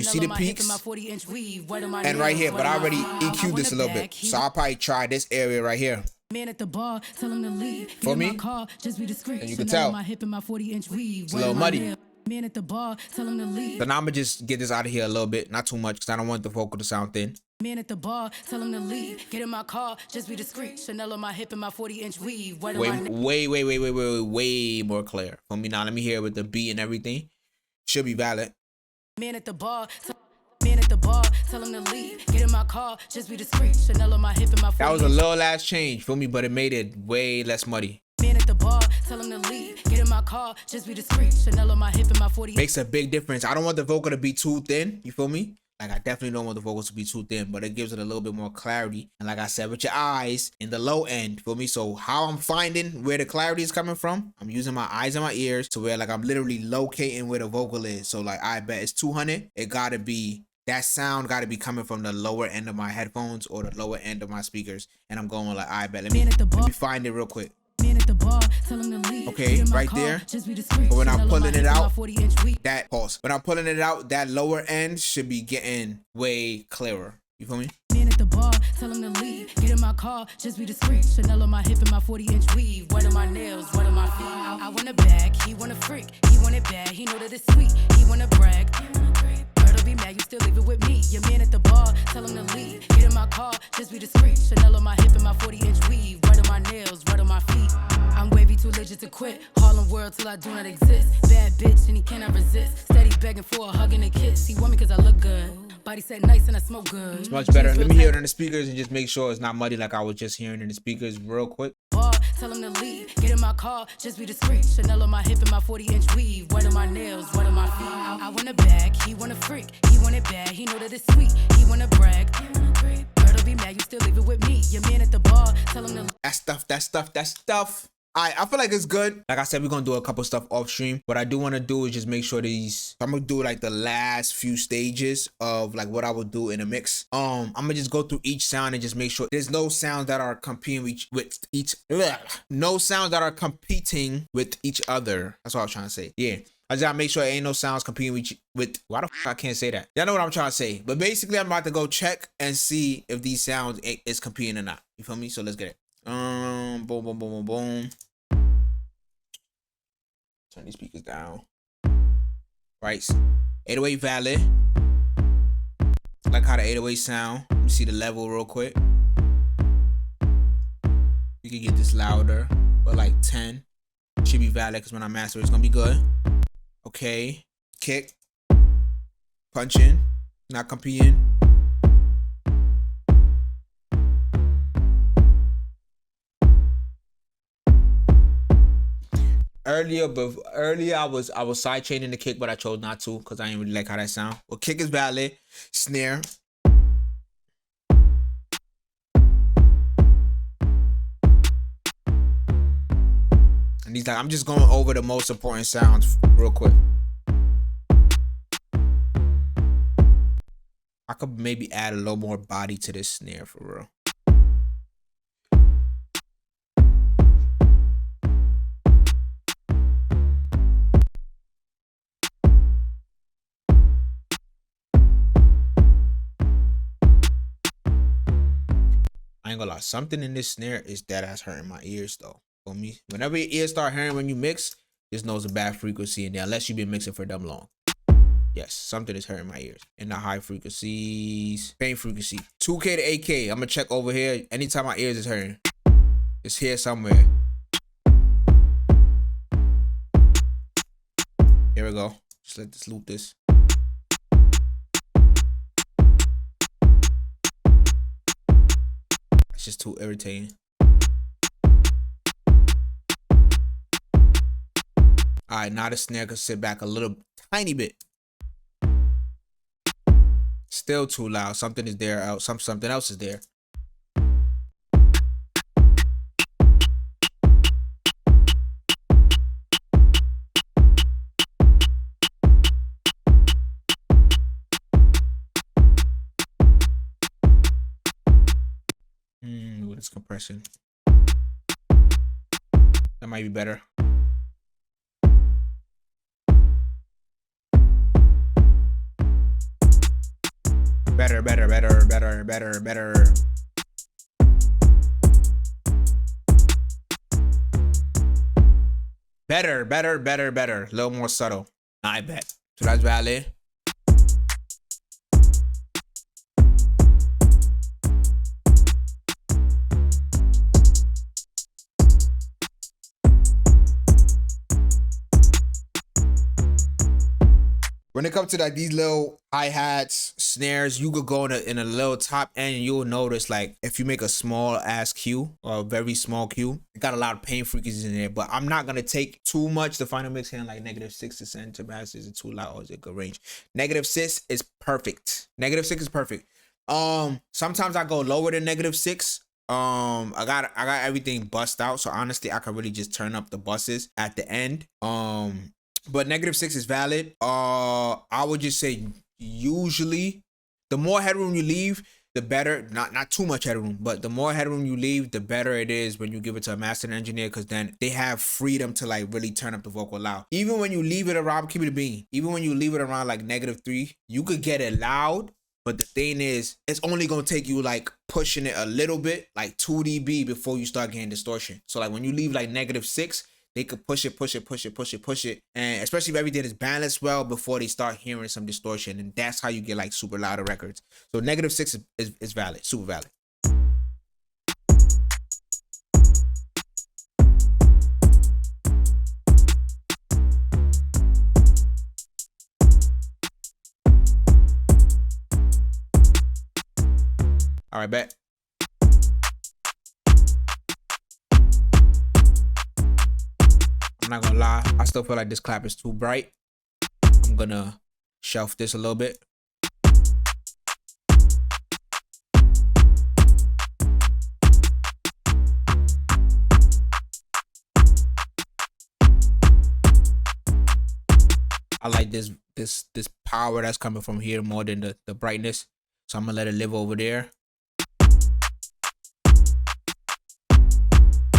see the peaks, and right here, but I already EQ'd this a little bit, so I'll probably try this area right here. Man at the bar, tell him to leave. For me, just be discreet. and you can tell it's a little muddy. Man at the bar, tell him to leave. So now I'm gonna just get this out of here a little bit, not too much, because I don't want the vocal to sound thin. Man at the bar, tell him to leave. Get in my car, just be discreet. Chanel on my hip and my 40-inch weave. Way more clear. For me now, let me hear it with the beat and everything. Should be valid. Man at the bar, tell him to leave. Get in my car, just be discreet. Chanel on my hip and my 40-inch. That was a little last change for me, but it made it way less muddy. Man at the bar, tell him to leave. Get in my car, just be discreet. Chanel on my hip and my 40. Makes a big difference. I don't want the vocal to be too thin. You feel me? Like, I definitely don't want the vocals to be too thin, but it gives it a little bit more clarity. And like I said, with your eyes in the low end, feel me? So how I'm finding where the clarity is coming from, I'm using my eyes and my ears to where like I'm literally locating where the vocal is. So like, I bet it's 200. It gotta be, that sound gotta be coming from the lower end of my headphones or the lower end of my speakers. And I'm going like, I bet, let me find it real quick. Okay, right there. But when I'm pulling it out, that pause. When I'm pulling it out, that lower end should be getting way clearer. You feel me? Man at the bar, tell him to leave. Get in my car, just be discreet. Chanel on my hip and my 40-inch weave. What are my nails? What are my feet? I want a bag, he want a freak. He want it bad, he know that it's sweet. He want to brag. Girl, be mad, you still leave it with me. Your man at the bar, tell him to leave. Get in my car, just be discreet. Chanel on my hip and my 40-inch weave. What are my nails? What are my feet? I'm wavy, too legit to quit. Harlem world till I do not exist. Bad bitch and he cannot resist. Steady begging for a hug and a kiss. He want me cause I look good. Body set nice and I smoke good. It's much better. Let me hear it on the speakers and just make sure it's not muddy like I was just hearing in the speakers real quick. Tell him to leave. Get in my car, just be discreet. Chanel on my hip and my 40-inch weave. What are my nails? What are my feet? I want a bag, he want a freak. He want it bad, he know that it's sweet. He want to brag. Girl, be mad, you still leave it with me. Your man at the bar, tell him to. That stuff. I feel like it's good. Like I said, we're gonna do a couple stuff off stream. What I do want to do is just make sure I'm gonna do like the last few stages of like what I would do in a mix. I'm gonna just go through each sound and just make sure there's no sounds that are competing with each no sounds that are competing with each other. That's what I was trying to say. Yeah. I just gotta make sure there ain't no sounds competing with why the fuck I can't say that? Y'all know what I'm trying to say. But basically, I'm about to go check and see if these sounds is competing or not. You feel me? So let's get it. Boom. Turn these speakers down. Right. 808 valid. Like how the 808 sound. Let me see the level real quick. You can get this louder, but like 10. Should be valid because when I master it, it's gonna be good. Okay. Kick. Punching. Not competing. Earlier I was sidechaining the kick, but I chose not to because I didn't really like how that sound. Well, kick is valid. Snare. And these, like, I'm just going over the most important sounds real quick. I could maybe add a little more body to this snare for real. I ain't gonna lie, something in this snare is dead ass hurting my ears though. For me, whenever your ears start hurting when you mix, just know it's a bad frequency in there, unless you've been mixing for dumb long. Yes, something is hurting my ears. In the high frequencies, pain frequency, 2K to 8K. I'm gonna check over here. Anytime my ears is hurting, it's here somewhere. Here we go. Just let this loop this. It's just too irritating. All right, now the snare can sit back a little tiny bit. Still too loud. Something is there. Something else is there. compression. That might be better. Better. Better. A little more subtle. I bet. So that's valid. When it comes to like these little hi-hats, snares, you could go in a little top end and you'll notice like if you make a small ass cue or a very small cue, it got a lot of pain frequencies in there. But I'm not gonna take too much. The final mix here like -6 to send to bass. Is it too loud or is it good range? -6 is perfect. -6 is perfect. Sometimes I go lower than -6. I got everything bust out, so honestly I could really just turn up the buses at the end. But -6 is valid. I would just say usually the more headroom you leave, the better. Not too much headroom, but the more headroom you leave, the better it is when you give it to a master engineer, because then they have freedom to like really turn up the vocal loud. Even when you leave it around, keep it a bean. Even when you leave it around like -3, you could get it loud. But the thing is, it's only gonna take you like pushing it a little bit, like 2 dB before you start getting distortion. So like when you leave like -6, they could push it, and especially if everything is balanced well before they start hearing some distortion, and that's how you get like super louder records. So -6 is valid, super valid. All right, bet. I'm not gonna lie, I still feel like this clap is too bright. I'm gonna shelf this a little bit. I like this power that's coming from here more than the brightness. So I'm gonna let it live over there.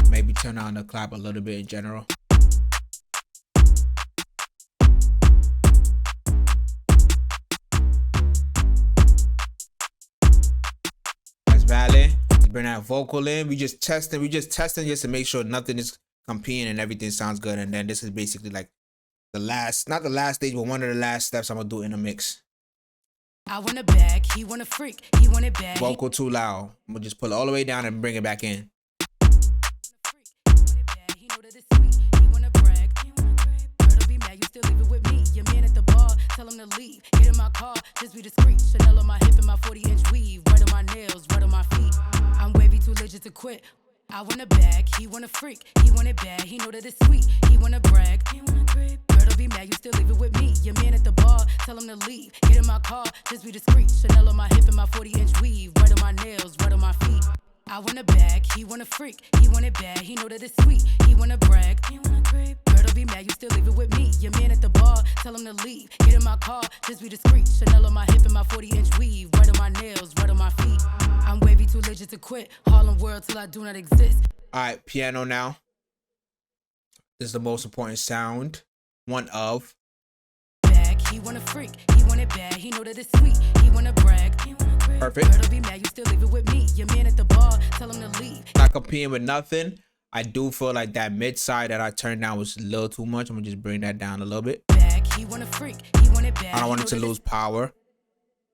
Maybe turn on the clap a little bit in general. That's valid. Let's bring that vocal in. We just testing just to make sure nothing is competing and everything sounds good. And then this is basically like the last, not the last stage, but one of the last steps I'm gonna do in a mix. I want a bag, he want a freak, he want it bad. Vocal too loud. I'm gonna just pull it all the way down and bring it back in. Tell him to leave, get in my car, just be discreet. Chanel on my hip and my 40-inch weave. Right on my nails, right on my feet. I'm wavy, too legit to quit. I want a bag, he want a freak, he want it bad. He know that it's sweet, he want to brag, he want to creep. Girl, don't be mad, you still leave it with me. Your man at the bar, tell him to leave, get in my car, just be discreet. Chanel on my hip and my 40-inch weave. Right on my nails, right on my feet. I want a bag, he want a freak, he want it bad. He know that it's sweet, he want to brag, he want to creep. Girl, don't be mad, you still leave it with me. Your man at the bar, tell him to leave, get in my car, just be discreet. Chanel on my hip and my 40-inch weave. Right on my nails, right on my feet. I'm wavy, too legit to quit. Harlem world till I do not exist. All right, piano now. This is the most important sound. One of. Bag, he want a freak, he want it bad. He know that it's sweet, he want to brag, he want to creep. Perfect. Girl, don't be mad, you still leave it with me. Your man at the bar, tell him to leave. Not competing with nothing. I do feel like that mid side that I turned down was a little too much. I'm gonna just bring that down a little bit. Bag, he want a freak, he want it bad. I don't want it to lose power.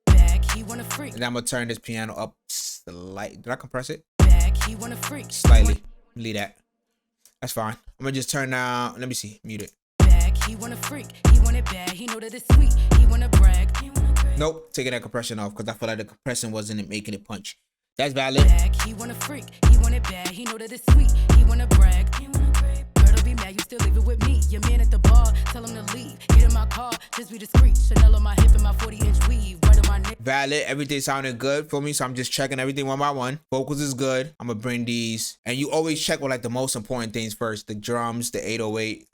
Bag, he want a freak. And I'm gonna turn this piano up slightly. Did I compress it? Bag, he want a freak. Slightly. Leave that. That's fine. I'm gonna just turn down. Let me see. Mute it. Bag, he want a freak, he want it bad. He know that it's sweet, he want to brag, he want to creep. Nope. Taking that compression off because I feel like the compression wasn't making it punch. That's valid. Bag, he want a freak, he want it bad. He know that it's sweet, he want to brag, he want to creep. Girl, don't be mad, you still leave it with me. Your man at the bar, tell him to leave, get in my car, just be discreet. Chanel on my hip and my 40-inch weave. Right on my neck. Valid. Everything sounded good for me, so I'm just checking everything one by one. Vocals is good. I'm gonna bring these, and you always check with like the most important things first. The drums, the 808.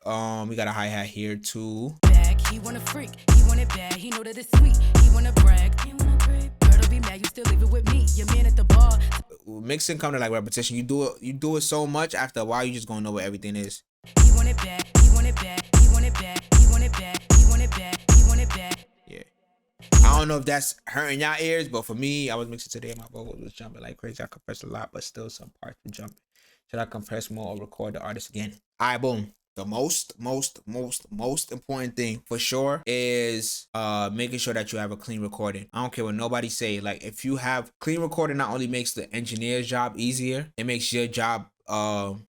We got a hi-hat here too. Bag, he want a freak, he want it bad. He know that it's sweet, he want to brag, he want to creep. Girl, don't be mad, you still leave it with me. Your man at the bar. mixing come to like repetition. You do it so much, after a while you just gonna know what everything is. He want it bad, he want it bad, he want it bad, he want it bad, he want it bad, he want it bad. Yeah. I don't know if that's hurting y'all ears, but for me, I was mixing today, my vocals was jumping like crazy. I compressed a lot, but still some parts were jumping. Should I compress more or record the artist again? All right, boom. The most important thing for sure is making sure that you have a clean recording. I don't care what nobody say. Like, if you have clean recording, not only makes the engineer's job easier, it makes your job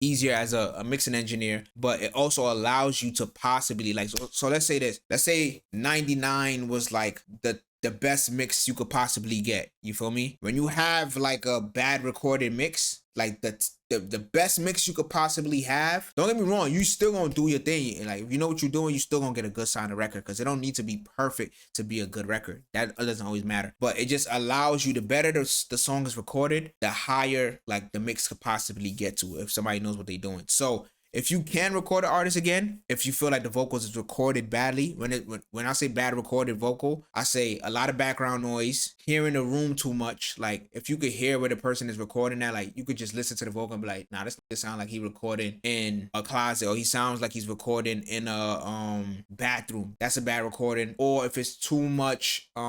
easier as a mixing engineer, but it also allows you to possibly, like, so let's say this. Let's say 99 was like the best mix you could possibly get. You feel me? When you have like a bad recorded mix, like the best mix you could possibly have, don't get me wrong, you still gonna do your thing. And like, if you know what you're doing, you still gonna get a good sounding record, because it don't need to be perfect to be a good record. That doesn't always matter, but it just allows you, the better the song is recorded, the higher like the mix could possibly get to, if somebody knows what they're doing. So if you can record an artist again, if you feel like the vocals is recorded badly, when I say bad recorded vocal, I say a lot of background noise, hearing the room too much. Like, if you could hear where the person is recording at, like, you could just listen to the vocal and be like, nah, this sound like he recording in a closet, or he sounds like he's recording in a bathroom. That's a bad recording. Or if it's too much what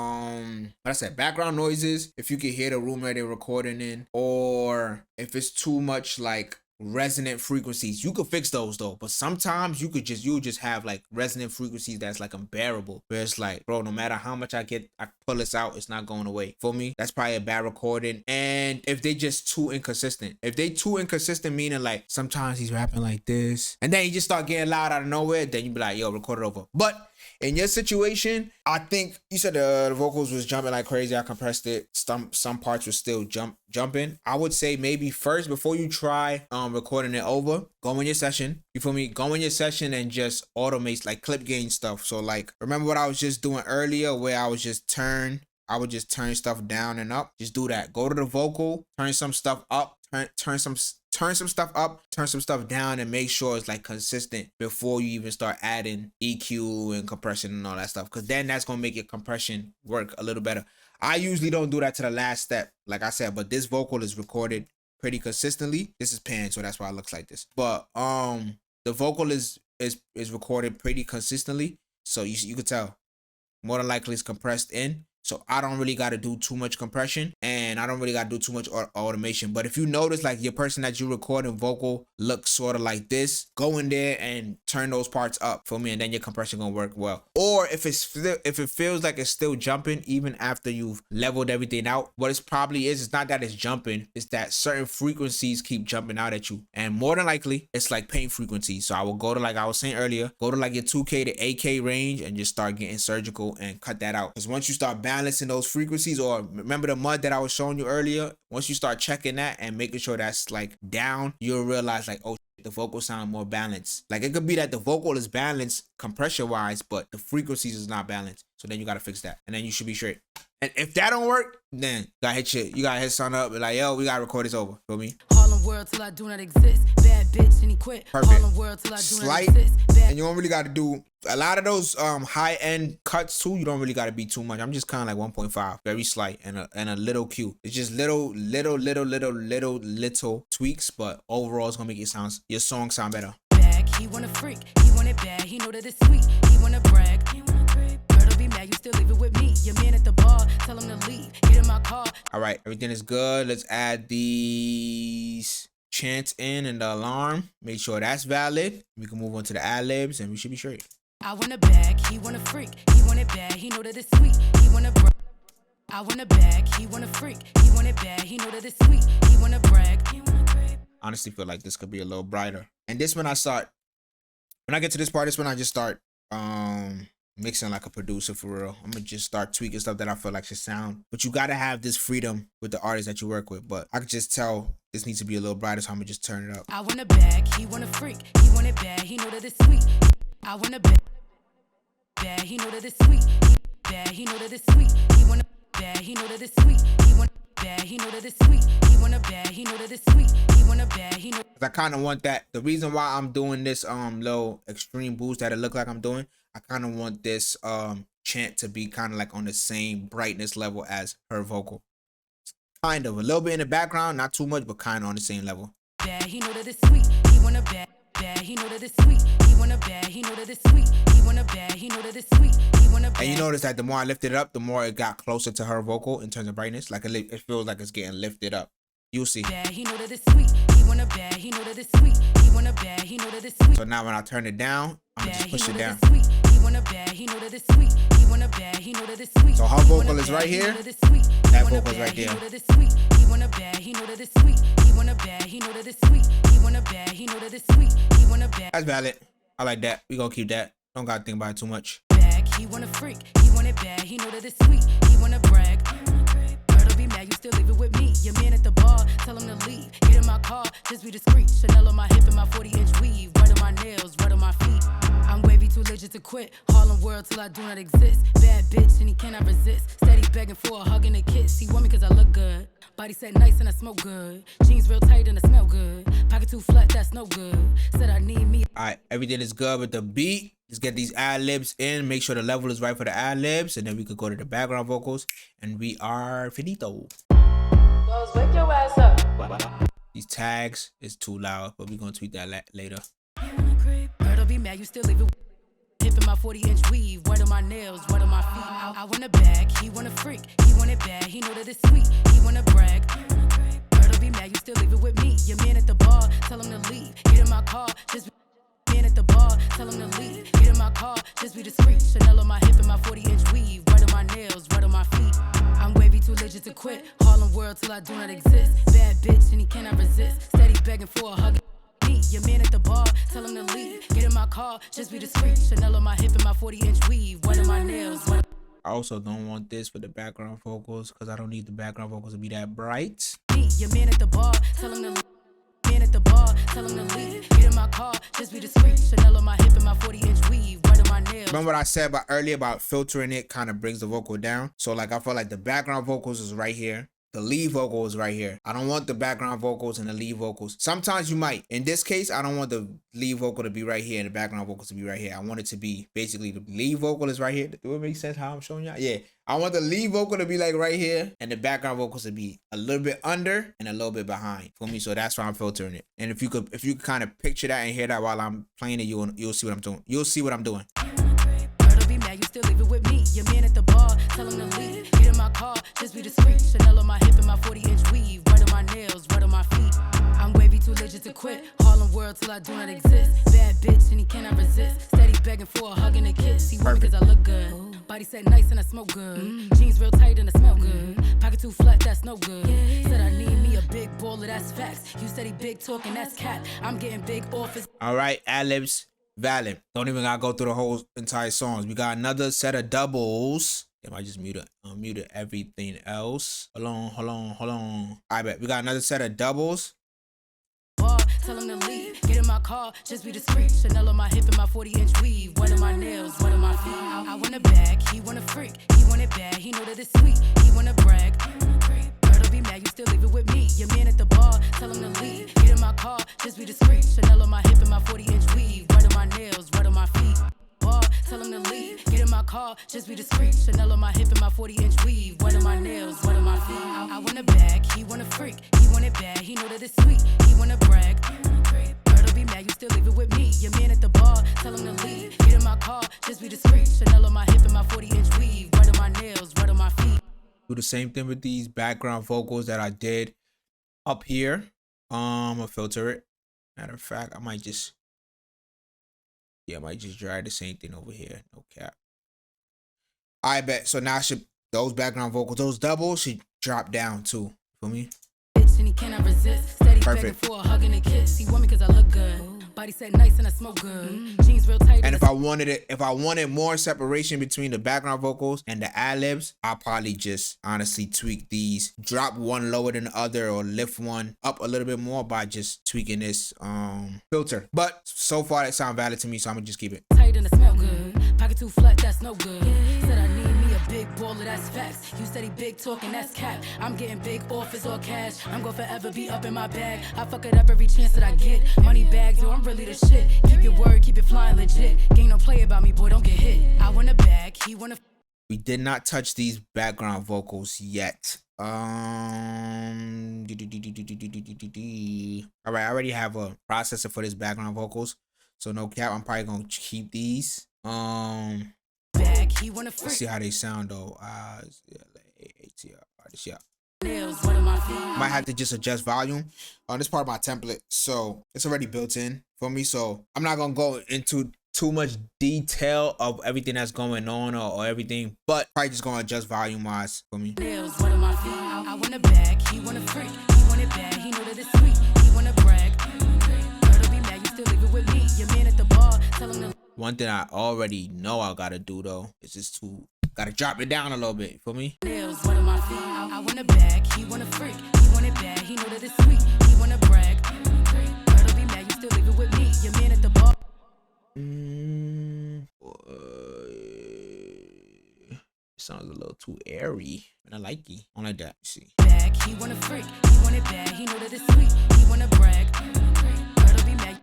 I said, background noises, if you could hear the room where they're recording in, or if it's too much like resonant frequencies, you could fix those though. But sometimes you'll just have like resonant frequencies that's like unbearable, where it's like, bro, no matter how much I pull this out, it's not going away. For me, that's probably a bad recording. And if they just too inconsistent, meaning like sometimes he's rapping like this and then he just start getting loud out of nowhere, then you be like, yo, record it over. But in your situation, I think you said the vocals was jumping like crazy. I compressed it. Some parts were still jumping. I would say maybe first, before you try recording it over, go in your session. You feel me? Go in your session and just automate like clip gain stuff. So like, remember what I was just doing earlier, where I would just turn stuff down and up. Just do that. Go to the vocal, turn some stuff up, turn some stuff up, turn some stuff down, and make sure it's like consistent before you even start adding EQ and compression and all that stuff, because then that's gonna make your compression work a little better. I usually don't do that to the last step, like I said, but this vocal is recorded pretty consistently. This is pan, so that's why it looks like this. But the vocal is recorded pretty consistently, so you could tell more than likely it's compressed in. So I don't really got to do too much compression, and I don't really got to do too much automation. But if you notice like your person that you recording vocal looks sort of like this, go in there and turn those parts up for me, and then your compression gonna work well. Or if it feels like it's still jumping even after you've leveled everything out, what it probably is, it's not that it's jumping, it's that certain frequencies keep jumping out at you. And more than likely, it's like pain frequencies. So I will go to, like I was saying earlier, go to like your 2K to 8K range and just start getting surgical and cut that out. Because once you start balancing those frequencies, or remember the mud that I was showing you earlier, once you start checking that and making sure that's like down, you'll realize like, oh, the vocal sound more balanced. Like, it could be that the vocal is balanced compression wise, but the frequencies is not balanced. So then you gotta fix that, and then you should be straight. And if that don't work, then you gotta hit son up and like, yo, we gotta record this over. Feel me? Harlem world till I do not exist. Bad bitch and he quit. Perfect. Harlem world till I do Slight, not exist. and you don't really gotta do a lot of those high end cuts too. You don't really gotta be too much. I'm just kind of like 1.5, very slight, and a little Q. It's just little tweaks, but overall it's gonna make your song sound better. He want a freak, he want it bad, he know that it's sweet, he wanna brag, he wanna creep. Girl, be mad, you still leave it with me. Your man at the bar, tell him to leave, get in my car. All right, everything is good. Let's add these chants in and the alarm. Make sure that's valid. We can move on to the ad-libs and we should be straight. I want a bag, he want a freak, he want it bad, he know that it's sweet, he wanna brag. I want a bag, he want a freak, he want it bad, he know that it's sweet, he wanna brag, he wanna creep. Honestly feel like this could be a little brighter. And this when I get to this part, I just start mixing like a producer for real. I'm gonna just start tweaking stuff that I feel like should sound. But you gotta have this freedom with the artists that you work with. But I could just tell this needs to be a little brighter, so I'm gonna just turn it up. I want a bag, he want a freak, he want it bad, he know that it's sweet. I want a bag, he know that it's sweet. Bad, he know that it's sweet. He want a bag, he know that it's sweet. He want a bag, he know that it's sweet. He want a bag, he know that it's sweet. He want a bag, he know. I kind of want that. The reason why I'm doing this little extreme boost that it look like I'm doing, I kind of want this chant to be kind of like on the same brightness level as her vocal. Kind of a little bit in the background, not too much, but kind of on the same level. Bad, he know that it's sweet. He want a bad, bad. He know that it's sweet. He want a bad. He know that it's sweet. He want a bad. He know that it's sweet. He want a bad. And you notice that the more I lifted it up, the more it got closer to her vocal in terms of brightness. Like it feels like it's getting lifted up. You'll see. Bad, he know that it's sweet. He want a bad. He know that it's sweet. He want a bad. He know that it's sweet. So now when I turn it down, I'm gonna just push it down. He want a bad. He know that it's sweet. He want a bad. He know that it's sweet. So her vocal is right here. That vocal is right there. He want a bad. He know that it's sweet. He want a bad. He know that it's sweet. He want a bad. He know that it's sweet. He want a bad. That's valid. I like that. We gonna keep that. Don't gotta think about it too much. He want a freak. He want it bad. He know that it's sweet. He want to brag. Girl, be mad. You still leave it with me. Your man at the bar. Tell him to leave. Get in my car. Just be discreet. Chanel on my hip and my 40-inch weave. Right on my nails. Right on my feet. I'm wavy, too legit to quit. Harlem world till I do not exist. Bad bitch and he cannot resist. Steady begging for a hug and a kiss. He want me cause I look good. Body said nice and I smoke good. Jeans real tight and I smell good. Pocket too flat, that's no good. Said I need me. Alright, everything is good with the beat. Let's get these ad-libs in. Make sure the level is right for the ad-libs. And then we could go to the background vocals. And we are finito. Wellz, wake your ass up. These tags is too loud, but we're gonna tweak that later. Girl, be mad, you still leave it. Hip in my 40-inch weave, right on my nails, right on my feet. I want a bag, he want a freak. He want it bad, he know that it's sweet. He want to brag. Girl, be mad, you still leave it with me. Your man at the bar, tell him to leave. Get in my car, just be man at the bar, tell him to leave. Get in my car, just be discreet. Chanel on my hip and my 40-inch weave, right on my nails, right on my feet. I'm wavy, too legit to quit. Harlem world till I do not exist. Bad bitch and he cannot resist. Steady begging for a hug. Your man at the bar, tell him to leave. Get in my car, just be discreet. Chanel on my hip and my 40-inch weave. One of my nails. I also don't want this for the background vocals because I don't need the background vocals to be that bright. Your man at the bar, tell him to leave. Man at the bar, tell him to leave. Get in my car, just be discreet. Chanel on my hip and my 40-inch weave. Right on my nails. Remember what I said about earlier about filtering it kind of brings the vocal down. So like I felt like the background vocals is right here. The lead vocal is right here. I don't want the background vocals and the lead vocals. Sometimes you might. In this case, I don't want the lead vocal to be right here and the background vocals to be right here. I want it to be basically the lead vocal is right here. Do it make sense how I'm showing y'all? Yeah. I want the lead vocal to be like right here and the background vocals to be a little bit under and a little bit behind for me. So that's why I'm filtering it. And if you could kind of picture that and hear that while I'm playing it, you'll see what I'm doing. You'll see what I'm doing. Be mad, you still leave it with me. Your man at the bar, tell him to leave. Get in my car, just be discreet. Chanel on my hip and my 40-inch weave. Right on my nails, right on my feet. I'm wavy, too legit to quit. Harlem world till I do not exist. Bad bitch and he cannot resist. Steady begging for a hug and a kiss. He want me cause I look good. Body said nice and I smoke good. Jeans real tight and I smell good. Pocket too flat, that's no good. Said I need me a big baller, that's facts. You steady big talking, that's cat. I'm getting big offers. Alright, ad-libs. Valid. Don't even gotta go through the whole entire songs. We got another set of doubles. Damn, I just muted everything else. Hold on. I bet we got another set of doubles. Tell him to leave. Get in my car, just be discreet. Chanel on my hip and my 40-inch weave. One of my nails, one of my feet. I want a bag, he want a freak. He want it bad, he know that it's sweet. He want to brag. Girl, be mad, you still leave it with me. Your man at the bar, tell him to leave. Get in my car, just be discreet. Chanel on my hip and my 40-inch weave. Right on my nails, right on my feet. Tell him to leave. Get in my car, just be discreet. Chanel on my hip and my 40-inch weave. One of my nails, one of my feet. I want a bag, he want a freak. He want it bad, he know that it's sweet. He want to brag. Girl, be mad, you still leave it with me. Your man at the bar, tell him to leave. Get in my car, just be discreet. Chanel on my hip and my 40-inch weave. Right on my nails, right on my feet. Do the same thing with these background vocals that I did up here. I'm gonna filter it. Matter of fact, I might just drag the same thing over here. No cap. I bet. So now those background vocals, those doubles should drop down too. For me. And he cannot resist. Steady Perfect. Begging for a hug and a kiss. He want me cause I look good. Body said nice and I smoke good. Jeans real tight. And if I wanted more separation between the background vocals and the ad-libs, I'll probably just honestly tweak these. Drop one lower than the other or lift one up a little bit more by just tweaking this filter. But so far that sounds valid to me, so I'm gonna just keep it. Tight and I smell good. Pocket too flat, that's no good. Said I need me a big baller, that's facts. You steady big talking, that's cap. I'm getting big offers or cash. I'm gonna forever be up in my bag. I fuck it up every chance that I get. Money bags, yo, I'm really the shit. Keep your word, keep it flying legit. Ain't no play about me, boy, don't get hit. I want a bag, he want a... We did not touch these background vocals yet. All right, I already have a processor for this background vocals, so no cap, I'm probably gonna keep these. Let's see how they sound though. Yeah. Might have to just adjust volume. This part of my template, so it's already built in for me. So I'm not gonna go into too much detail of everything that's going on or everything, but probably just gonna adjust volume wise for me. I want a bag, he want a freak, he want it bad, he know that it's sweet, he want to brag. Girl, be mad, you still leave it with me. Your man at the bar, tell him to. One thing I already know I gotta do though is just gotta drop it down a little bit for me. I want a bag, he want a freak, he want it bad, he know that it's sweet, he want to brag. Girl, be mad, you still leave it with me. Your man at the bar. Sounds a little too airy, and I like it. I don't like that. Let's see. Bag, he want a freak, he want it bad, he know that it's sweet, he want to brag. Girl, be mad.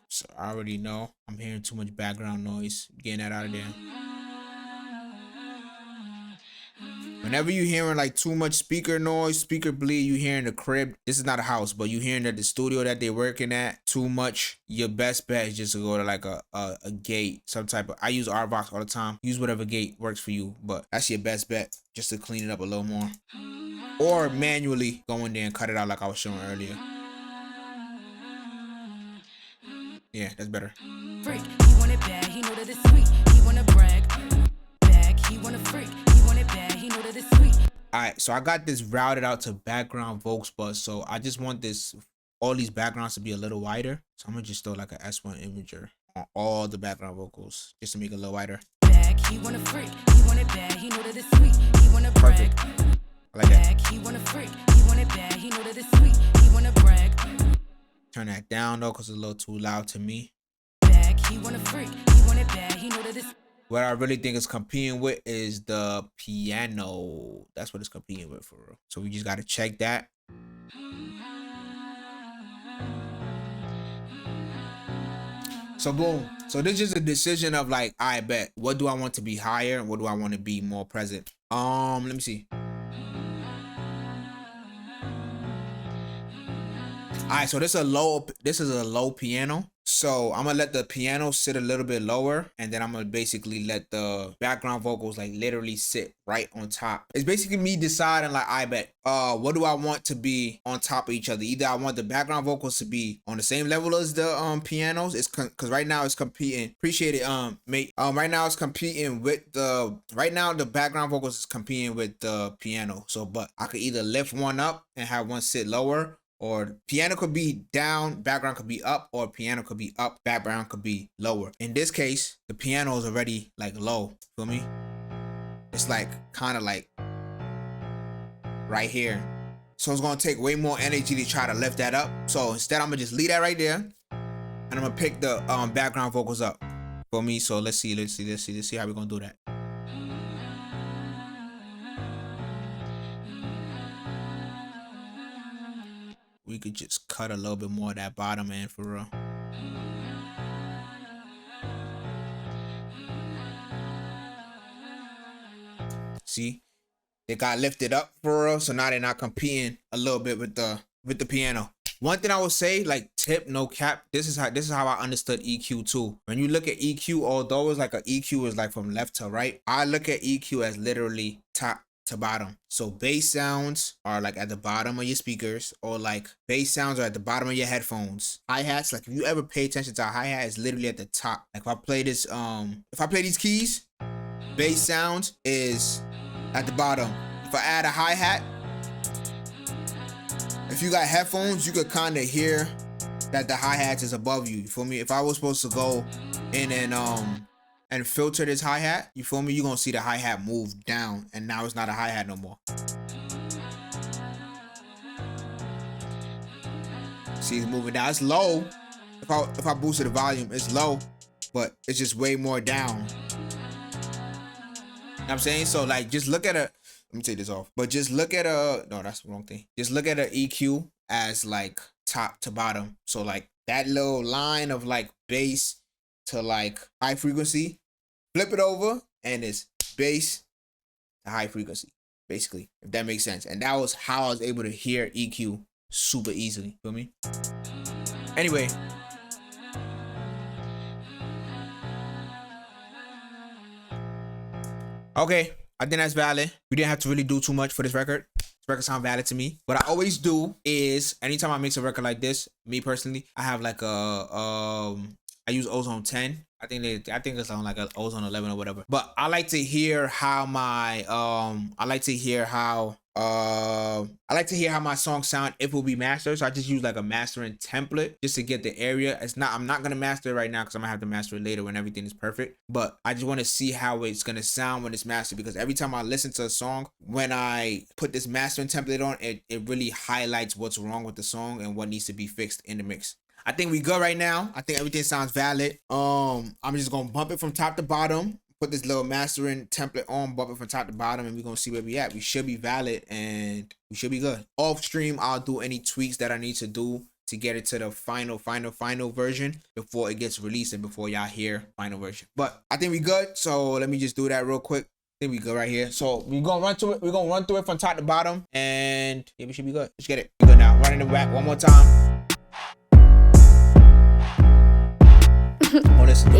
So I already know I'm hearing too much background noise. Getting that out of there. Whenever you hearing like too much speaker noise, speaker bleed, you hearing the crib. This is not a house, but you hearing that the studio that they're working at too much. Your best bet is just to go to like a gate, some type of. I use RVox all the time. Use whatever gate works for you, but that's your best bet just to clean it up a little more. Or manually go in there and cut it out like I was showing earlier. Yeah, that's better. Freak, he want it bad, he know that it's sweet, he want to brag. Bag, he want a freak, he want it bad, he know that it's sweet. Alright, so I got this routed out to background Volks bus, so I just want all these backgrounds to be a little wider. So I'm gonna just throw like an S1 imager on all the background vocals just to make it a little wider. Bag, he want a freak, he want it bad, he know that it's sweet, he want to brag. Perfect. I like that. Bag, he want a freak, he want it bad, he know that it's sweet, he want to brag. Turn that down though, cause it's a little too loud to me. Bag, he want a freak, he want it bad, he know that it's. What I really think it's competing with is the piano. That's what it's competing with for real. So we just gotta check that. So boom. So this is a decision of like, I bet what do I want to be higher and what do I want to be more present. Let me see. All right, so this is a low piano. So I'm gonna let the piano sit a little bit lower, and then I'm gonna basically let the background vocals like literally sit right on top. It's basically me deciding like, I bet what do I want to be on top of each other. Either I want the background vocals to be on the same level as the pianos. It's because right now it's competing. Appreciate it, mate. Right now it's competing with the background vocals is competing with the piano. So but I could either lift one up and have one sit lower, or piano could be down, background could be up, or piano could be up, background could be lower. In this case, the piano is already like low, feel me? It's like kind of like right here. So it's gonna take way more energy to try to lift that up. So instead I'm gonna just leave that right there, and I'm gonna pick the background vocals up for me. So let's see how we're gonna do that. We could just cut a little bit more of that bottom end for real. See, they got lifted up for real, so now they're not competing a little bit with the piano. One thing I would say, like tip, no cap, this is how I understood EQ too. When you look at EQ, although it's like a EQ is like from left to right, I look at EQ as literally top to bottom. So bass sounds are like at the bottom of your speakers, or like bass sounds are at the bottom of your headphones. Hi-hats, like if you ever pay attention to a hi-hat, it's literally at the top. Like if I play this, if I play these keys, bass sounds is at the bottom. If I add a hi-hat, if you got headphones, you could kind of hear that the hi-hats is above you. You feel me? If I was supposed to go in and filter this hi-hat, you feel me? You're gonna see the hi-hat move down, and now it's not a hi-hat no more. See, it's moving down. It's low. If I boosted the volume, it's low, but it's just way more down. You know what I'm saying? So like, just look at let me take this off. But just look at no, that's the wrong thing. Just look at an EQ as like top to bottom. So like that little line of like bass to like high frequency, flip it over, and it's bass to high frequency, basically, if that makes sense. And that was how I was able to hear EQ super easily. Feel me? Anyway. Okay, I think that's valid. We didn't have to really do too much for this record. This record sound valid to me. What I always do is anytime I mix a record like this, me personally, I have like I use Ozone 10. I think it's on like an Ozone 11 or whatever. But I like to hear how my I like to hear how my song sound if it will be mastered. So I just use like a mastering template just to get the area. I'm not gonna master it right now because I'm gonna have to master it later when everything is perfect. But I just want to see how it's gonna sound when it's mastered, because every time I listen to a song, when I put this mastering template on, it really highlights what's wrong with the song and what needs to be fixed in the mix. I think we good right now. I think everything sounds valid. I'm just gonna bump it from top to bottom. Put this little mastering template on, bump it from top to bottom, and we're gonna see where we at. We should be valid and we should be good. Off stream, I'll do any tweaks that I need to do to get it to the final version before it gets released and before y'all hear final version. But I think we good. So let me just do that real quick. I think we good right here. So we're gonna run through it. We're gonna run through it from top to bottom, and yeah, we should be good. Let's get it. We good now. Running it back one more time. Oh, listen.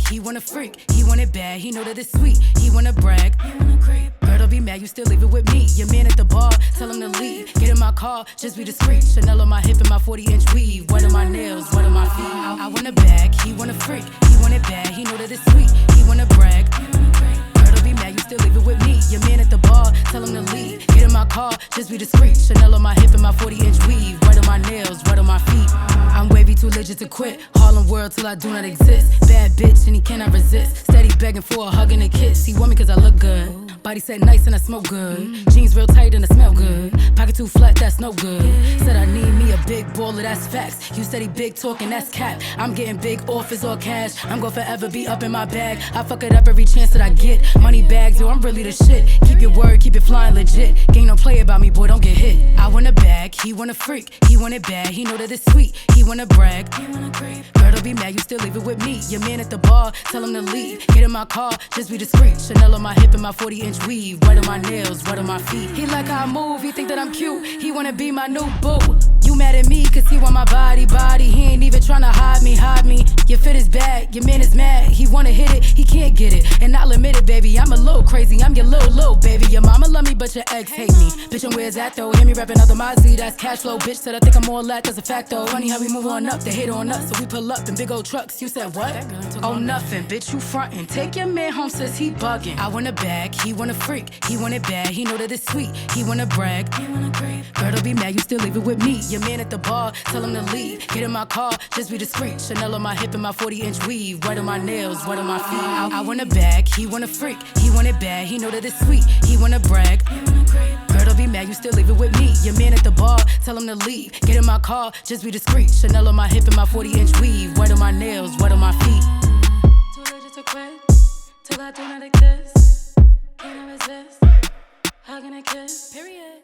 He want a freak, he want it bad, he know that it's sweet, he wanna brag, he wanna creep. Girl, don't be mad, you still leave it with me. Your man at the bar, tell him to leave. Get in my car, just be discreet. Chanel on my hip and my 40-inch weave. What are my nails, what are my feet? I want a bag, he want a freak, he want it bad, he know that it's sweet, he wanna brag, he wanna creep. Girl, don't be mad, you still leave it with me. Your man at the bar, tell him to leave. Get in my car, just be discreet. Chanel on my hip and my 40-inch weave. What are my nails, what are my feet? I'm wavy, too legit to quit. Harlem world till I do not exist. Bad bitch and he cannot resist. Steady begging for a hug and a kiss. He want me cause I look good. Body set nice and I smoke good. Jeans real tight and I smell good. Pocket too flat, that's no good. Said I need me a big baller, that's facts. You steady big talking, that's cap. I'm getting big offers or cash. I'm gonna forever be up in my bag. I fuck it up every chance that I get. Money bags, yo, I'm really the shit. Keep your word, keep it flying legit. Gang don't play about me, boy, don't get hit. I want a bag, he want a freak. He want it bad, he know that it's sweet. He wanna brag, he wanna creep. Girl, don't be mad, you still leave it with me. Your man at the bar, tell him to leave. Get in my car, just be discreet. Chanel on my hip and my 40-inch weave. What are my nails, what are my feet? He like how I move, he think that I'm cute. He wanna be my new boo. You mad at me cause he want my body. He ain't even tryna hide me. Your fit is bad, your man is mad. He wanna hit it, he can't get it. And I'll admit it, baby, I'm a little crazy. I'm your little baby. Your mama love me, but your ex hate me. Bitch, and where's that though? Hear me rapping other Mozzie, that's cash flow. Bitch said I think I'm all that, that's a fact though. Funny how we move on up, they hate on us. So we pull up in big old trucks. You said what? Oh, nothing, bitch, you frontin'. Take your man home, says he bugging. I want a bag, he want a freak. He want it bad, he know that it's sweet. He wanna brag, he wanna creep. Girl, don't be mad, you still leave it with me. Your man at the bar, tell him to leave. Get in my car, just be discreet. Chanel on my hip and my 40-inch weave. What are my nails, what are my feet? I want a bag, he want a freak. He want it bad, he know that it's sweet. He wanna brag, he wanna creep. Girl, don't be mad, you still leave it with me. Your man at the bar, tell him to leave. Get in my car, just be discreet. Chanel on my hip and my 40-inch weave. What are my nails, what are my feet? Too legit to quit, till I do not exist. Can't resist, hugging a kiss, period.